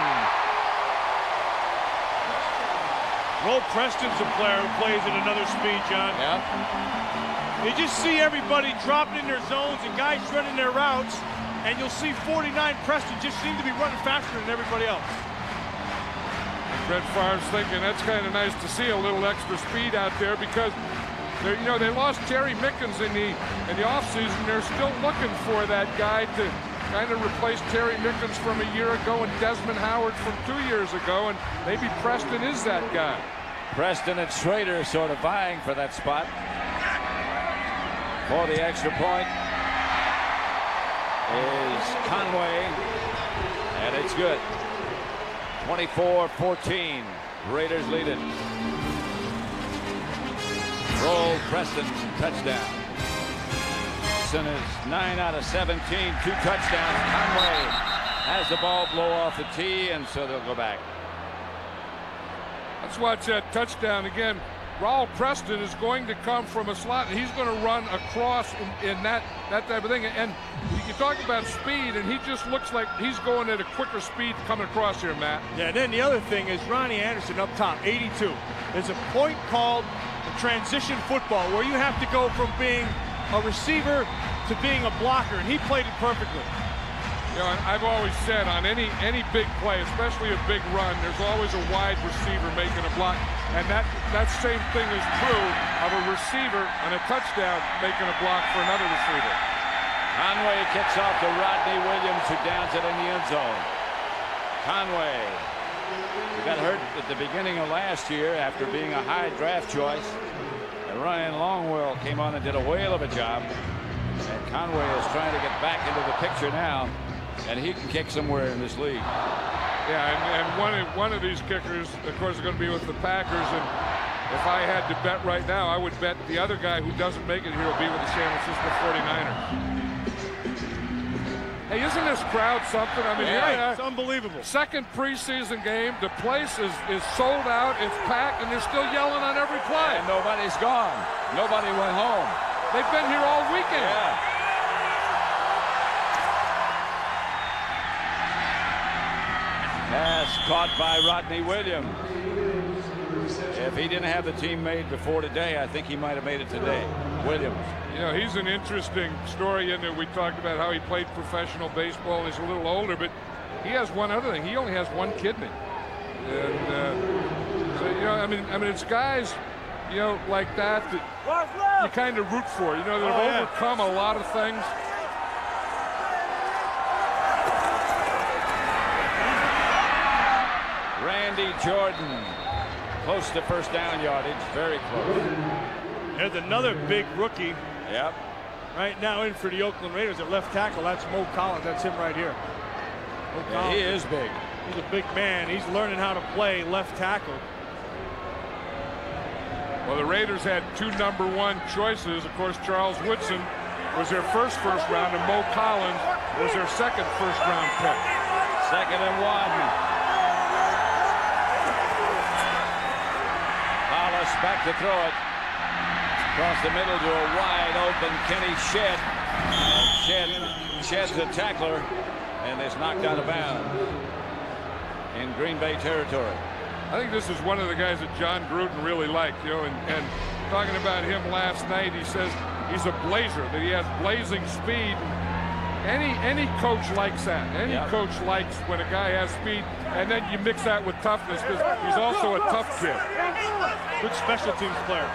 Speaker 9: Roll Preston's a player who plays at another speed, John.
Speaker 7: Yeah.
Speaker 9: You just see everybody dropping in their zones and guys running their routes, and you'll see 49 Preston just seem to be running faster than everybody else.
Speaker 8: Brett Favre's thinking that's kind of nice to see a little extra speed out there because they lost Terry Mickens in the offseason. They're still looking for that guy to kind of replace Terry Mickens from a year ago and Desmond Howard from 2 years ago, and maybe Preston is that guy.
Speaker 7: Preston and Schrader sort of vying for that spot. For the extra point is Conway, and it's good. 24-14. Raiders lead it. Roll Preston, touchdown. Preston is 9 out of 17, 2 touchdowns. Conway has the ball blow off the tee, and so they'll go back.
Speaker 8: Let's watch that touchdown again. Raul Preston is going to come from a slot, and he's going to run across in that type of thing. And you talk about speed, and he just looks like he's going at a quicker speed coming across here, Matt.
Speaker 9: Yeah, and then the other thing is Ronnie Anderson up top, 82. There's a point called transition football where you have to go from being a receiver to being a blocker, and he played it perfectly.
Speaker 8: And I've always said on any big play, especially a big run, there's always a wide receiver making a block, and that same thing is true of a receiver on a touchdown making a block for another receiver.
Speaker 7: Conway kicks off to Rodney Williams, who downs it in the end zone. Conway, who got hurt at the beginning of last year after being a high draft choice. And Ryan Longwell came on and did a whale of a job. And Conway is trying to get back into the picture now, and he can kick somewhere in this league.
Speaker 8: Yeah, and one of these kickers, of course, is going to be with the Packers. And if I had to bet right now, I would bet the other guy who doesn't make it here will be with the San Francisco 49ers. Hey, isn't this crowd something? I mean,
Speaker 9: yeah, it's unbelievable.
Speaker 8: Second preseason game, the place is sold out, it's packed, and they're still yelling on every play.
Speaker 7: And nobody's gone. Nobody went home.
Speaker 8: They've been here all weekend.
Speaker 7: Yeah. Pass caught by Rodney Williams. If he didn't have the team made before today, I think he might have made it today. Williams.
Speaker 8: You know, he's an interesting story in that we talked about how he played professional baseball. He's a little older, but he has one other thing. He only has one kidney. And, so, you know, I mean, it's guys, you know, like that you kind of root for, you know, that have overcome a lot of things.
Speaker 7: Randy Jordan, close to first down yardage, very close.
Speaker 9: There's another big rookie.
Speaker 7: Yep.
Speaker 9: Right now in for the Oakland Raiders at left tackle. That's Mo Collins. That's him right here.
Speaker 7: Yeah, he is big.
Speaker 9: He's a big man. He's learning how to play left tackle.
Speaker 8: Well, the Raiders had 2 number-1 choices. Of course, Charles Woodson was their first round, and Mo Collins was their second first-round pick.
Speaker 7: 2nd and 1. Hollis back to throw it. Across the middle to a wide open Kenny Shedd. Shedd's a tackler and is knocked out of bounds in Green Bay territory.
Speaker 8: I think this is one of the guys that John Gruden really liked, you know, and talking about him last night, he says he's a blazer, that he has blazing speed. Any coach likes that. Any coach likes when a guy has speed, and then you mix that with toughness because he's also a tough kid.
Speaker 9: Good special teams player.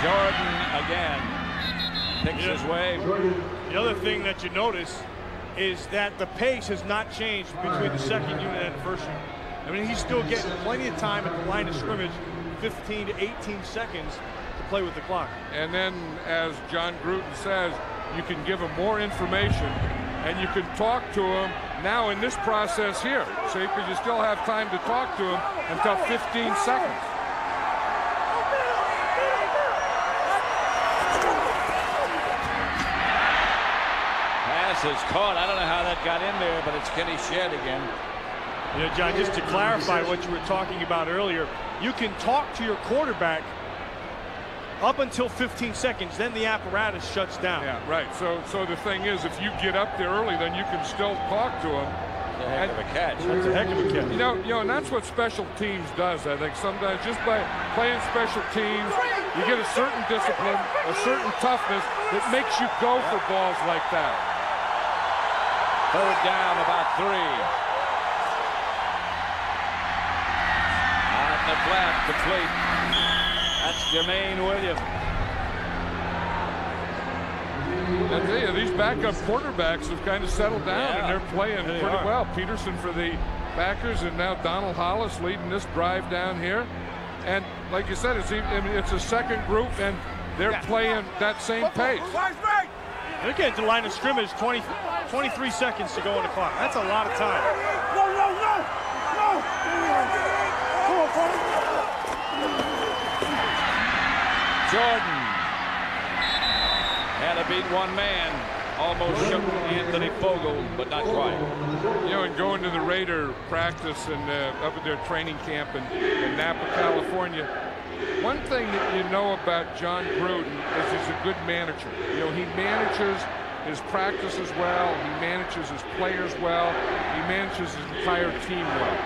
Speaker 7: Jordan again picks his way.
Speaker 9: The other thing that you notice is that the pace has not changed between the second unit and the first unit. I mean, he's still getting plenty of time at the line of scrimmage, 15 to 18 seconds to play with the clock.
Speaker 8: And then, as John Gruden says, you can give him more information and you can talk to him now in this process here. See, because you still have time to talk to him until 15 seconds.
Speaker 7: Is caught. I don't know how that got in there, but it's Kenny Shedd again.
Speaker 9: You know, John, just to clarify what you were talking about earlier, you can talk to your quarterback up until 15 seconds, then the apparatus shuts down.
Speaker 8: Yeah, right. So the thing is, if you get up there early, then you can still talk to him.
Speaker 7: That's a heck of a catch.
Speaker 9: That's a heck of a catch.
Speaker 8: You know, and that's what special teams does. I think sometimes just by playing special teams, you get a certain discipline, a certain toughness that makes you go for balls like that.
Speaker 7: 3rd down, about 3. Out in the flat, complete. That's Jermaine Williams.
Speaker 8: I tell you, these backup quarterbacks have kind of settled down, and they're playing pretty well. Peterson for the Packers, and now Donald Hollis leading this drive down here. And like you said, it's a second group, and they're playing that same pace.
Speaker 9: They're getting to the line of scrimmage, 23 seconds to go on the clock. That's a lot of time. No!
Speaker 7: Jordan had to beat one man. Almost shook Anthony Fogle, but not quite.
Speaker 8: You know, and going to the Raider practice and up at their training camp in Napa, California, one thing that you know about John Gruden is he's a good manager. You know, he manages his practices well, he manages his players well, he manages his entire team well.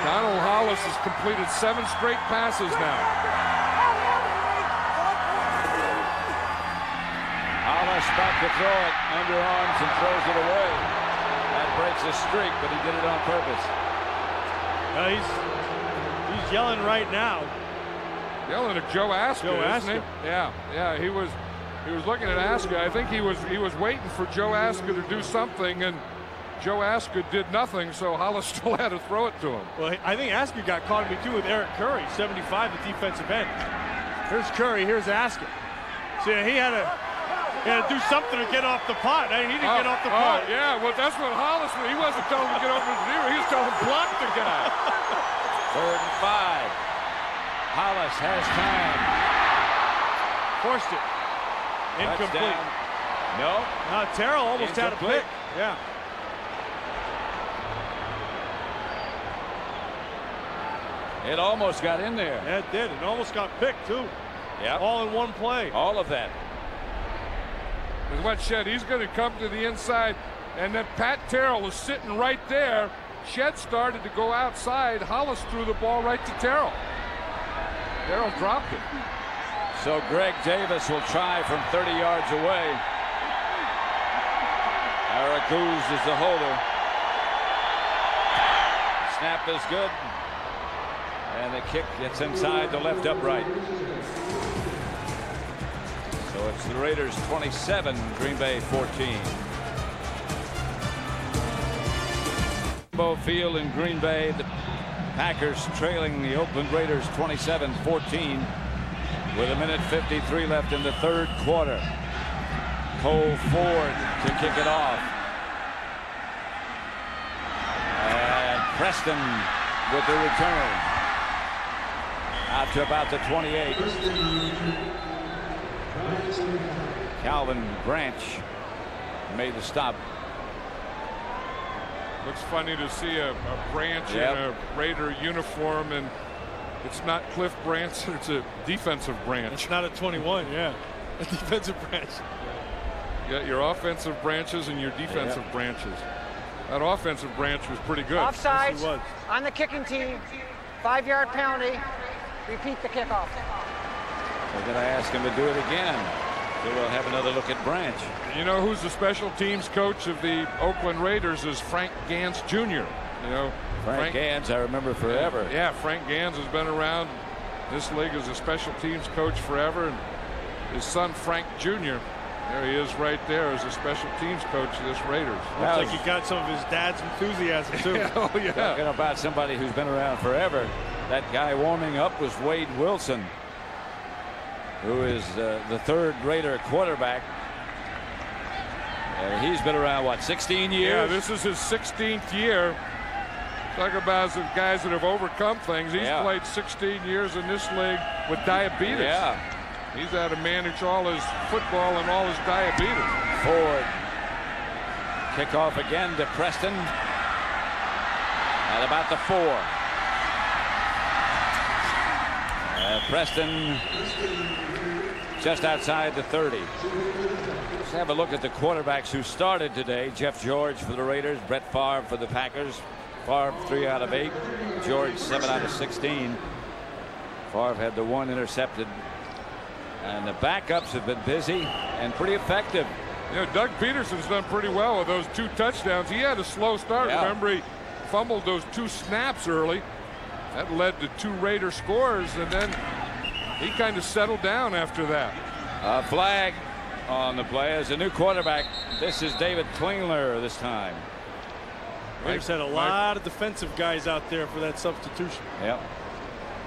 Speaker 8: Donald Hollis has completed 7 straight passes now.
Speaker 7: Hollis back to throw it, underarms and throws it away. That breaks his streak, but he did it on purpose.
Speaker 9: He's yelling right now.
Speaker 8: Yelling at Joe Aska, isn't he? Yeah. He was looking at Aska. I think he was waiting for Joe Aska to do something, and Joe Aska did nothing, so Hollis still had to throw it to him.
Speaker 9: Well, I think Aska got caught in between with Eric Curry, 75, the defensive end. Here's Curry, here's Aska. See, he had to do something to get off the pot. He didn't get off the pot.
Speaker 8: Yeah, well, that's what Hollis was. He wasn't telling him to get over his knee. He was telling him to block the guy.
Speaker 7: 3rd and 5. Hollis has time.
Speaker 9: Forced it. Incomplete.
Speaker 7: No.
Speaker 9: Terrell almost had a pick. Yeah.
Speaker 7: It almost got in there.
Speaker 9: Yeah, it did. It almost got picked, too.
Speaker 7: Yeah.
Speaker 9: All in one play.
Speaker 7: All of that.
Speaker 8: With what Shed, he's going to come to the inside, and then Pat Terrell is sitting right there. Shed started to go outside. Hollis threw the ball right to Terrell. Terrell dropped it.
Speaker 7: So Greg Davis will try from 30 yards away. Araguz is the holder. Snap is good. And the kick gets inside the left upright. So it's the Raiders 27, Green Bay 14. Field in Green Bay, the Packers trailing the Oakland Raiders 27-14 with 1:53 left in the third quarter. Cole Ford to kick it off. And Preston with the return. Out to about the 28. Calvin Branch made the stop.
Speaker 8: Looks funny to see a Branch in a Raider uniform, and it's not Cliff Branch, it's a defensive branch.
Speaker 9: It's not a 21, a defensive branch.
Speaker 8: You got your offensive branches and your defensive branches. That offensive branch was pretty good.
Speaker 10: Offsides
Speaker 8: Yes,
Speaker 10: on the kicking team. 5-yard penalty. Repeat the kickoff.
Speaker 7: We're going to ask him to do it again. So we'll have another look at Branch.
Speaker 8: You know who's the special teams coach of the Oakland Raiders is Frank Gans Jr. You know,
Speaker 7: Frank Gans, I remember forever.
Speaker 8: Yeah, Frank Gans has been around this league as a special teams coach forever. And his son Frank Jr., there he is right there as a special teams coach of this Raiders.
Speaker 9: Looks like he got some of his dad's enthusiasm too.
Speaker 7: Talking about somebody who's been around forever. That guy warming up was Wade Wilson, who is the third Raider quarterback. He's been around, what, 16 years?
Speaker 8: Yeah, this is his 16th year. Talk about some guys that have overcome things. He's played 16 years in this league with diabetes.
Speaker 7: Yeah.
Speaker 8: He's had to manage all his football and all his diabetes.
Speaker 7: Ford. Kickoff again to Preston. At about the 4. Preston just outside the 30. Let's have a look at the quarterbacks who started today. Jeff George for the Raiders, Brett Favre for the Packers. Favre 3 out of 8. George 7 out of 16. Favre had the 1 intercepted. And the backups have been busy and pretty effective.
Speaker 8: You know, Doug Peterson's done pretty well with those 2 touchdowns. He had a slow start. Remember, he fumbled those 2 snaps early. That led to 2 Raider scores, and then he kind of settled down after that.
Speaker 7: A flag on the play as a new quarterback. This is David Klingler this time.
Speaker 9: Raiders had a lot of defensive guys out there for that substitution.
Speaker 7: Yep.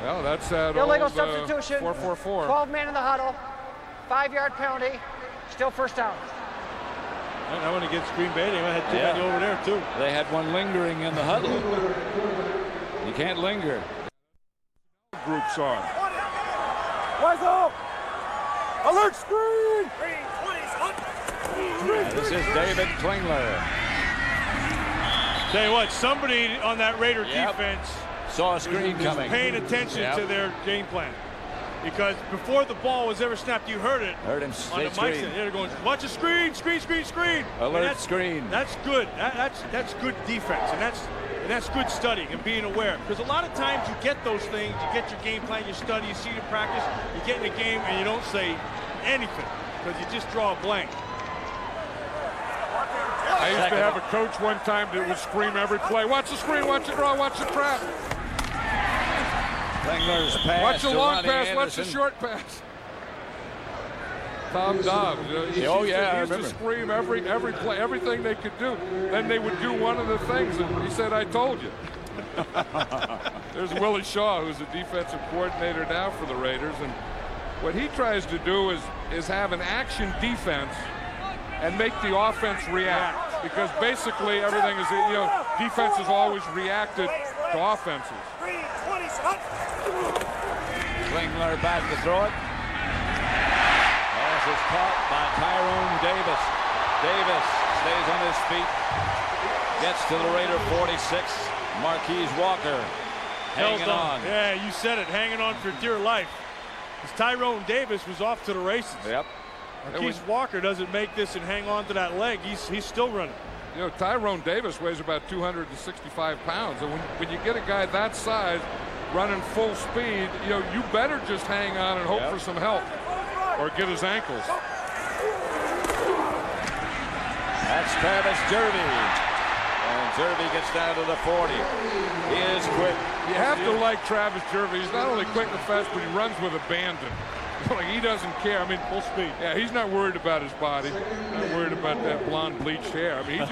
Speaker 8: Well, that's that
Speaker 10: Illegal
Speaker 8: old,
Speaker 10: substitution.
Speaker 8: 4-4-4.
Speaker 10: 12 men in the huddle. 5-yard penalty. Still first down.
Speaker 9: And that one against Green Bay, they had 2 men over there too.
Speaker 7: They had one lingering in the huddle. You can't linger.
Speaker 8: Groups on.
Speaker 9: Whistle! Alert screen!
Speaker 7: This is David Klingler.
Speaker 9: Tell you what, somebody on that Raider defense
Speaker 7: saw a screen
Speaker 9: was
Speaker 7: coming.
Speaker 9: paying attention to their game plan. Because before the ball was ever snapped, you heard it.
Speaker 7: Heard him
Speaker 9: on the mic. They're going, watch a screen, screen, screen, screen.
Speaker 7: Alert screen.
Speaker 9: That's good. That's good defense, and that's good studying and being aware. Because a lot of times you get those things, you get your game plan, you study, you see the practice, you get in the game, and you don't say anything because you just draw a blank.
Speaker 8: I used to have a coach one time that would scream every play. Watch the screen, watch the draw, watch the trap.
Speaker 7: Klingler's pass.
Speaker 8: Watch the long
Speaker 7: Ronnie
Speaker 8: pass,
Speaker 7: Anderson.
Speaker 8: watch the short pass. Tom Dobbs. He used to scream every play, everything they could do. Then they would do one of the things, and he said, "I told you." There's Willie Shaw, who's a defensive coordinator now for the Raiders, and what he tries to do is have an action defense and make the offense react, because basically everything is, defense has always reacted to offenses.
Speaker 7: Klingler back to throw it. Pass is caught by Tyrone Davis. Davis stays on his feet. Gets to the Raider 46. Marquise Walker hanging on.
Speaker 9: Yeah, you said it, hanging on for dear life. Because Tyrone Davis was off to the races.
Speaker 7: Yep.
Speaker 9: Keith Walker doesn't make this and hang on to that leg, he's still running.
Speaker 8: You know, Tyrone Davis weighs about 265 pounds, and when you get a guy that size running full speed, you know, you better just hang on and hope for some help or get his ankles.
Speaker 7: That's Travis Jervey. And Jervey gets down to the 40. He is quick.
Speaker 8: You have to like Travis Jervey. He's not only quick and fast, but he runs with abandon. Like, he doesn't care. I mean, full speed. Yeah, he's not worried about his body. Not worried about that blonde bleached hair. I mean,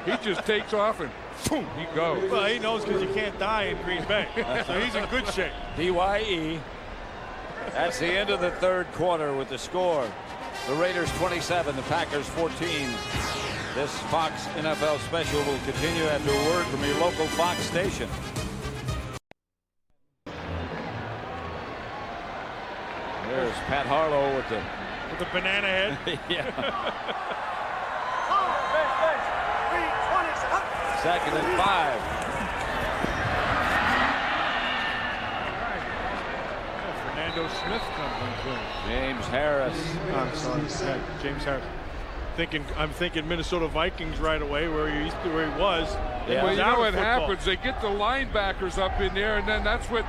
Speaker 8: he just takes off and boom, he goes.
Speaker 9: Well, he knows because you can't die in Green Bay, so he's in good shape.
Speaker 7: DYE. That's the end of the third quarter with the score. The Raiders 27, the Packers 14. This Fox NFL special will continue after a word from your local Fox station. There's Pat Harlow with
Speaker 9: the banana head.
Speaker 7: Yeah. Second and 5.
Speaker 9: Fernando Smith comes in.
Speaker 7: James Harris.
Speaker 9: I'm sorry, James Harris. I'm thinking Minnesota Vikings right away, where he was.
Speaker 8: Yeah. Well, you know what happens? They get the linebackers up in there, and then that's what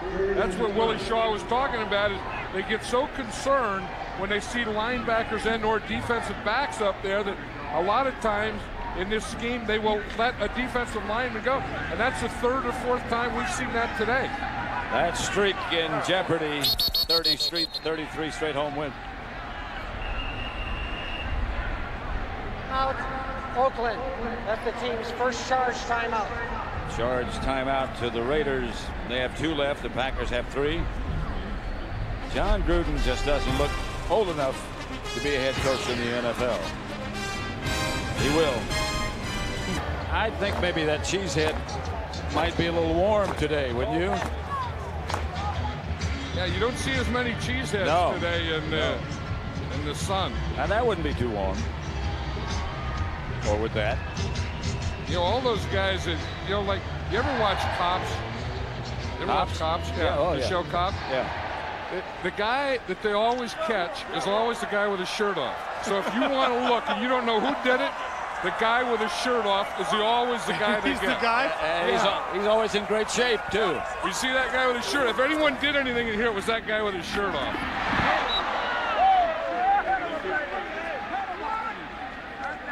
Speaker 8: Willie Shaw was talking about. Is they get so concerned when they see linebackers and/or defensive backs up there that a lot of times in this scheme they will let a defensive lineman go, and that's the third or fourth time we've seen that today.
Speaker 7: That streak in jeopardy. 33 straight home win.
Speaker 10: Out, Oakland. That's the team's first charge timeout.
Speaker 7: Charge timeout to the Raiders. They have 2 left. The Packers have 3. John Gruden just doesn't look old enough to be a head coach in the NFL. He will. I think maybe that cheesehead might be a little warm today, wouldn't you?
Speaker 8: Yeah, you don't see as many cheeseheads today in the sun.
Speaker 7: Now that wouldn't be too warm. Or with that.
Speaker 8: You know, all those guys that, you know, like, you ever watch Cops? You ever watch Cops? Yeah. The show Cops?
Speaker 7: Yeah.
Speaker 8: The guy that they always catch is always the guy with his shirt off. So if you want to look and you don't know who did it, the guy with his shirt off is always the guy they
Speaker 9: He's
Speaker 8: get.
Speaker 9: the guy?
Speaker 7: He's always in great shape, too.
Speaker 8: You see that guy with his shirt? If anyone did anything in here, it was that guy with his shirt off.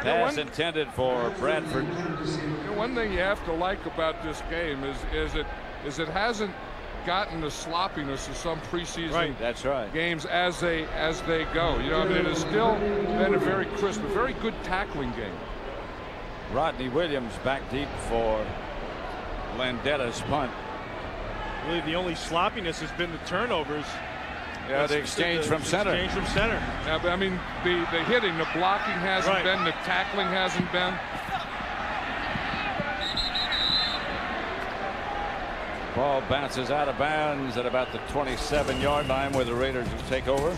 Speaker 7: Pass intended for Bradford.
Speaker 8: You know, one thing you have to like about this game is it hasn't gotten the sloppiness of some preseason games as they go. You know, I mean, it has still been a very crisp, a very good tackling game.
Speaker 7: Rodney Williams back deep for Landetta's punt.
Speaker 9: Really, the only sloppiness has been the turnovers.
Speaker 7: Yeah, the exchange from center.
Speaker 9: Exchange from center.
Speaker 8: Yeah, but I mean, the hitting, the blocking hasn't been, the tackling hasn't been.
Speaker 7: Ball bounces out of bounds at about the 27-yard line where the Raiders will take over.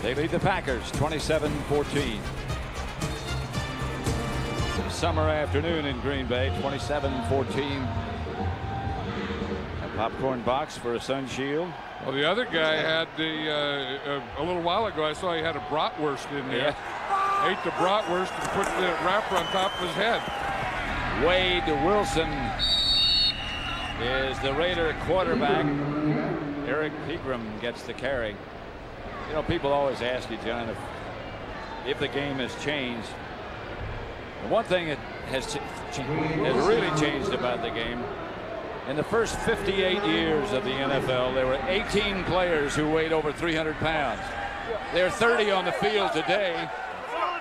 Speaker 7: They lead the Packers 27-14. Summer afternoon in Green Bay, 27-14. A popcorn box for a sun shield.
Speaker 8: Well, the other guy had a little while ago, I saw he had a bratwurst in there. Yeah. Ate the bratwurst and put the wrapper on top of his head.
Speaker 7: Wade Wilson is the Raider quarterback. Eric Pegram gets the carry. You know, people always ask you, John, if the game has changed. The one thing that has really changed about the game, in the first 58 years of the NFL, there were 18 players who weighed over 300 pounds. There are 30 on the field today.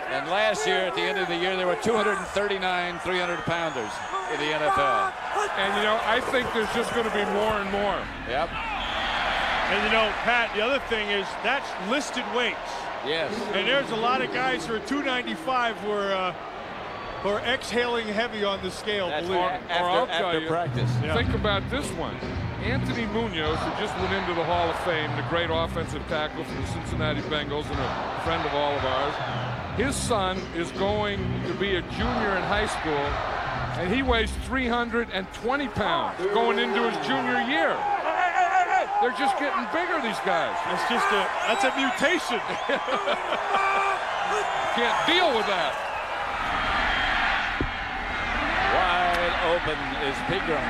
Speaker 7: And last year, at the end of the year, there were 239 300-pounders in the NFL.
Speaker 8: And, you know, I think there's just going to be more and more.
Speaker 7: Yep.
Speaker 9: And, you know, Pat, the other thing is that's listed weights.
Speaker 7: Yes.
Speaker 9: And there's a lot of guys who are 295 who are exhaling heavy on the scale.
Speaker 7: After practice.
Speaker 8: Think about this one. Anthony Munoz, who just went into the Hall of Fame, the great offensive tackle from the Cincinnati Bengals and a friend of all of ours. His son is going to be a junior in high school, and he weighs 320 pounds going into his junior year. They're just getting bigger, these guys.
Speaker 9: That's a mutation.
Speaker 8: Can't deal with that.
Speaker 7: Wide open is Pegram.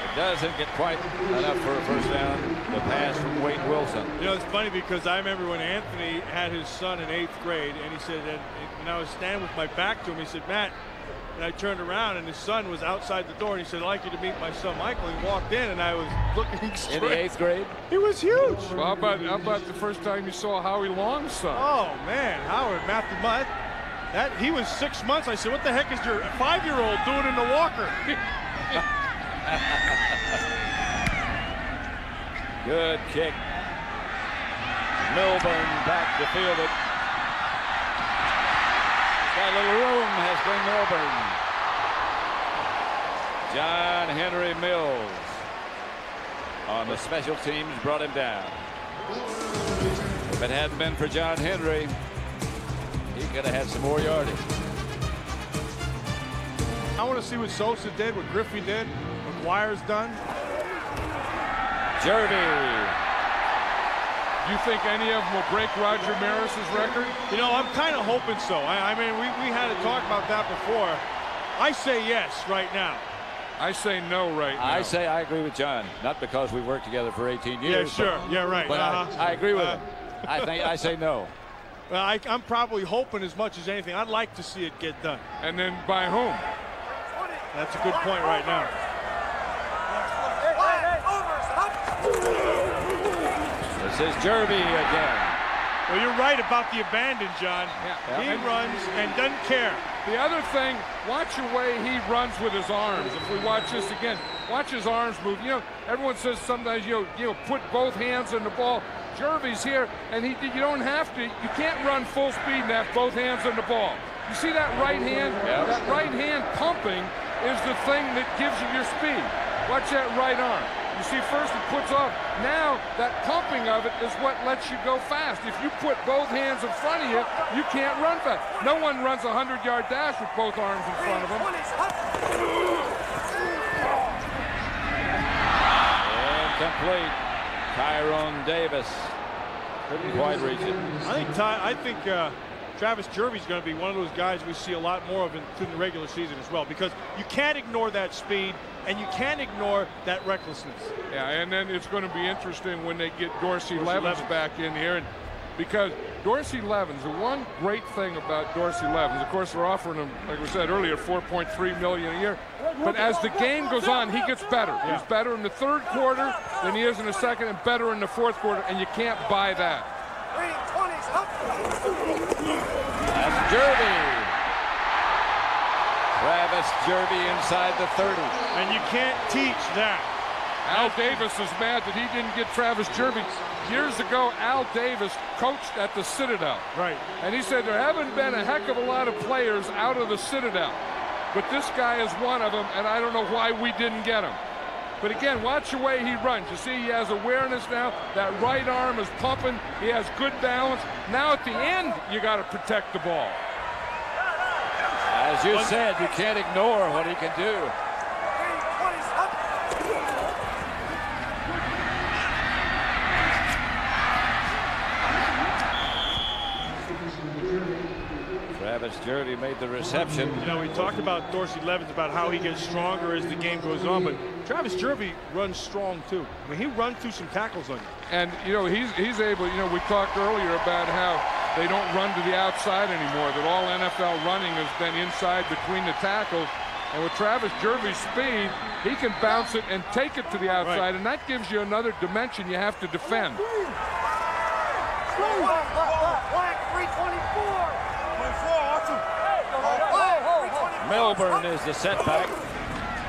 Speaker 7: It doesn't get quite enough for a first down. The pass from Wade Wilson.
Speaker 9: You know, it's funny because I remember when Anthony had his son in 8th grade, and he said that when I was standing with my back to him, he said, Matt, and I turned around and his son was outside the door, and he said, I'd like you to meet my son Michael. He walked in and I was looking straight.
Speaker 7: In the 8th grade?
Speaker 9: He was huge.
Speaker 8: Well, how about the first time you saw Howie Long's son?
Speaker 9: Oh man, Howard, Matthew Mudd. He was 6 months. I said, what the heck is your 5-year-old doing in the walker?
Speaker 7: Good kick. Milburn back to field it. Got a little room, has been Milburn. John Henry Mills on the special teams brought him down. If it hadn't been for John Henry, he could have had some more yardage.
Speaker 9: I want to see what Sosa did, what Griffey did, what McGuire's done.
Speaker 7: Jervy.
Speaker 8: Do you think any of them will break Roger Maris's record?
Speaker 9: You know, I'm kind of hoping so. I mean, we had to talk about that before. I say yes right now.
Speaker 8: I say no right now.
Speaker 7: I say I agree with John, not because we worked together for 18 years.
Speaker 9: Yeah, sure. Yeah, right.
Speaker 7: But I agree with him. I say no.
Speaker 9: Well, I'm probably hoping as much as anything. I'd like to see it get done.
Speaker 8: And then by whom?
Speaker 9: That's a good point right now.
Speaker 7: This is Jervy again.
Speaker 9: Well, you're right about the abandon, John.
Speaker 8: Yeah.
Speaker 9: He runs and doesn't care.
Speaker 8: The other thing, watch the way he runs with his arms. If we watch this again, watch his arms move. You know, everyone says sometimes you put both hands on the ball. Jervy's here, and you don't have to. You can't run full speed and have both hands on the ball. You see that right hand?
Speaker 7: Yeah.
Speaker 8: That right hand pumping is the thing that gives you your speed. Watch that right arm. You see, first it puts off. Now, that pumping of it is what lets you go fast. If you put both hands in front of you, you can't run fast. No one runs a 100-yard dash with both arms in front of them.
Speaker 7: Incomplete. Tyrone Davis couldn't quite reach it.
Speaker 9: I think Travis Jervy's going to be one of those guys we see a lot more of through the regular season as well, because you can't ignore that speed and you can't ignore that recklessness.
Speaker 8: Yeah, and then it's going to be interesting when they get Dorsey Levens back in here, and because Dorsey Levens, the one great thing about Dorsey Levens, of course, they're offering him, like we said earlier, $4.3 million a year. But as the game goes on, he gets better.
Speaker 9: Yeah.
Speaker 8: He's better in the third quarter than he is in the second, and better in the fourth quarter, and you can't buy that.
Speaker 7: That's Jervy. Travis Jervy inside the 30.
Speaker 9: And you can't teach that.
Speaker 8: Al Davis is mad that he didn't get Travis Jervy. Years ago, Al Davis coached at the Citadel.
Speaker 9: Right.
Speaker 8: And he said there haven't been a heck of a lot of players out of the Citadel. But this guy is one of them, and I don't know why we didn't get him. But again, watch the way he runs. You see, he has awareness now. That right arm is pumping. He has good balance. Now at the end, you got to protect the ball.
Speaker 7: As you said, you can't ignore what he can do. Travis Jervy made the reception.
Speaker 9: You know, we talked about Dorsey Levens, about how he gets stronger as the game goes on, but Travis Jervy runs strong too. I mean, he runs through some tackles on you.
Speaker 8: And, you know, he's able, you know, we talked earlier about how they don't run to the outside anymore, that all NFL running has been inside between the tackles. And with Travis Jervy's speed, he can bounce it and take it to the outside, right. And that gives you another dimension you have to defend.
Speaker 7: Milburn is the setback.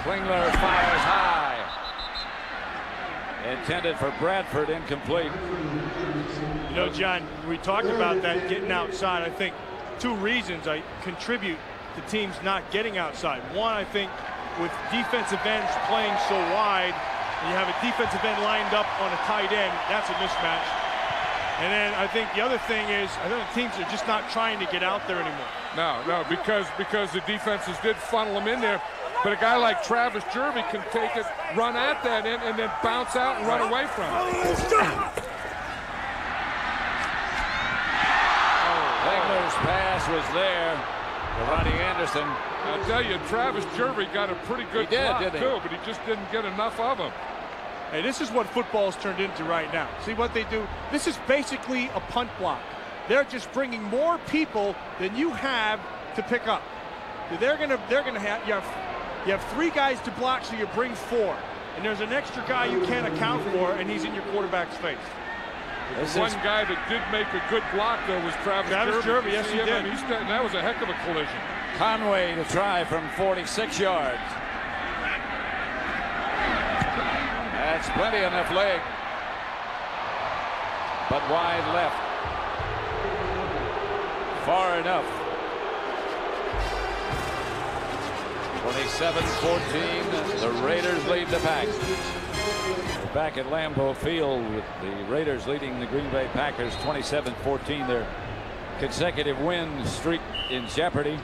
Speaker 7: Klingler fires high. Intended for Bradford, incomplete.
Speaker 9: You know, John, we talked about that getting outside. I think two reasons I contribute to teams not getting outside. One, I think with defensive ends playing so wide, and you have a defensive end lined up on a tight end, that's a mismatch. And then I think the other thing is, I think the teams are just not trying to get out there anymore.
Speaker 8: No, because the defenses did funnel them in there. But a guy like Travis Jervy can take it, run at that end, and then bounce out and run away from it.
Speaker 7: Oh, pass was there for Ronnie Anderson.
Speaker 8: I'll tell you, Travis Jervey got a pretty good block,
Speaker 7: didn't he?
Speaker 8: too, but he just didn't get enough of him.
Speaker 9: Hey, this is what football's turned into right now. See what they do? This is basically a punt block. They're just bringing more people than you have to pick up. They're gonna have you have 3 guys to block, so you bring 4, and there's an extra guy you can't account for, and he's in your quarterback's face.
Speaker 8: One guy that did make a good block, though, was Travis
Speaker 9: Jervey. Yes, he did.
Speaker 8: And that was a heck of a collision.
Speaker 7: Conway to try from 46 yards. That's plenty enough leg, but wide left. Far enough. 27-14, the Raiders lead the Pack. We're back at Lambeau Field with the Raiders leading the Green Bay Packers 27-14. Their consecutive win streak in jeopardy.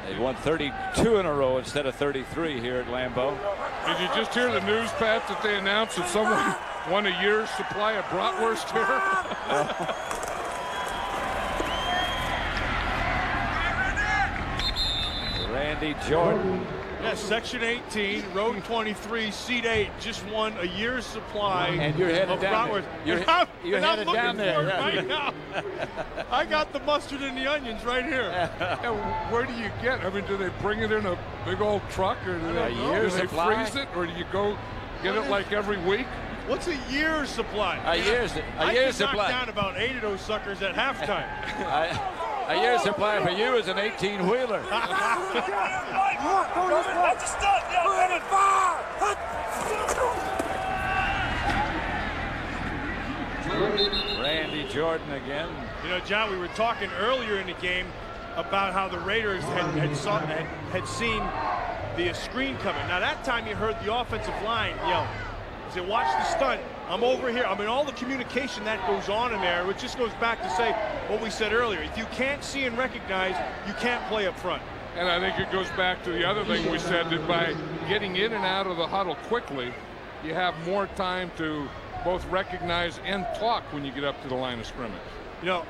Speaker 7: They won 32 in a row instead of 33 here at Lambeau.
Speaker 8: Did you just hear the news, Pat, that they announced that someone won a year's supply of bratwurst here?
Speaker 7: Randy Jordan.
Speaker 9: Yes, Section 18, Road 23, Seat 8 just won a year's supply
Speaker 7: And you're headed
Speaker 9: of
Speaker 7: down
Speaker 9: bratwurst.
Speaker 7: there. You're
Speaker 9: And I'm
Speaker 7: headed
Speaker 9: looking
Speaker 7: down there.
Speaker 9: for it
Speaker 7: Yeah.
Speaker 9: right now. I got the mustard and the onions right here.
Speaker 8: Yeah, where do you get? I mean, do they bring it in a big old truck, or do they
Speaker 7: year's supply?
Speaker 8: freeze it, or do you go get it like every week?
Speaker 9: What's a year's supply?
Speaker 7: A year's
Speaker 9: I
Speaker 7: supply.
Speaker 9: knocked down about 8 of those suckers at halftime.
Speaker 7: A year's supply for you is an 18-wheeler. Randy Jordan again.
Speaker 9: You know, John, we were talking earlier in the game about how the Raiders had seen the screen coming. Now, that time you heard the offensive line yell. He said, watch the stunt. I'm over here. I mean, all the communication that goes on in there, which just goes back to say what we said earlier. If you can't see and recognize, you can't play up front.
Speaker 8: And I think it goes back to the other thing we said, that by getting in and out of the huddle quickly, you have more time to both recognize and talk when you get up to the line of scrimmage.
Speaker 9: You know,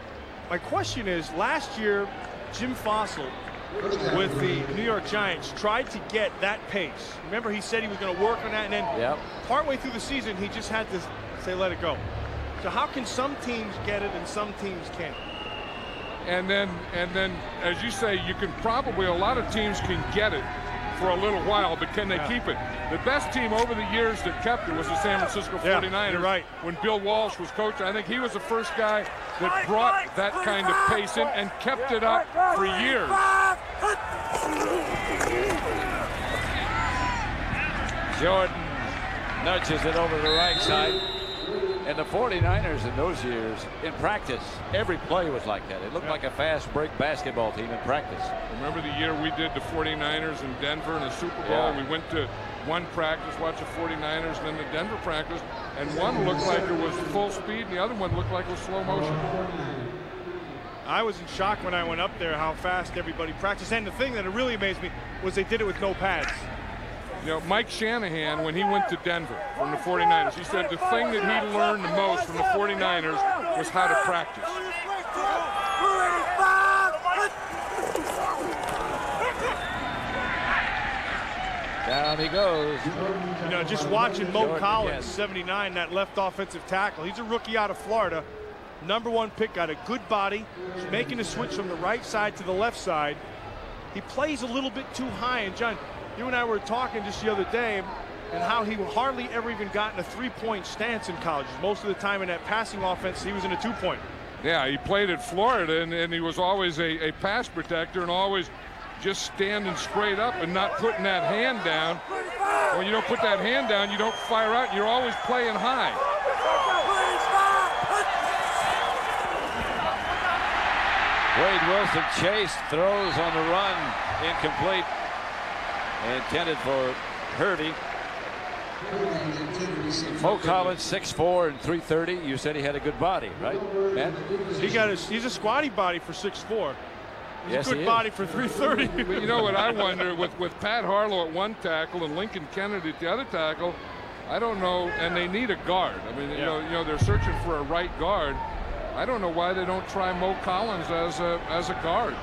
Speaker 9: my question is, last year, Jim Fossil with the New York Giants tried to get that pace. Remember, he said he was going to work on that, and then partway through the season, he just had to say, let it go. So how can some teams get it and some teams can't?
Speaker 8: And then, as you say, you can probably, a lot of teams can get it for a little while, but can they keep it? The best team over the years that kept it was the San Francisco 49ers.
Speaker 9: You're right.
Speaker 8: When Bill Walsh was coach, I think he was the first guy that brought that kind of pace in and kept it up for years.
Speaker 7: Jordan nudges it over the right side. And the 49ers in those years, in practice, every play was like that. It looked like a fast break basketball team in practice.
Speaker 8: Remember the year we did the 49ers in Denver in the Super Bowl? We went to one practice, watched the 49ers, and then the Denver practice, and one looked like it was full speed, and the other one looked like it was slow motion.
Speaker 9: I was in shock when I went up there how fast everybody practiced. And the thing that really amazed me was they did it with no pads.
Speaker 8: You know, Mike Shanahan, when he went to Denver from the 49ers, he said the thing that he learned the most from the 49ers was how to practice.
Speaker 7: Down he goes.
Speaker 9: You know, just watching Mo
Speaker 7: Jordan
Speaker 9: Collins,
Speaker 7: again.
Speaker 9: 79, that left offensive tackle. He's a rookie out of Florida. #1 pick, got a good body. He's making the switch from the right side to the left side. He plays a little bit too high. And John, you and I were talking just the other day and how he hardly ever even got in a three-point stance in college. Most of the time in that passing offense, he was in a two-point.
Speaker 8: Yeah, he played at Florida, and he was always a pass protector and always just standing straight up and not putting that hand down. When you don't put that hand down, you don't fire out. You're always playing high.
Speaker 7: Wade Wilson chased, throws on the run, incomplete. Intended for Hurdy. Mo Collins, 6'4" and 330. You said he had a good body, right, Matt?
Speaker 9: He's a squatty body for 6'4". He's
Speaker 7: Yes,
Speaker 9: a good
Speaker 7: he is.
Speaker 9: body for 330.
Speaker 8: But you know what I wonder, with Pat Harlow at one tackle and Lincoln Kennedy at the other tackle, I don't know, and they need a guard. I mean, you know, they're searching for a right guard. I don't know why they don't try Mo Collins as a guard.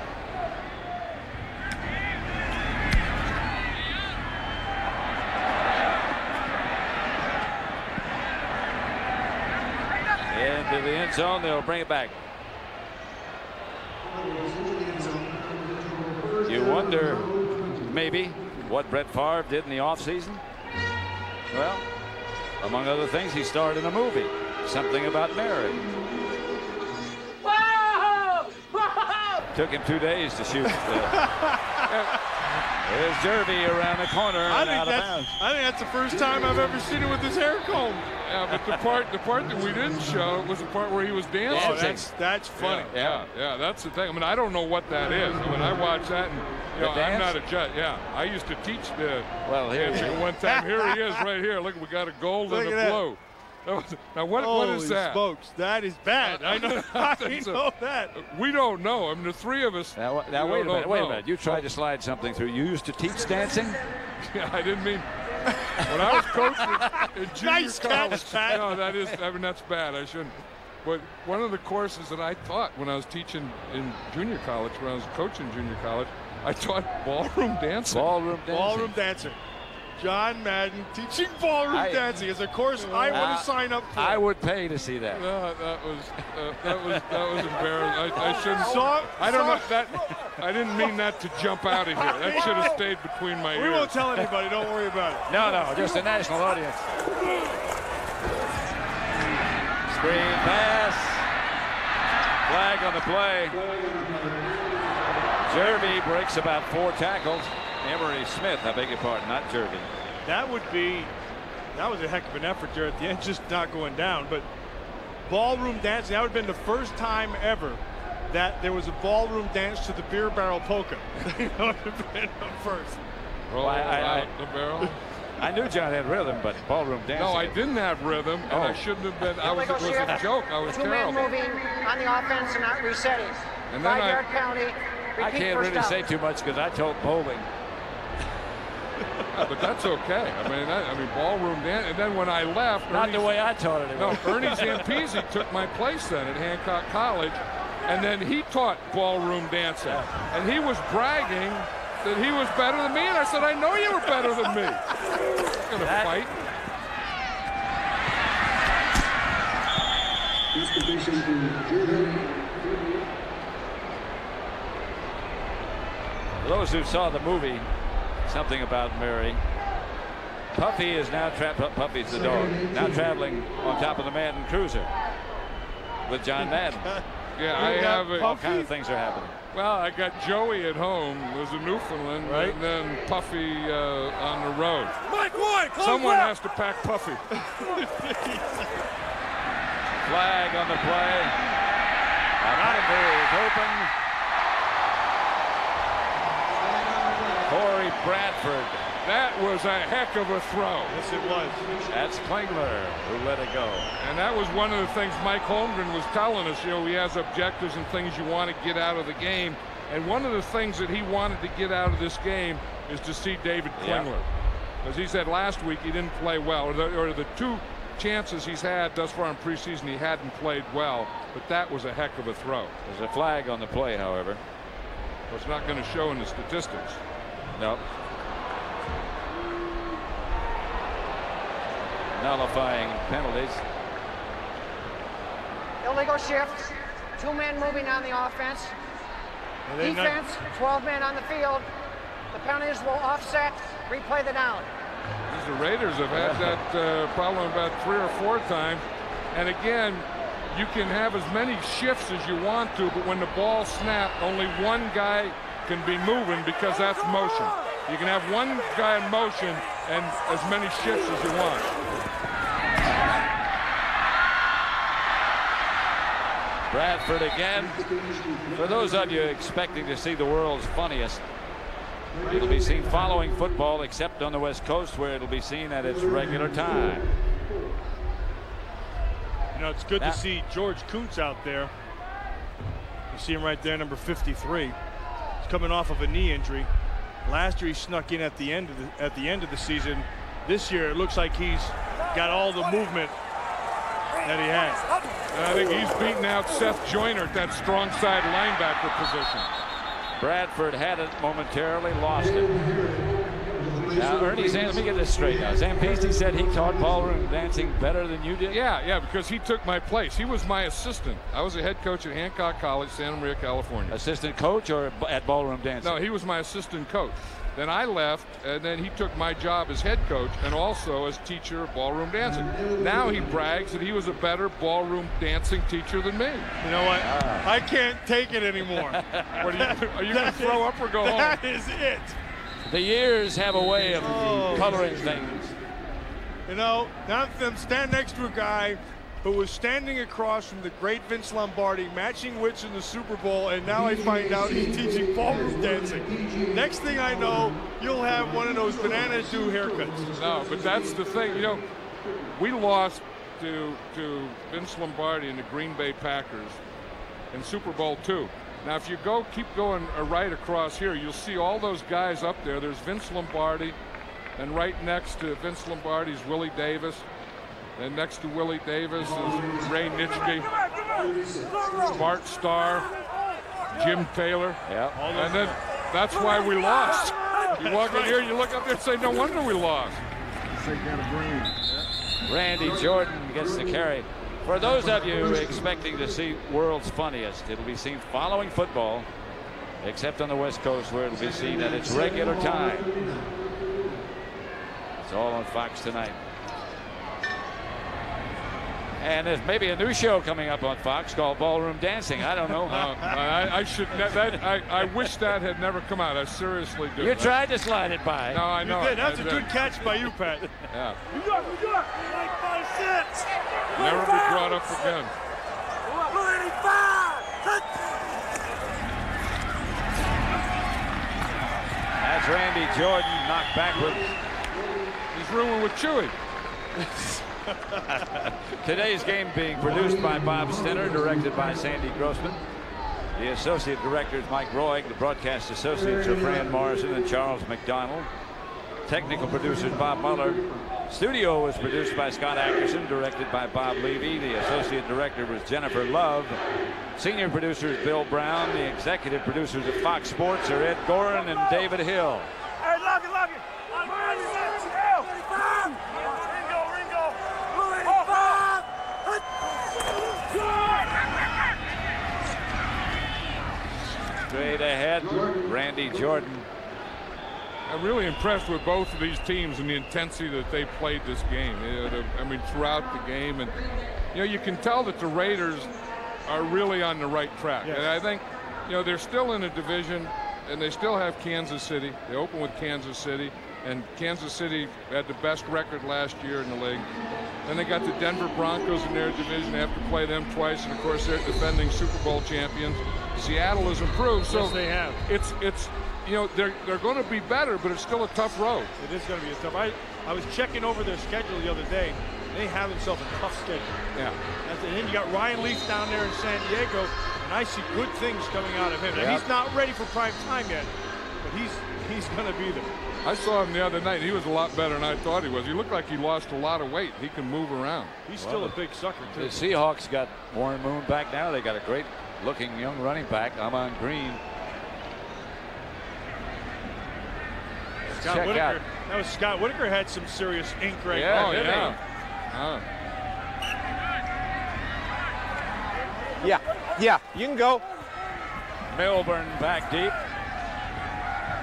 Speaker 7: Into the end zone, they'll bring it back. You wonder, maybe, what Brett Favre did in the offseason? Well, among other things, he starred in a movie, Something About Mary. Took him 2 days to shoot. There's Derby around the corner and out of bounds.
Speaker 9: I think that's the first time I've ever seen it with his hair combed.
Speaker 8: Yeah, but the part that we didn't show was the part where he was dancing.
Speaker 9: Oh, that's funny.
Speaker 8: Yeah, that's the thing. I mean, I don't know what that is. I mean, I watched that, and I'm not a judge. Yeah, I used to teach the dancing one time. Here he is, right here. Look, we got a gold and a blue. Now, what is that?
Speaker 9: Smokes, that is bad. I know, I know that.
Speaker 8: We don't know. I mean, the three of us.
Speaker 7: Now wait a minute. You tried to slide something through. You used to teach dancing?
Speaker 8: Yeah, I didn't mean. When I was coaching in junior college, no, that's bad. I shouldn't. But one of the courses that I taught when I was teaching in junior college, when I was coaching junior college, I taught ballroom dancing.
Speaker 9: Ballroom dancing. John Madden teaching ballroom dancing is a course I want to sign up for.
Speaker 7: I would pay to see that.
Speaker 8: No, that was embarrassing. I shouldn't. I don't know that. I didn't mean that to jump out of here. That should have stayed between my ears.
Speaker 9: We won't tell anybody. Don't worry about it.
Speaker 7: No, just a national audience. Screen pass. Flag on the play. Jervy breaks about 4 tackles. Emery Smith, I beg your pardon, not Jervy.
Speaker 9: That was a heck of an effort there at the end, just not going down. But ballroom dancing, that would have been the first time ever that there was a ballroom dance to the beer barrel polka. That would have been the first.
Speaker 8: Roll out the barrel.
Speaker 7: I knew John had rhythm, but ballroom dancing.
Speaker 8: No, I didn't have rhythm, and I shouldn't have been. It was a joke. I was terrible.
Speaker 10: 2 men moving on the offense and not resetting.
Speaker 8: And then
Speaker 10: 5-yard penalty.
Speaker 7: I can't really say too much because I told bowling.
Speaker 8: Yeah, but that's okay. I mean, ballroom dance. And then when I left,
Speaker 7: not the way I taught it.
Speaker 8: No, Ernie Zampese took my place then at Hancock College, and then he taught ballroom dancing. And he was bragging that he was better than me, and I said, I know you were better than me. I'm gonna fight.
Speaker 7: For those who saw the movie, Something About Mary, Puffy is now Puffy's the dog, now traveling on top of the Madden cruiser with John Madden.
Speaker 8: Yeah, I have
Speaker 7: all kind of things are happening.
Speaker 8: Well, I got Joey at home, was a Newfoundland, right? And then Puffy on the road.
Speaker 9: Mike White,
Speaker 8: someone has to pack Puffy.
Speaker 7: Flag on the play. Ivory is open. Corey Bradford.
Speaker 8: That was a heck of a throw.
Speaker 9: Yes, it was.
Speaker 7: That's Klingler who let it go.
Speaker 8: And that was one of the things Mike Holmgren was telling us. You know, he has objectives and things you want to get out of the game. And one of the things that he wanted to get out of this game is to see David Klingler. Because he said last week he didn't play well, or the 2 chances he's had thus far in preseason, he hadn't played well. But that was a heck of a throw.
Speaker 7: There's a flag on the play, however.
Speaker 8: Well, it's not going to show in the statistics.
Speaker 7: No. Nullifying penalties.
Speaker 10: Illegal shift. 2 men moving on the offense. Defense, 12 men on the field. The penalties will offset, replay the down.
Speaker 8: The Raiders have had that problem about 3 or 4 times. And again, you can have as many shifts as you want to, but when the ball snaps, only one guy can be moving because that's motion. You can have one guy in motion and as many shifts as you want.
Speaker 7: Bradford again. For those of you expecting to see the world's funniest, it'll be seen following football except on the West Coast where it'll be seen at its regular time.
Speaker 9: You know, it's good to see George Kuntz out there. You see him right there, number 53. He's coming off of a knee injury. Last year he snuck in at the end of the season. This year it looks like he's got all the movement that he has.
Speaker 8: And I think he's beaten out Seth Joyner at that strong side linebacker position.
Speaker 7: Bradford had it momentarily, lost it. Now, Ernie, let me get this straight now. Zampese said he taught ballroom dancing better than you did?
Speaker 8: Yeah, because he took my place. He was my assistant. I was a head coach at Hancock College, Santa Maria, California.
Speaker 7: Assistant coach or at ballroom dancing?
Speaker 8: No, he was my assistant coach. Then I left, and then he took my job as head coach and also as teacher of ballroom dancing. Now he brags that he was a better ballroom dancing teacher than me.
Speaker 9: You know what? I can't take it anymore.
Speaker 8: Are you going to throw up or go home?
Speaker 9: That is it.
Speaker 7: The years have a way of coloring things.
Speaker 9: You know, now I'm standing next to a guy who was standing across from the great Vince Lombardi, matching wits in the Super Bowl, and now I find out he's teaching ballroom dancing. Next thing I know, you'll have one of those banana do haircuts.
Speaker 8: No, but that's the thing. You know, we lost to Vince Lombardi and the Green Bay Packers in Super Bowl II. Now, if you keep going right across here, you'll see all those guys up there. There's Vince Lombardi, and right next to Vince Lombardi is Willie Davis. And next to Willie Davis is Ray Nitschke, Bart Starr, Jim Taylor.
Speaker 7: Yeah.
Speaker 8: And then that's why we lost. You walk in here, you look up there and say, no wonder we lost.
Speaker 7: Randy Jordan gets the carry. For those of you expecting to see World's Funniest, it'll be seen following football, except on the West Coast where it'll be seen at its regular time. It's all on Fox tonight. And there's maybe a new show coming up on Fox called Ballroom Dancing. I don't know.
Speaker 8: I wish that had never come out. I seriously do.
Speaker 7: You tried to slide it by.
Speaker 8: No, I know.
Speaker 9: You did. That's a good catch by you, Pat.
Speaker 8: Yeah.
Speaker 9: New York. Like 5'6".
Speaker 8: Never be brought up again.
Speaker 7: That's Randy Jordan knocked backwards.
Speaker 8: He's rooming with Chewy.
Speaker 7: Today's game being produced by Bob Stinner, directed by Sandy Grossman. The associate director is Mike Roig. The broadcast associates are Fran Morrison and Charles McDonald. Technical producers Bob Muller. Studio was produced by Scott Ackerson, directed by Bob Levy. The associate director was Jennifer Love. Senior producers Bill Brown. The executive producers of Fox Sports are Ed Gorin and David Hill.
Speaker 9: Hey, lock it.
Speaker 7: Straight ahead, Randy Jordan.
Speaker 8: I'm really impressed with both of these teams and the intensity that they played this game. I mean, throughout the game, and you can tell that the Raiders are really on the right track.
Speaker 9: Yes.
Speaker 8: And I think, they're still in a division, and they still have Kansas City. They open with Kansas City, and Kansas City had the best record last year in the league. Then they got the Denver Broncos in their division. They have to play them twice, and of course they're defending Super Bowl champions. Seattle has improved, so
Speaker 9: yes, they have.
Speaker 8: It's they're going to be better, but it's still a tough road.
Speaker 9: It is going to be a tough. I was checking over their schedule the other day. They have themselves a tough schedule.
Speaker 8: Yeah.
Speaker 9: And then you got Ryan Leaf down there in San Diego, and I see good things coming out of him.
Speaker 7: Yep.
Speaker 9: And he's not ready for prime time yet, but he's going to be there.
Speaker 8: I saw him the other night. He was a lot better than I thought he was. He looked like he lost a lot of weight. He can move around.
Speaker 9: He's still a big sucker, too.
Speaker 7: The Seahawks got Warren Moon back now. They got a great-looking young running back, Amon Green.
Speaker 9: Scott Whitaker. That was Scott Whitaker had some serious ink right
Speaker 7: now.
Speaker 4: Yeah, you can go.
Speaker 7: Milburn back deep.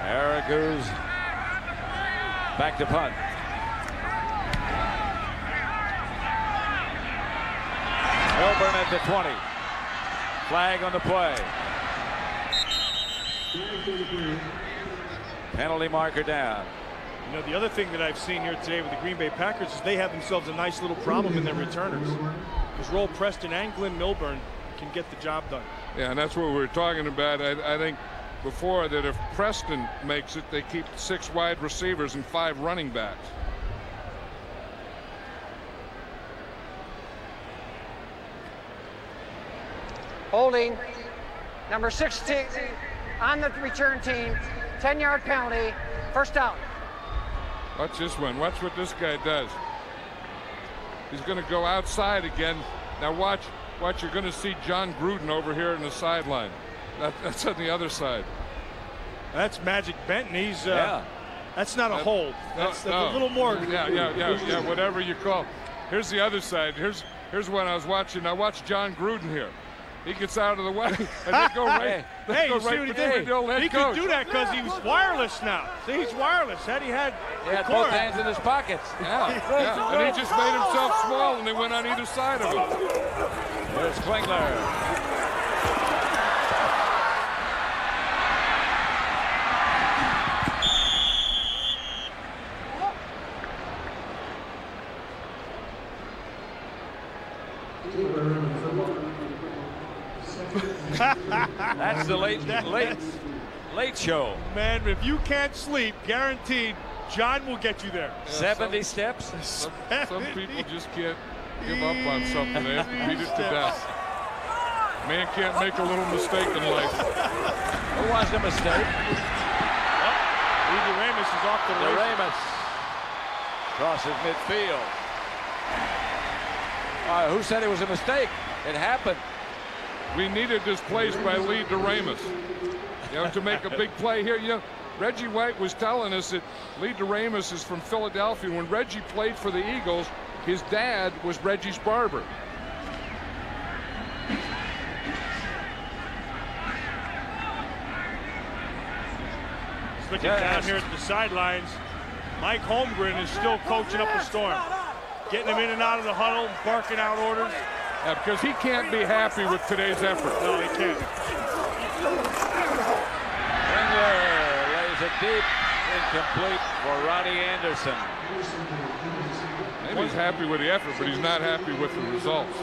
Speaker 7: Araguz back to punt. Milburn at the 20. Flag on the play. Penalty marker down.
Speaker 9: The other thing that I've seen here today with the Green Bay Packers is they have themselves a nice little problem in their returners. Because Roll Preston and Glenn Milburn can get the job done.
Speaker 8: Yeah, and that's what we were talking about. I think before that if Preston makes it, they keep 6 wide receivers and 5 running backs.
Speaker 10: Holding. Number 16 on the return team. 10-yard penalty. First down.
Speaker 8: Watch this one. Watch what this guy does. He's going to go outside again. Now watch. Watch, you're going to see John Gruden over here in the sideline. That's on the other side.
Speaker 9: That's Magic Benton. He's that's not a hold. That's a little more.
Speaker 8: Yeah. Whatever you call. Here's the other side. Here's when I was watching. I watched John Gruden here. He gets out of the way, and they go right.
Speaker 9: Hey,
Speaker 8: go
Speaker 9: you see
Speaker 8: right
Speaker 9: what he did? He could do that because he was wireless now. See, he's wireless. He had
Speaker 7: both hands in his pockets.
Speaker 8: Yeah. And he just made himself small, and they went on either side of him.
Speaker 7: There's Klingler. That's the late show.
Speaker 9: Man, if you can't sleep, guaranteed John will get you there.
Speaker 7: 70 steps.
Speaker 8: Some people just can't give up on something. They have to beat it to death. Man can't make a little mistake in life.
Speaker 7: It was a mistake.
Speaker 9: Lee Ramus is off the race.
Speaker 7: Ramus crosses midfield. Who said it was a mistake? It happened.
Speaker 8: We needed this place by Lee DeRamus, to make a big play here. Reggie White was telling us that Lee DeRamus is from Philadelphia. When Reggie played for the Eagles, his dad was Reggie's barber.
Speaker 9: Just looking down here at the sidelines, Mike Holmgren is still coaching up a storm, getting them in and out of the huddle, barking out orders.
Speaker 8: Yeah, because he can't be happy with today's effort.
Speaker 9: No, he can't.
Speaker 7: Klingler lays it deep, incomplete for Ronnie Anderson.
Speaker 8: Maybe he's happy with the effort, but he's not happy with the results.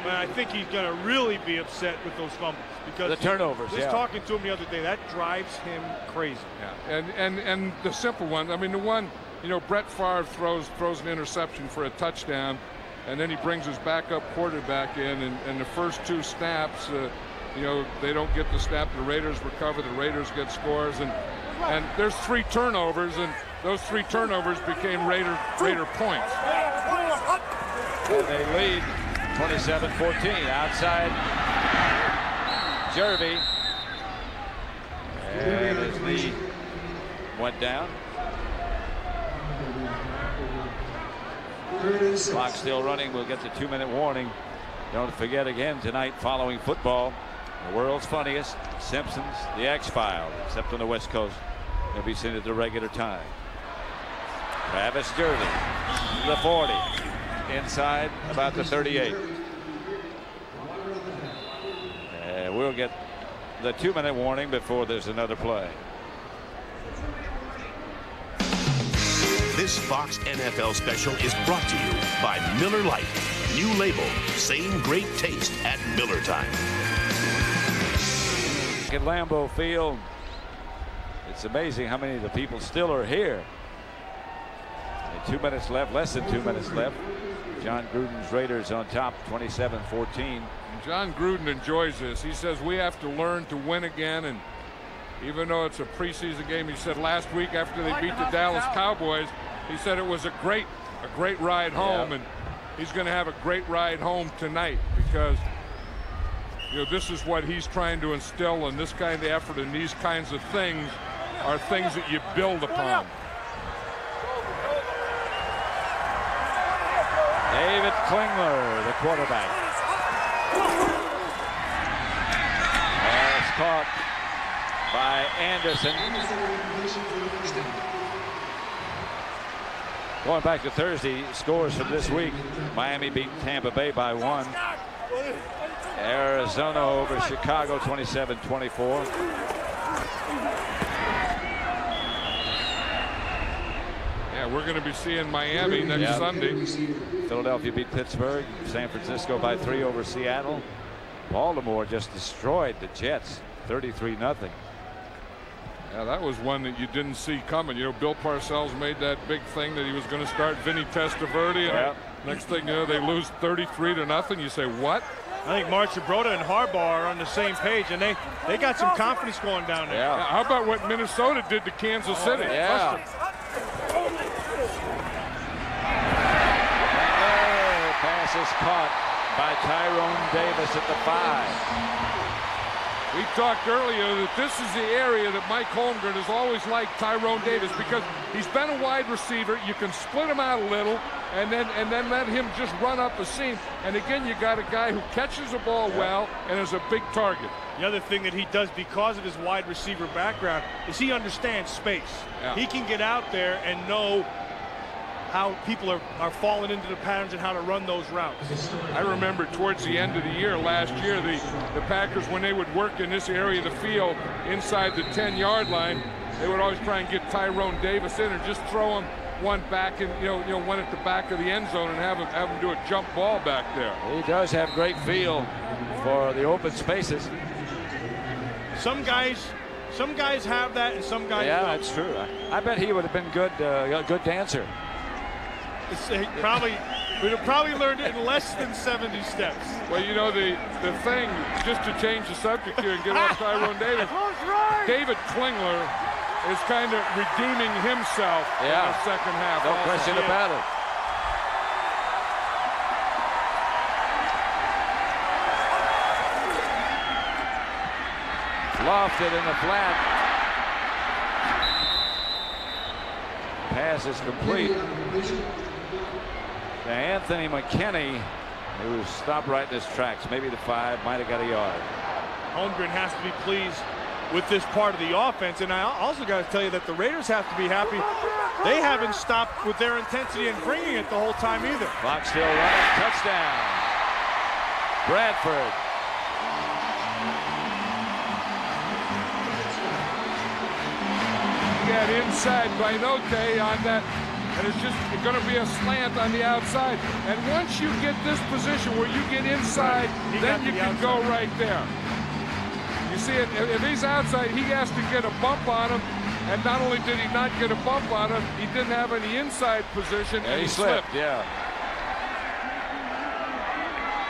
Speaker 9: Man, I think he's going to really be upset with those fumbles because
Speaker 7: the turnovers.
Speaker 9: Just talking to him the other day, that drives him crazy.
Speaker 8: Yeah, and the simple one. I mean, the one, Brett Favre throws an interception for a touchdown. And then he brings his backup quarterback in, and the first two snaps, they don't get the snap. The Raiders recover. The Raiders get scores, and there's 3 turnovers, and those 3 turnovers became Raider points.
Speaker 7: And they lead 27-14 outside Jervy. And his knee went down. Clock still running. We'll get the 2-minute warning. Don't forget again tonight following football, the world's funniest, Simpsons, The X-Files, except on the West Coast. They'll be seen at the regular time. Travis Jervy, the 40, inside about the 38. And we'll get the 2-minute warning before there's another play.
Speaker 2: This Fox NFL special is brought to you by Miller Lite. New label, same great taste at Miller time.
Speaker 7: At Lambeau Field, it's amazing how many of the people still are here. And 2 minutes left, less than 2 minutes left. John Gruden's Raiders on top, 27-14.
Speaker 8: John Gruden enjoys this. He says we have to learn to win again, and even though it's a preseason game, he said last week after they beat the Dallas Cowboys, he said it was a great ride home, and he's going to have a great ride home tonight because this is what he's trying to instill, and this kind of effort and these kinds of things are things that you build upon.
Speaker 7: David Klingler, the quarterback. It's caught by Anderson. Going back to Thursday, scores from this week. Miami beat Tampa Bay by 1. Arizona over Chicago 27-24.
Speaker 8: Yeah, we're going to be seeing Miami next Sunday.
Speaker 7: Philadelphia beat Pittsburgh. San Francisco by 3 over Seattle. Baltimore just destroyed the Jets, 33-0.
Speaker 8: Yeah, that was one that you didn't see coming. Bill Parcells made that big thing that he was going to start Vinny Testaverde, and next thing you know, they lose 33-0. You say, what?
Speaker 9: I think Marcia Broda and Harbaugh are on the same page, and they got some confidence going down there.
Speaker 8: Yeah. How about what Minnesota did to Kansas City?
Speaker 7: Yeah. Pass is caught by Tyrone Davis at the 5.
Speaker 8: We talked earlier that this is the area that Mike Holmgren has always liked Tyrone Davis because he's been a wide receiver. You can split him out a little and then let him just run up a seam. And again, you got a guy who catches the ball well and is a big target.
Speaker 9: The other thing that he does because of his wide receiver background is he understands space.
Speaker 8: Yeah.
Speaker 9: He can get out there and know how people are falling into the patterns and how to run those routes.
Speaker 8: I remember towards the end of the year last year, the Packers, when they would work in this area of the field inside the 10-yard line, they would always try and get Tyrone Davis in or just throw him one back in, one at the back of the end zone and have him do a jump ball back there.
Speaker 7: He does have great feel for the open spaces.
Speaker 9: Some guys have that and some guys don't.
Speaker 7: That's true. I bet he would have been a good dancer.
Speaker 9: We'd have probably learned it in less than 70 steps.
Speaker 8: Well, the thing, just to change the subject here and get off Tyrone Davis, David Klingler is kind of redeeming himself in the second half.
Speaker 7: No question about it. Lofted in the flat. Pass is complete to Anthony McKinney, who stopped right in his tracks. Maybe the 5, might have got a yard.
Speaker 9: Holmgren has to be pleased with this part of the offense, and I also got to tell you that the Raiders have to be happy. They haven't stopped with their intensity and bringing it the whole time either.
Speaker 7: Clock still running. Touchdown. Bradford.
Speaker 8: Got inside by Note on that, and it's just going to be a slant on the outside. And once you get this position where you get inside, then you can go right there. You see it, if he's outside, he has to get a bump on him. And not only did he not get a bump on him, he didn't have any inside position, and he slipped.
Speaker 7: Yeah.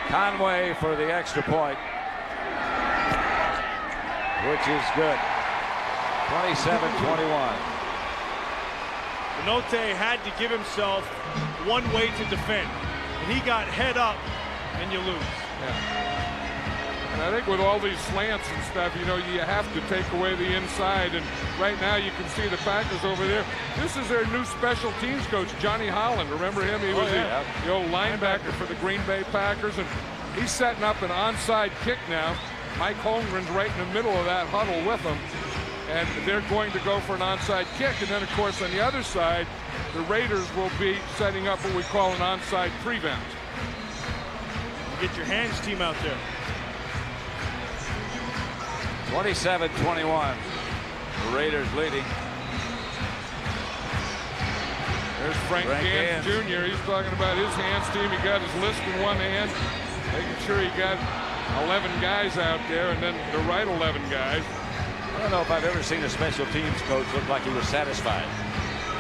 Speaker 7: Conway for the extra point, which is good. 27-21.
Speaker 9: Note had to give himself one way to defend, and he got head up, and you lose.
Speaker 8: Yeah. And I think with all these slants and stuff, you have to take away the inside. And right now you can see the Packers over there. This is their new special teams coach, Johnny Holland. Remember him? He was the old linebacker for the Green Bay Packers, and he's setting up an onside kick now. Mike Holmgren's right in the middle of that huddle with him. And they're going to go for an onside kick. And then, of course, on the other side, the Raiders will be setting up what we call an onside prevent.
Speaker 9: Get your hands team out there.
Speaker 7: 27-21. The Raiders leading.
Speaker 8: There's Frank Gans Jr. He's talking about his hands team. He got his list in one hand, making sure he got 11 guys out there, and then the right 11 guys.
Speaker 7: I don't know if I've ever seen a special teams coach look like he was satisfied.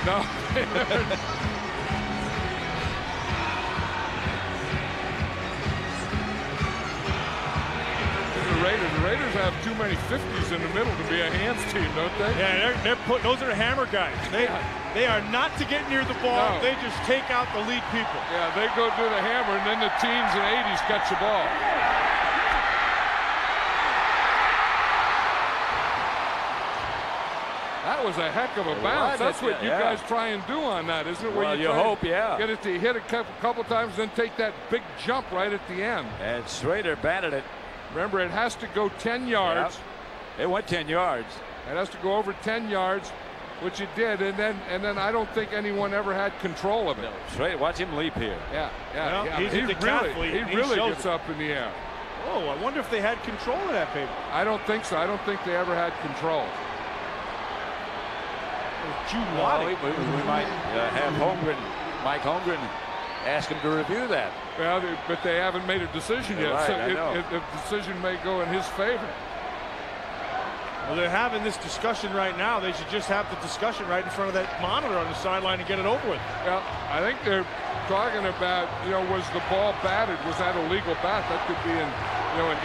Speaker 8: No. The Raiders have too many 50s in the middle to be a hands team, don't they?
Speaker 9: Yeah, those are the hammer guys. They are not to get near the ball. No. They just take out the lead people.
Speaker 8: Yeah, they go do the hammer, and then the teens and 80s catch the ball. That was a heck of a bounce. That's what you guys try and do on that, isn't it?
Speaker 7: Well, you hope,
Speaker 8: get it to hit a couple times, then take that big jump right at the end.
Speaker 7: And Schrader batted it.
Speaker 8: Remember, it has to go 10 yards.
Speaker 7: Yep. It went 10 yards.
Speaker 8: It has to go over 10 yards, which it did, and then I don't think anyone ever had control of it.
Speaker 7: No, Schrader, watch him leap here.
Speaker 8: Yeah. He really gets up in the air.
Speaker 9: Oh, I wonder if they had control of that paper.
Speaker 8: I don't think so. I don't think they ever had control.
Speaker 7: We might have Mike Holmgren, ask him to review that.
Speaker 8: Well, but they haven't made a decision yet.
Speaker 7: Right,
Speaker 8: so the decision may go in his favor.
Speaker 9: Well, they're having this discussion right now. They should just have the discussion right in front of that monitor on the sideline and get it over with.
Speaker 8: Well, I think they're talking about, was the ball batted? Was that a legal bat? That could be an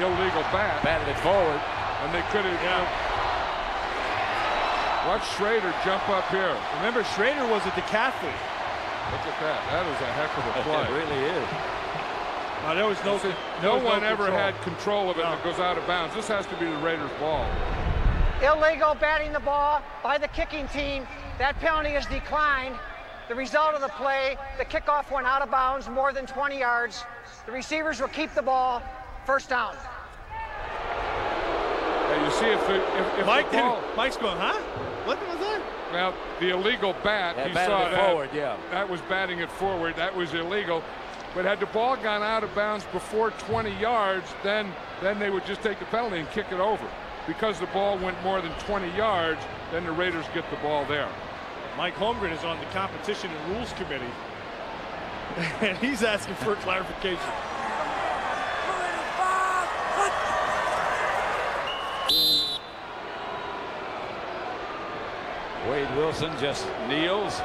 Speaker 8: illegal bat.
Speaker 7: Batted it forward.
Speaker 8: And they could have, watch Schrader jump up here.
Speaker 9: Remember, Schrader was a decathlete.
Speaker 8: Look at that. That is a heck of a play.
Speaker 7: It really is.
Speaker 9: There was
Speaker 8: no one ever
Speaker 9: control.
Speaker 8: had control of it that goes out of bounds. This has to be the Raiders' ball.
Speaker 10: Illegal batting the ball by the kicking team. That penalty is declined. The result of the play, the kickoff went out of bounds more than 20 yards. The receivers will keep the ball. First down.
Speaker 8: Yeah, you see if
Speaker 9: Mike's going, huh? What was that?
Speaker 8: Well, the illegal bat,
Speaker 7: Yeah,
Speaker 8: he
Speaker 7: batted
Speaker 8: saw
Speaker 7: it
Speaker 8: that.
Speaker 7: forward, yeah.
Speaker 8: That was batting it forward. That was illegal. But had the ball gone out of bounds before 20 yards, then they would just take the penalty and kick it over. Because the ball went more than 20 yards, then the Raiders get the ball there.
Speaker 9: Mike Holmgren is on the Competition and Rules Committee, and he's asking for clarification.
Speaker 7: Wade Wilson just kneels.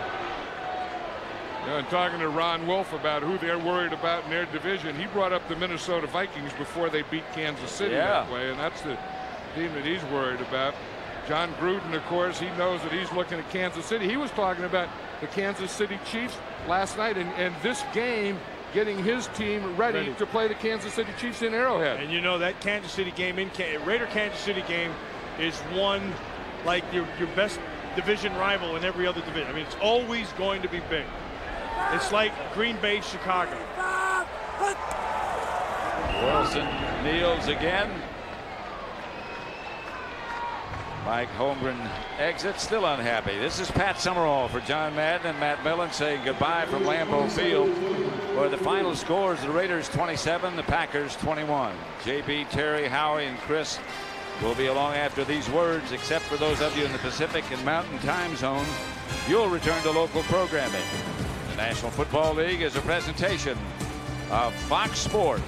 Speaker 8: And talking to Ron Wolf about who they're worried about in their division, he brought up the Minnesota Vikings before they beat Kansas City that way, and that's the team that he's worried about. John Gruden, of course, he knows that he's looking at Kansas City. He was talking about the Kansas City Chiefs last night, and this game getting his team ready to play the Kansas City Chiefs in Arrowhead.
Speaker 9: And you know that Kansas City game Raider Kansas City game is one like your best division rival in every other division. I mean, it's always going to be big. It's like Green Bay, Chicago.
Speaker 7: Wilson kneels again. Mike Holmgren exits, still unhappy. This is Pat Summerall for John Madden and Matt Millen saying goodbye from Lambeau Field, where the final scores: the Raiders 27, the Packers 21. JB, Terry, Howie, and Chris will be along after these words, except for those of you in the Pacific and Mountain Time Zone. You'll return to local programming. The National Football League is a presentation of Fox Sports.